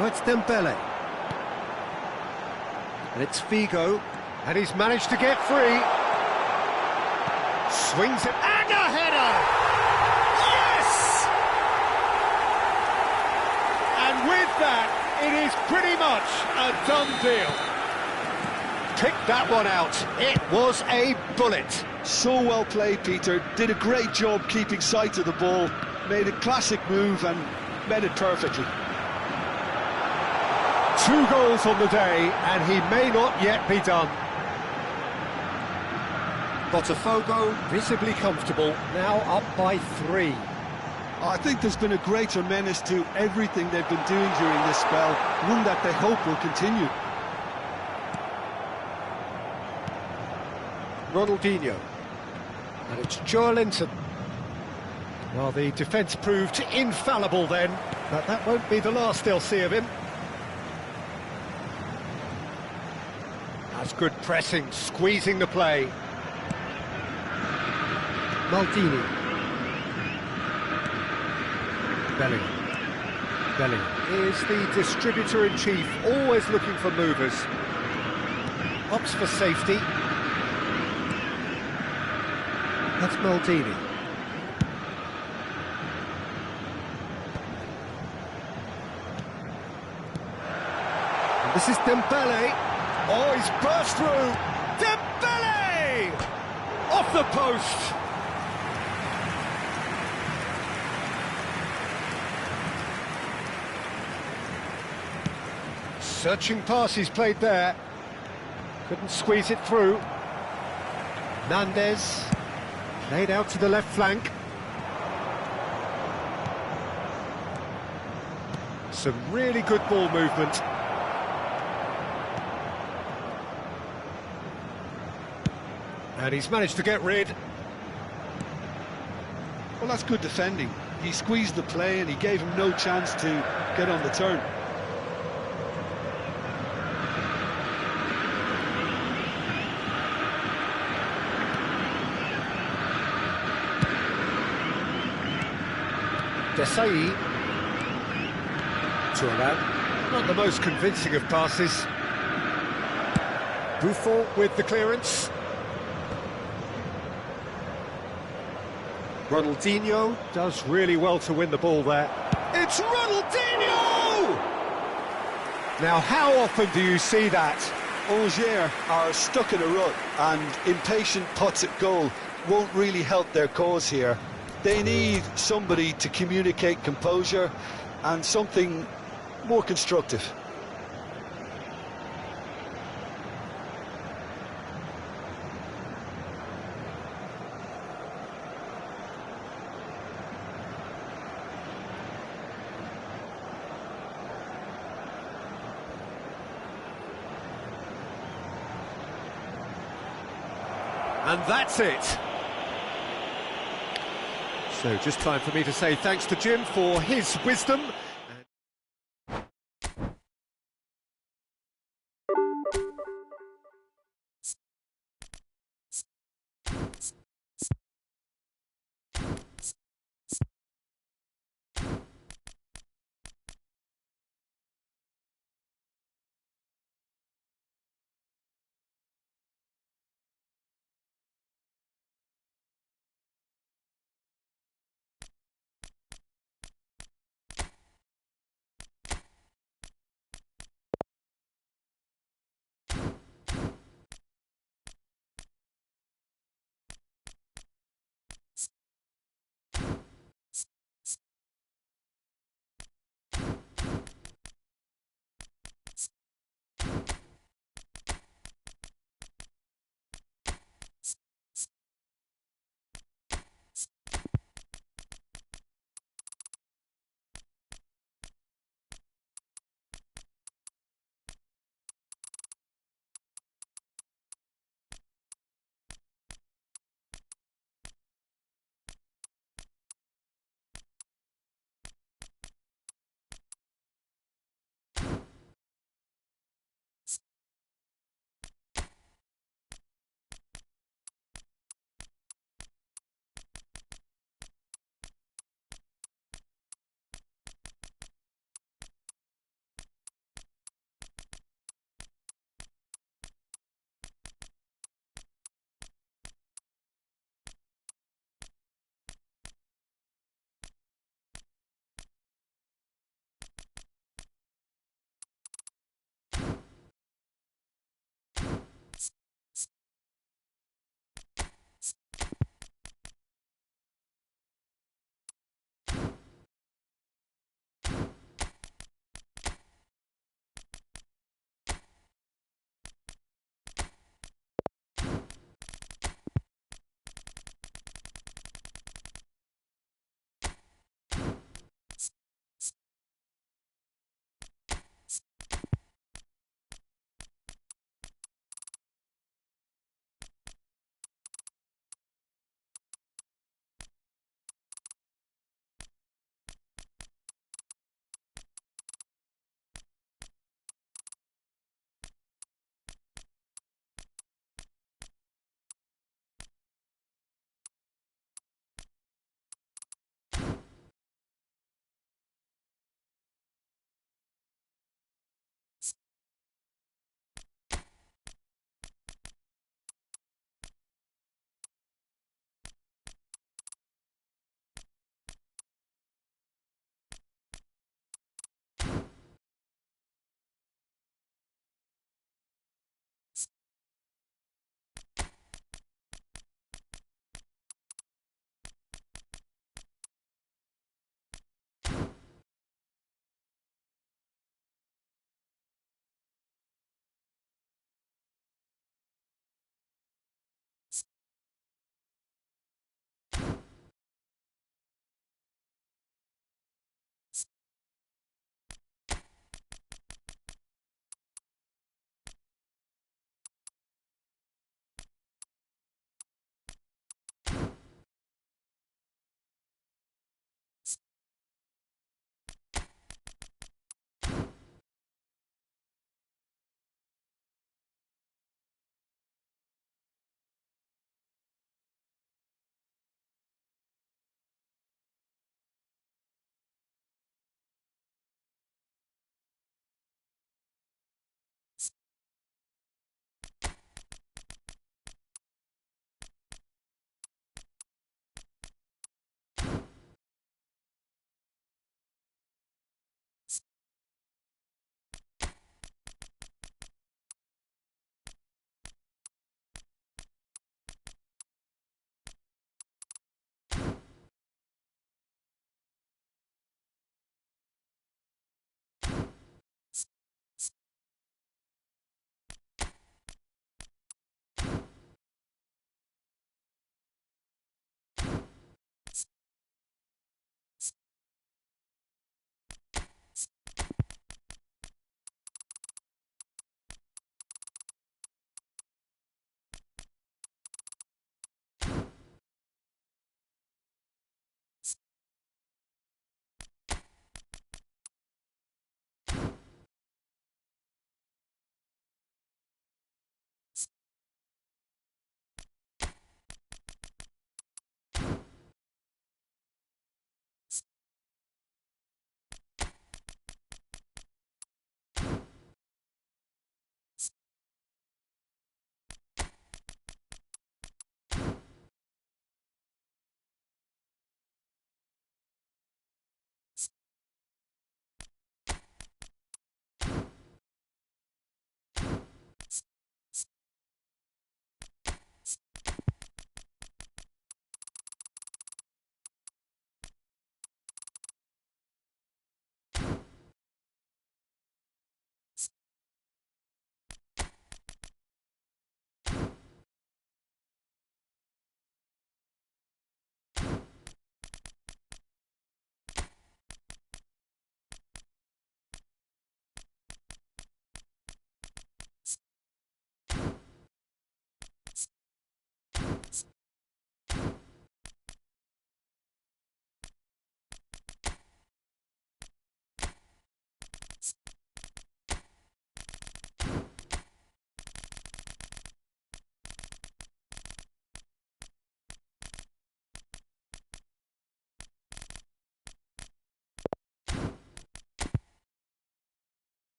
Oh, it's Dembele. And it's Figo. And he's managed to get free. Swings it. And a header! Yes! And with that, it is pretty much a done deal. Picked that one out. It was a bullet. So well played, Peter. Did a great job keeping sight of the ball. Made a classic move and met it perfectly. 2 goals on the day, and he may not yet be done. Botafogo visibly comfortable, now up by 3. I think there's been a greater menace to everything they've been doing during this spell, one that they hope will continue. Ronaldinho. And it's Joe Linton. Well, the defence proved infallible then, but that won't be the last they'll see of him. That's good pressing, squeezing the play. Maldini. Bellingham is the distributor-in-chief, always looking for movers. Opts for safety. That's Maldini. And this is Dembele. Oh, he's burst through. Dembele! Off the post. Searching pass he's played there. Couldn't squeeze it through. Nandez. Laid out to the left flank. Some really good ball movement. And he's managed to get rid. Well, that's good defending. He squeezed the play and he gave him no chance to get on the turn. Desai. Turan. Not the most convincing of passes. Buffon with the clearance. Ronaldinho does really well to win the ball there. It's Ronaldinho! Now, how often do you see that? Angers are stuck in a rut, and impatient putts at goal won't really help their cause here. They need somebody to communicate composure and something more constructive. And that's it. So just time for me to say thanks to Jim for his wisdom.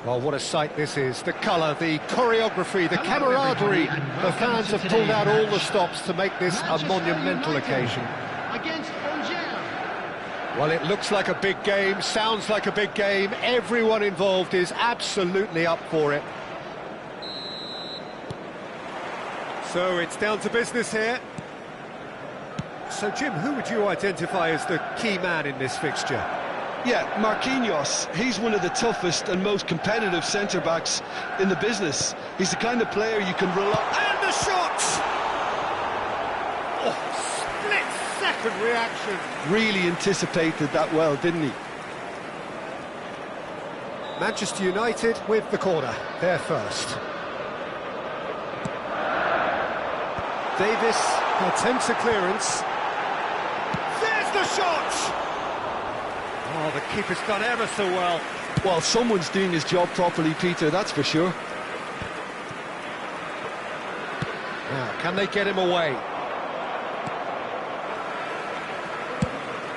Well, what a sight this is. The colour, the choreography, the camaraderie. The fans have pulled out all the stops to make this a monumental occasion. Against Angers. Well, it looks like a big game, sounds like a big game. Everyone involved is absolutely up for it. So it's down to business here. So, Jim, who would you identify as the key man in this fixture? Yeah, Marquinhos. He's one of the toughest and most competitive centre-backs in the business. He's the kind of player you can rely on. And the shot! Oh, split-second reaction. Really anticipated that well, didn't he? Manchester United with the corner. They're first. Davis attempts a clearance. There's the shot! Oh, the keeper's done ever so well. Well, someone's doing his job properly, Peter, that's for sure. Now, can they get him away?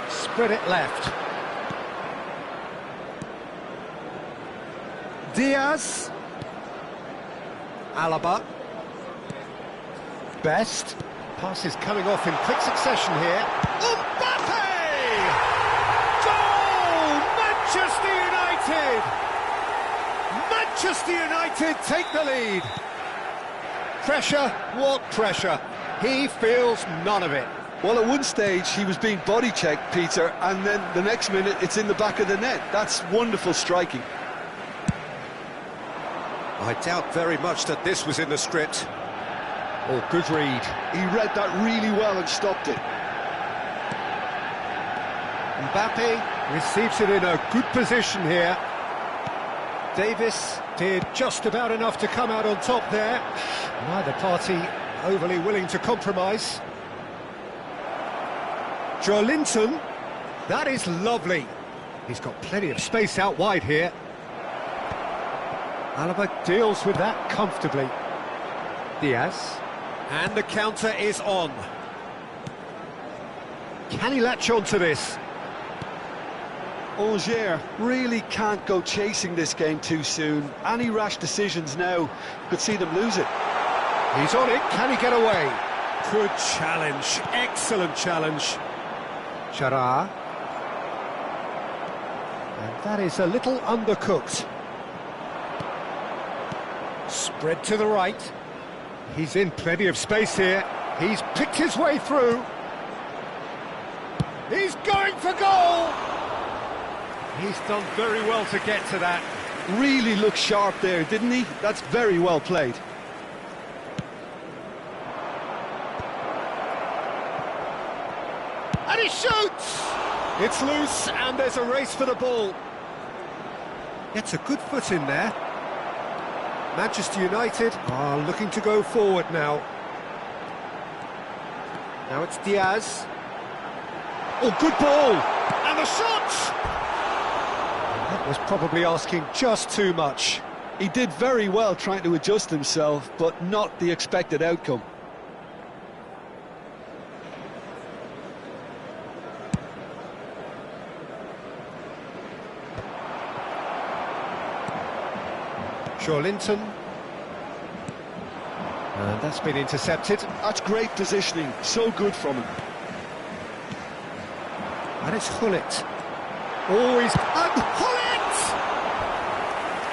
Spread it left. Diaz. Alaba. Best. Pass is coming off in quick succession here. Mbappe! Manchester United! Manchester United take the lead. Pressure, what pressure? He feels none of it. Well, at one stage he was being body checked, Peter, and then the next minute it's in the back of the net. That's wonderful striking. I doubt very much that this was in the script. Oh, good read. He read that really well and stopped it. Mbappe receives it in a good position here. Davis did just about enough to come out on top there. Neither party overly willing to compromise. Joelinton, that is lovely. He's got plenty of space out wide here. Alaba deals with that comfortably. Diaz. And the counter is on. Can he latch on to this? Angers really can't go chasing this game too soon. Any rash decisions now could see them lose it. He's on it, can he get away? Good challenge, excellent challenge. Chara. And that is a little undercooked. Spread to the right. He's in plenty of space here. He's picked his way through. He's going for goal! He's done very well to get to that. Really looked sharp there, didn't he? That's very well played. And he shoots! It's loose, and there's a race for the ball. Gets a good foot in there. Manchester United are looking to go forward now. Now it's Diaz. Oh, good ball! And the shot! That was probably asking just too much. He did very well trying to adjust himself, but not the expected outcome. Joelinton. And that's been intercepted. That's great positioning, so good from him. And it's Hullet. Always... And Hullet!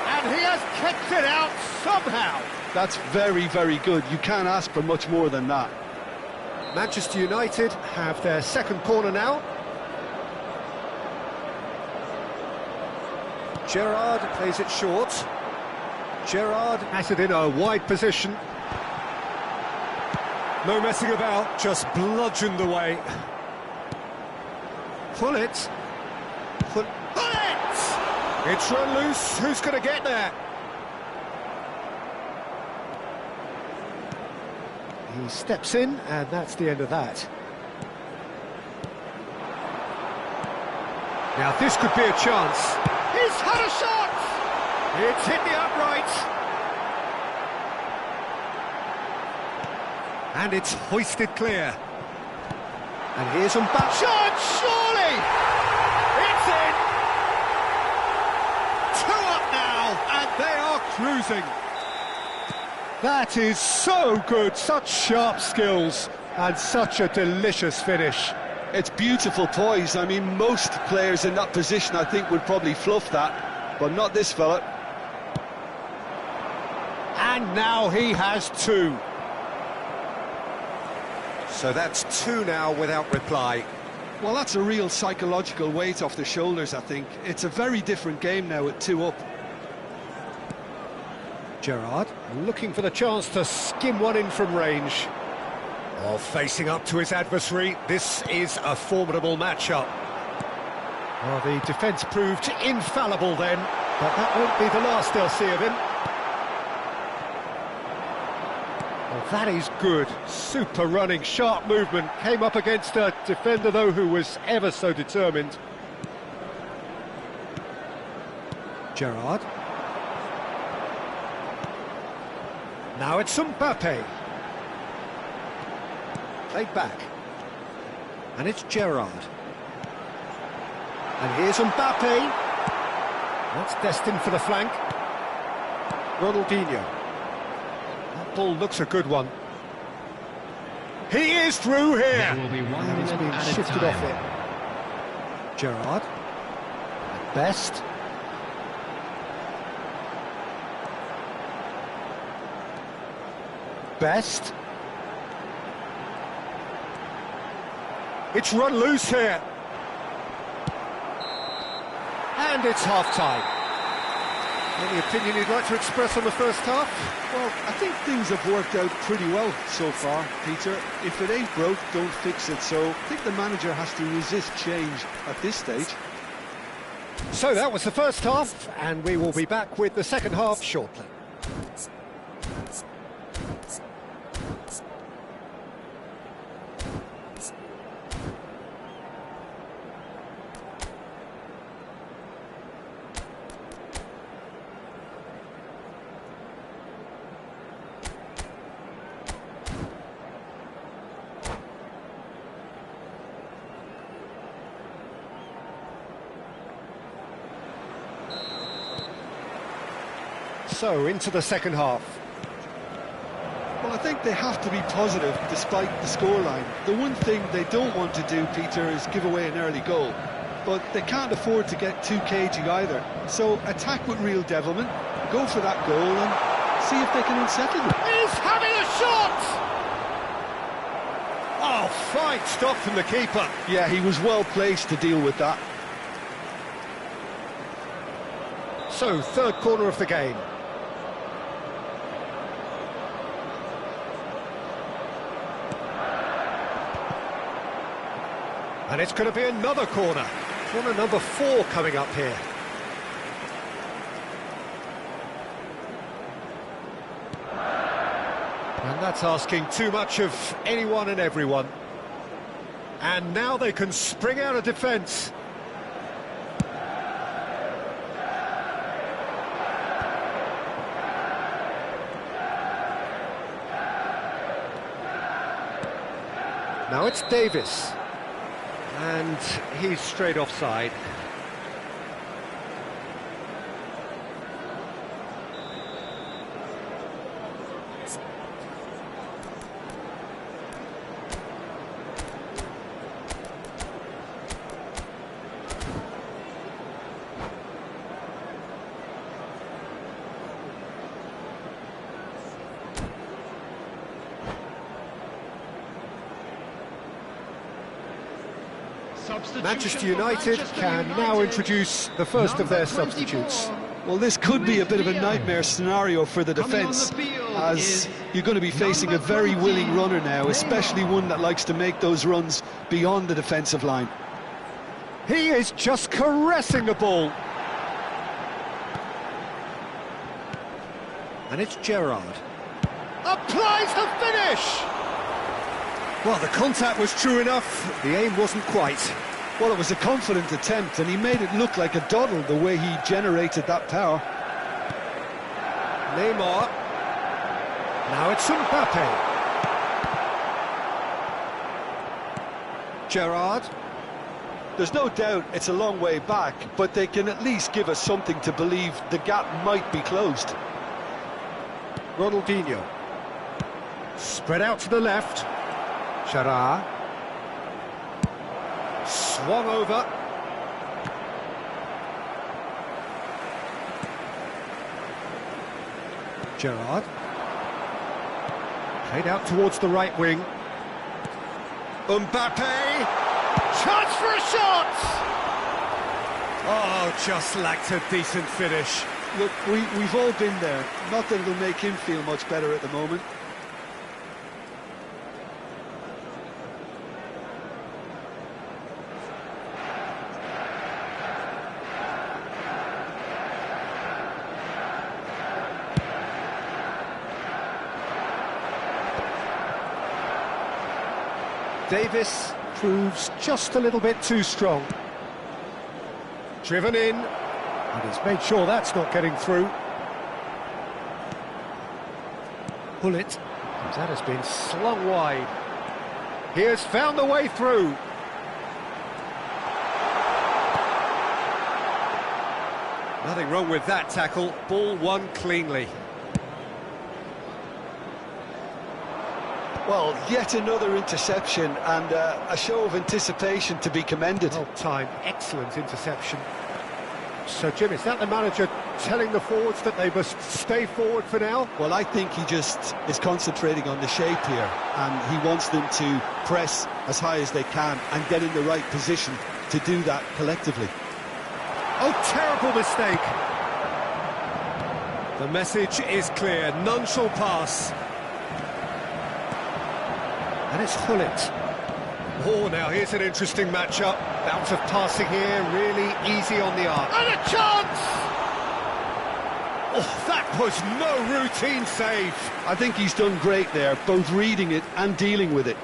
And he has kicked it out somehow. That's very, very good. You can't ask for much more than that. Manchester United have their second corner now. Gerrard plays it short. Gerrard has it in a wide position. No messing about, just bludgeoned away. Hullet. Hullet! It's run loose, who's going to get there? He steps in, and that's the end of that. Now this could be a chance. He's had a shot! It's hit the upright. And it's hoisted clear. And here's Mbappe. Shot, surely! It's in! 2 up now, and cruising. That is so good, such sharp skills, and such a delicious finish. It's beautiful poise. I mean, most players in that position, I think, would probably fluff that, but not this fella. And now he has two. So that's two now without reply. Well, that's a real psychological weight off the shoulders, I think. It's a very different game now with two up. Gerrard looking for the chance to skim one in from range. While facing up to his adversary, this is a formidable matchup. Well, the defence proved infallible then, but that won't be the last they'll see of him. Well, that is good. Super running, sharp movement. Came up against a defender, though, who was ever so determined. Gerrard. Now it's Mbappe. Played back. And it's Gerrard. And here's Mbappe. That's destined for the flank. Ronaldinho. That ball looks a good one. He is through here. There will be 1 And he's minute being added shifted time. off it. Gerrard. At best. Best. It's run loose here. And it's half-time. Any opinion you'd like to express on the first half? Well, I think things have worked out pretty well so far, Peter. If it ain't broke, don't fix it. So I think the manager has to resist change at this stage. So that was the first half, and we will be back with the second half shortly. So, into the second half. Well, I think they have to be positive despite the scoreline. The one thing they don't want to do, Peter, is give away an early goal. But they can't afford to get too cagey either. So attack with real devilment, go for that goal and see if they can unsettle them. He's having a shot! Oh, fine stop from the keeper. Yeah, he was well placed to deal with that. So, third corner of the game. And it's going to be another corner. Corner number 4 coming up here. And that's asking too much of anyone and everyone. And now they can spring out of defence. Now it's Davis. And he's straight offside. Manchester United can now introduce the first of their substitutes. Well, this could be a bit of a nightmare scenario for the defence, as you're going to be facing a very willing runner now, especially one that likes to make those runs beyond the defensive line. He is just caressing the ball. And it's Gerrard. Applies the finish! Well, the contact was true enough, the aim wasn't quite. Well, it was a confident attempt, and he made it look like a doddle the way he generated that power. Neymar. Now it's Mbappe. Gerrard. There's no doubt it's a long way back, but they can at least give us something to believe the gap might be closed. Ronaldinho. Spread out to the left. Gerrard. Swung over. Gerrard. Played out towards the right wing. Mbappe! Chance for a shot! Oh, just lacked a decent finish. Look, we've all been there. Not that it'll make him feel much better at the moment. Davis proves just a little bit too strong. Driven in, and he's made sure that's not getting through. Bullet, that has been slung wide. He has found the way through. Nothing wrong with that tackle, ball won cleanly. Well, yet another interception and a show of anticipation to be commended. Well timed, excellent interception. So, Jim, is that the manager telling the forwards that they must stay forward for now? Well, I think he just is concentrating on the shape here, and he wants them to press as high as they can and get in the right position to do that collectively. Oh, terrible mistake. The message is clear, none shall pass. And it's Hullet. Oh, now here's an interesting matchup. Bout of passing here, really easy on the arc. And a chance! Oh, that was no routine save. I think he's done great there, both reading it and dealing with it.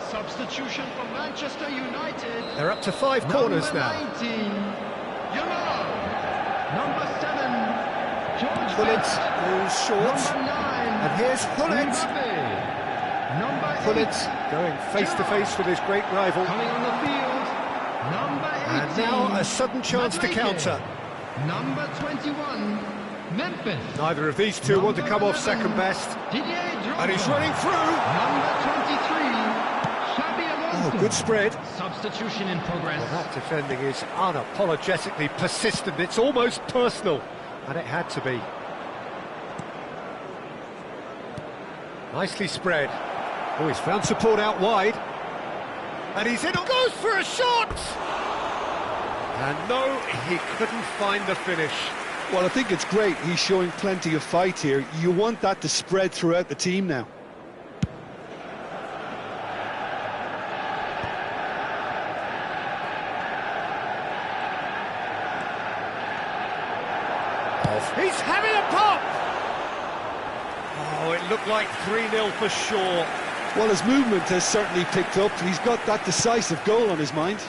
Substitution for Manchester United. They're up to 5 corners Number now. 19, Yama. Number 7, George Hullet Best. goes short. Number 9, And here's Hullet. Mbappe. Number 8, Hullet going face to face with his great rival. coming on the field. Number 18, And now a sudden chance to Madueke. counter. Number 21, Memphis. Neither of these two want to come off second best. Didier Drogba. And he's running through. Number 23, Xabi Alonso. Oh, good spread. Substitution in progress. Well, that defending is unapologetically persistent. It's almost personal. And it had to be. Nicely spread. Oh, he's found support out wide. And he's in. Goes for a shot! And no, he couldn't find the finish. Well, I think it's great. He's showing plenty of fight here. You want that to spread throughout the team now. He's having a pop! Oh, it looked like 3-0 for sure. Well, his movement has certainly picked up. He's got that decisive goal on his mind.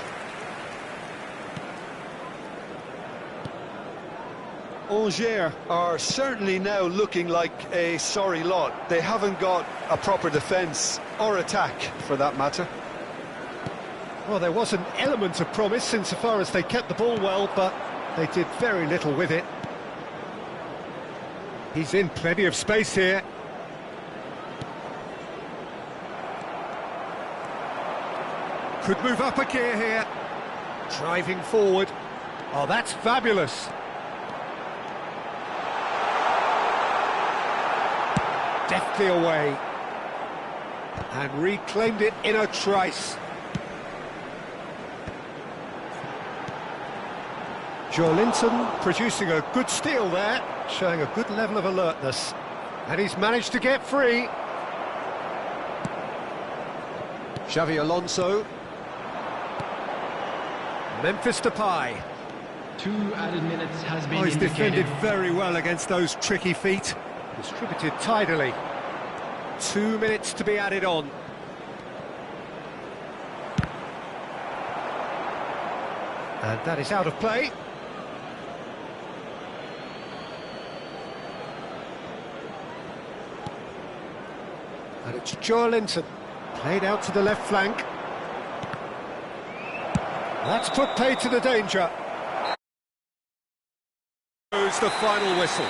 Angers are certainly now looking like a sorry lot. They haven't got a proper defence or attack, for that matter. Well, there was an element of promise insofar as they kept the ball well, but they did very little with it. He's in plenty of space here. Could move up a gear here. Driving forward. Oh, that's fabulous. Deftly away. And reclaimed it in a trice. Joelinton producing a good steal there, showing a good level of alertness. And he's managed to get free. Xavi Alonso. Memphis Depay. 2 added minutes has been He's indicated. defended very well against those tricky feet. Distributed tidily. 2 minutes to be added on. And that is out of play. And it's Joelinton, played out to the left flank. That's put paid to the danger. Goes the final whistle.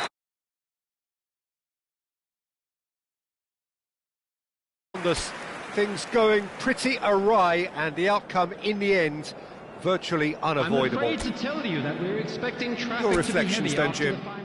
Things going pretty awry, and the outcome in the end virtually unavoidable. I'm afraid to tell you that we're expecting traffic Your to be reflections heavy then, after Jim? the final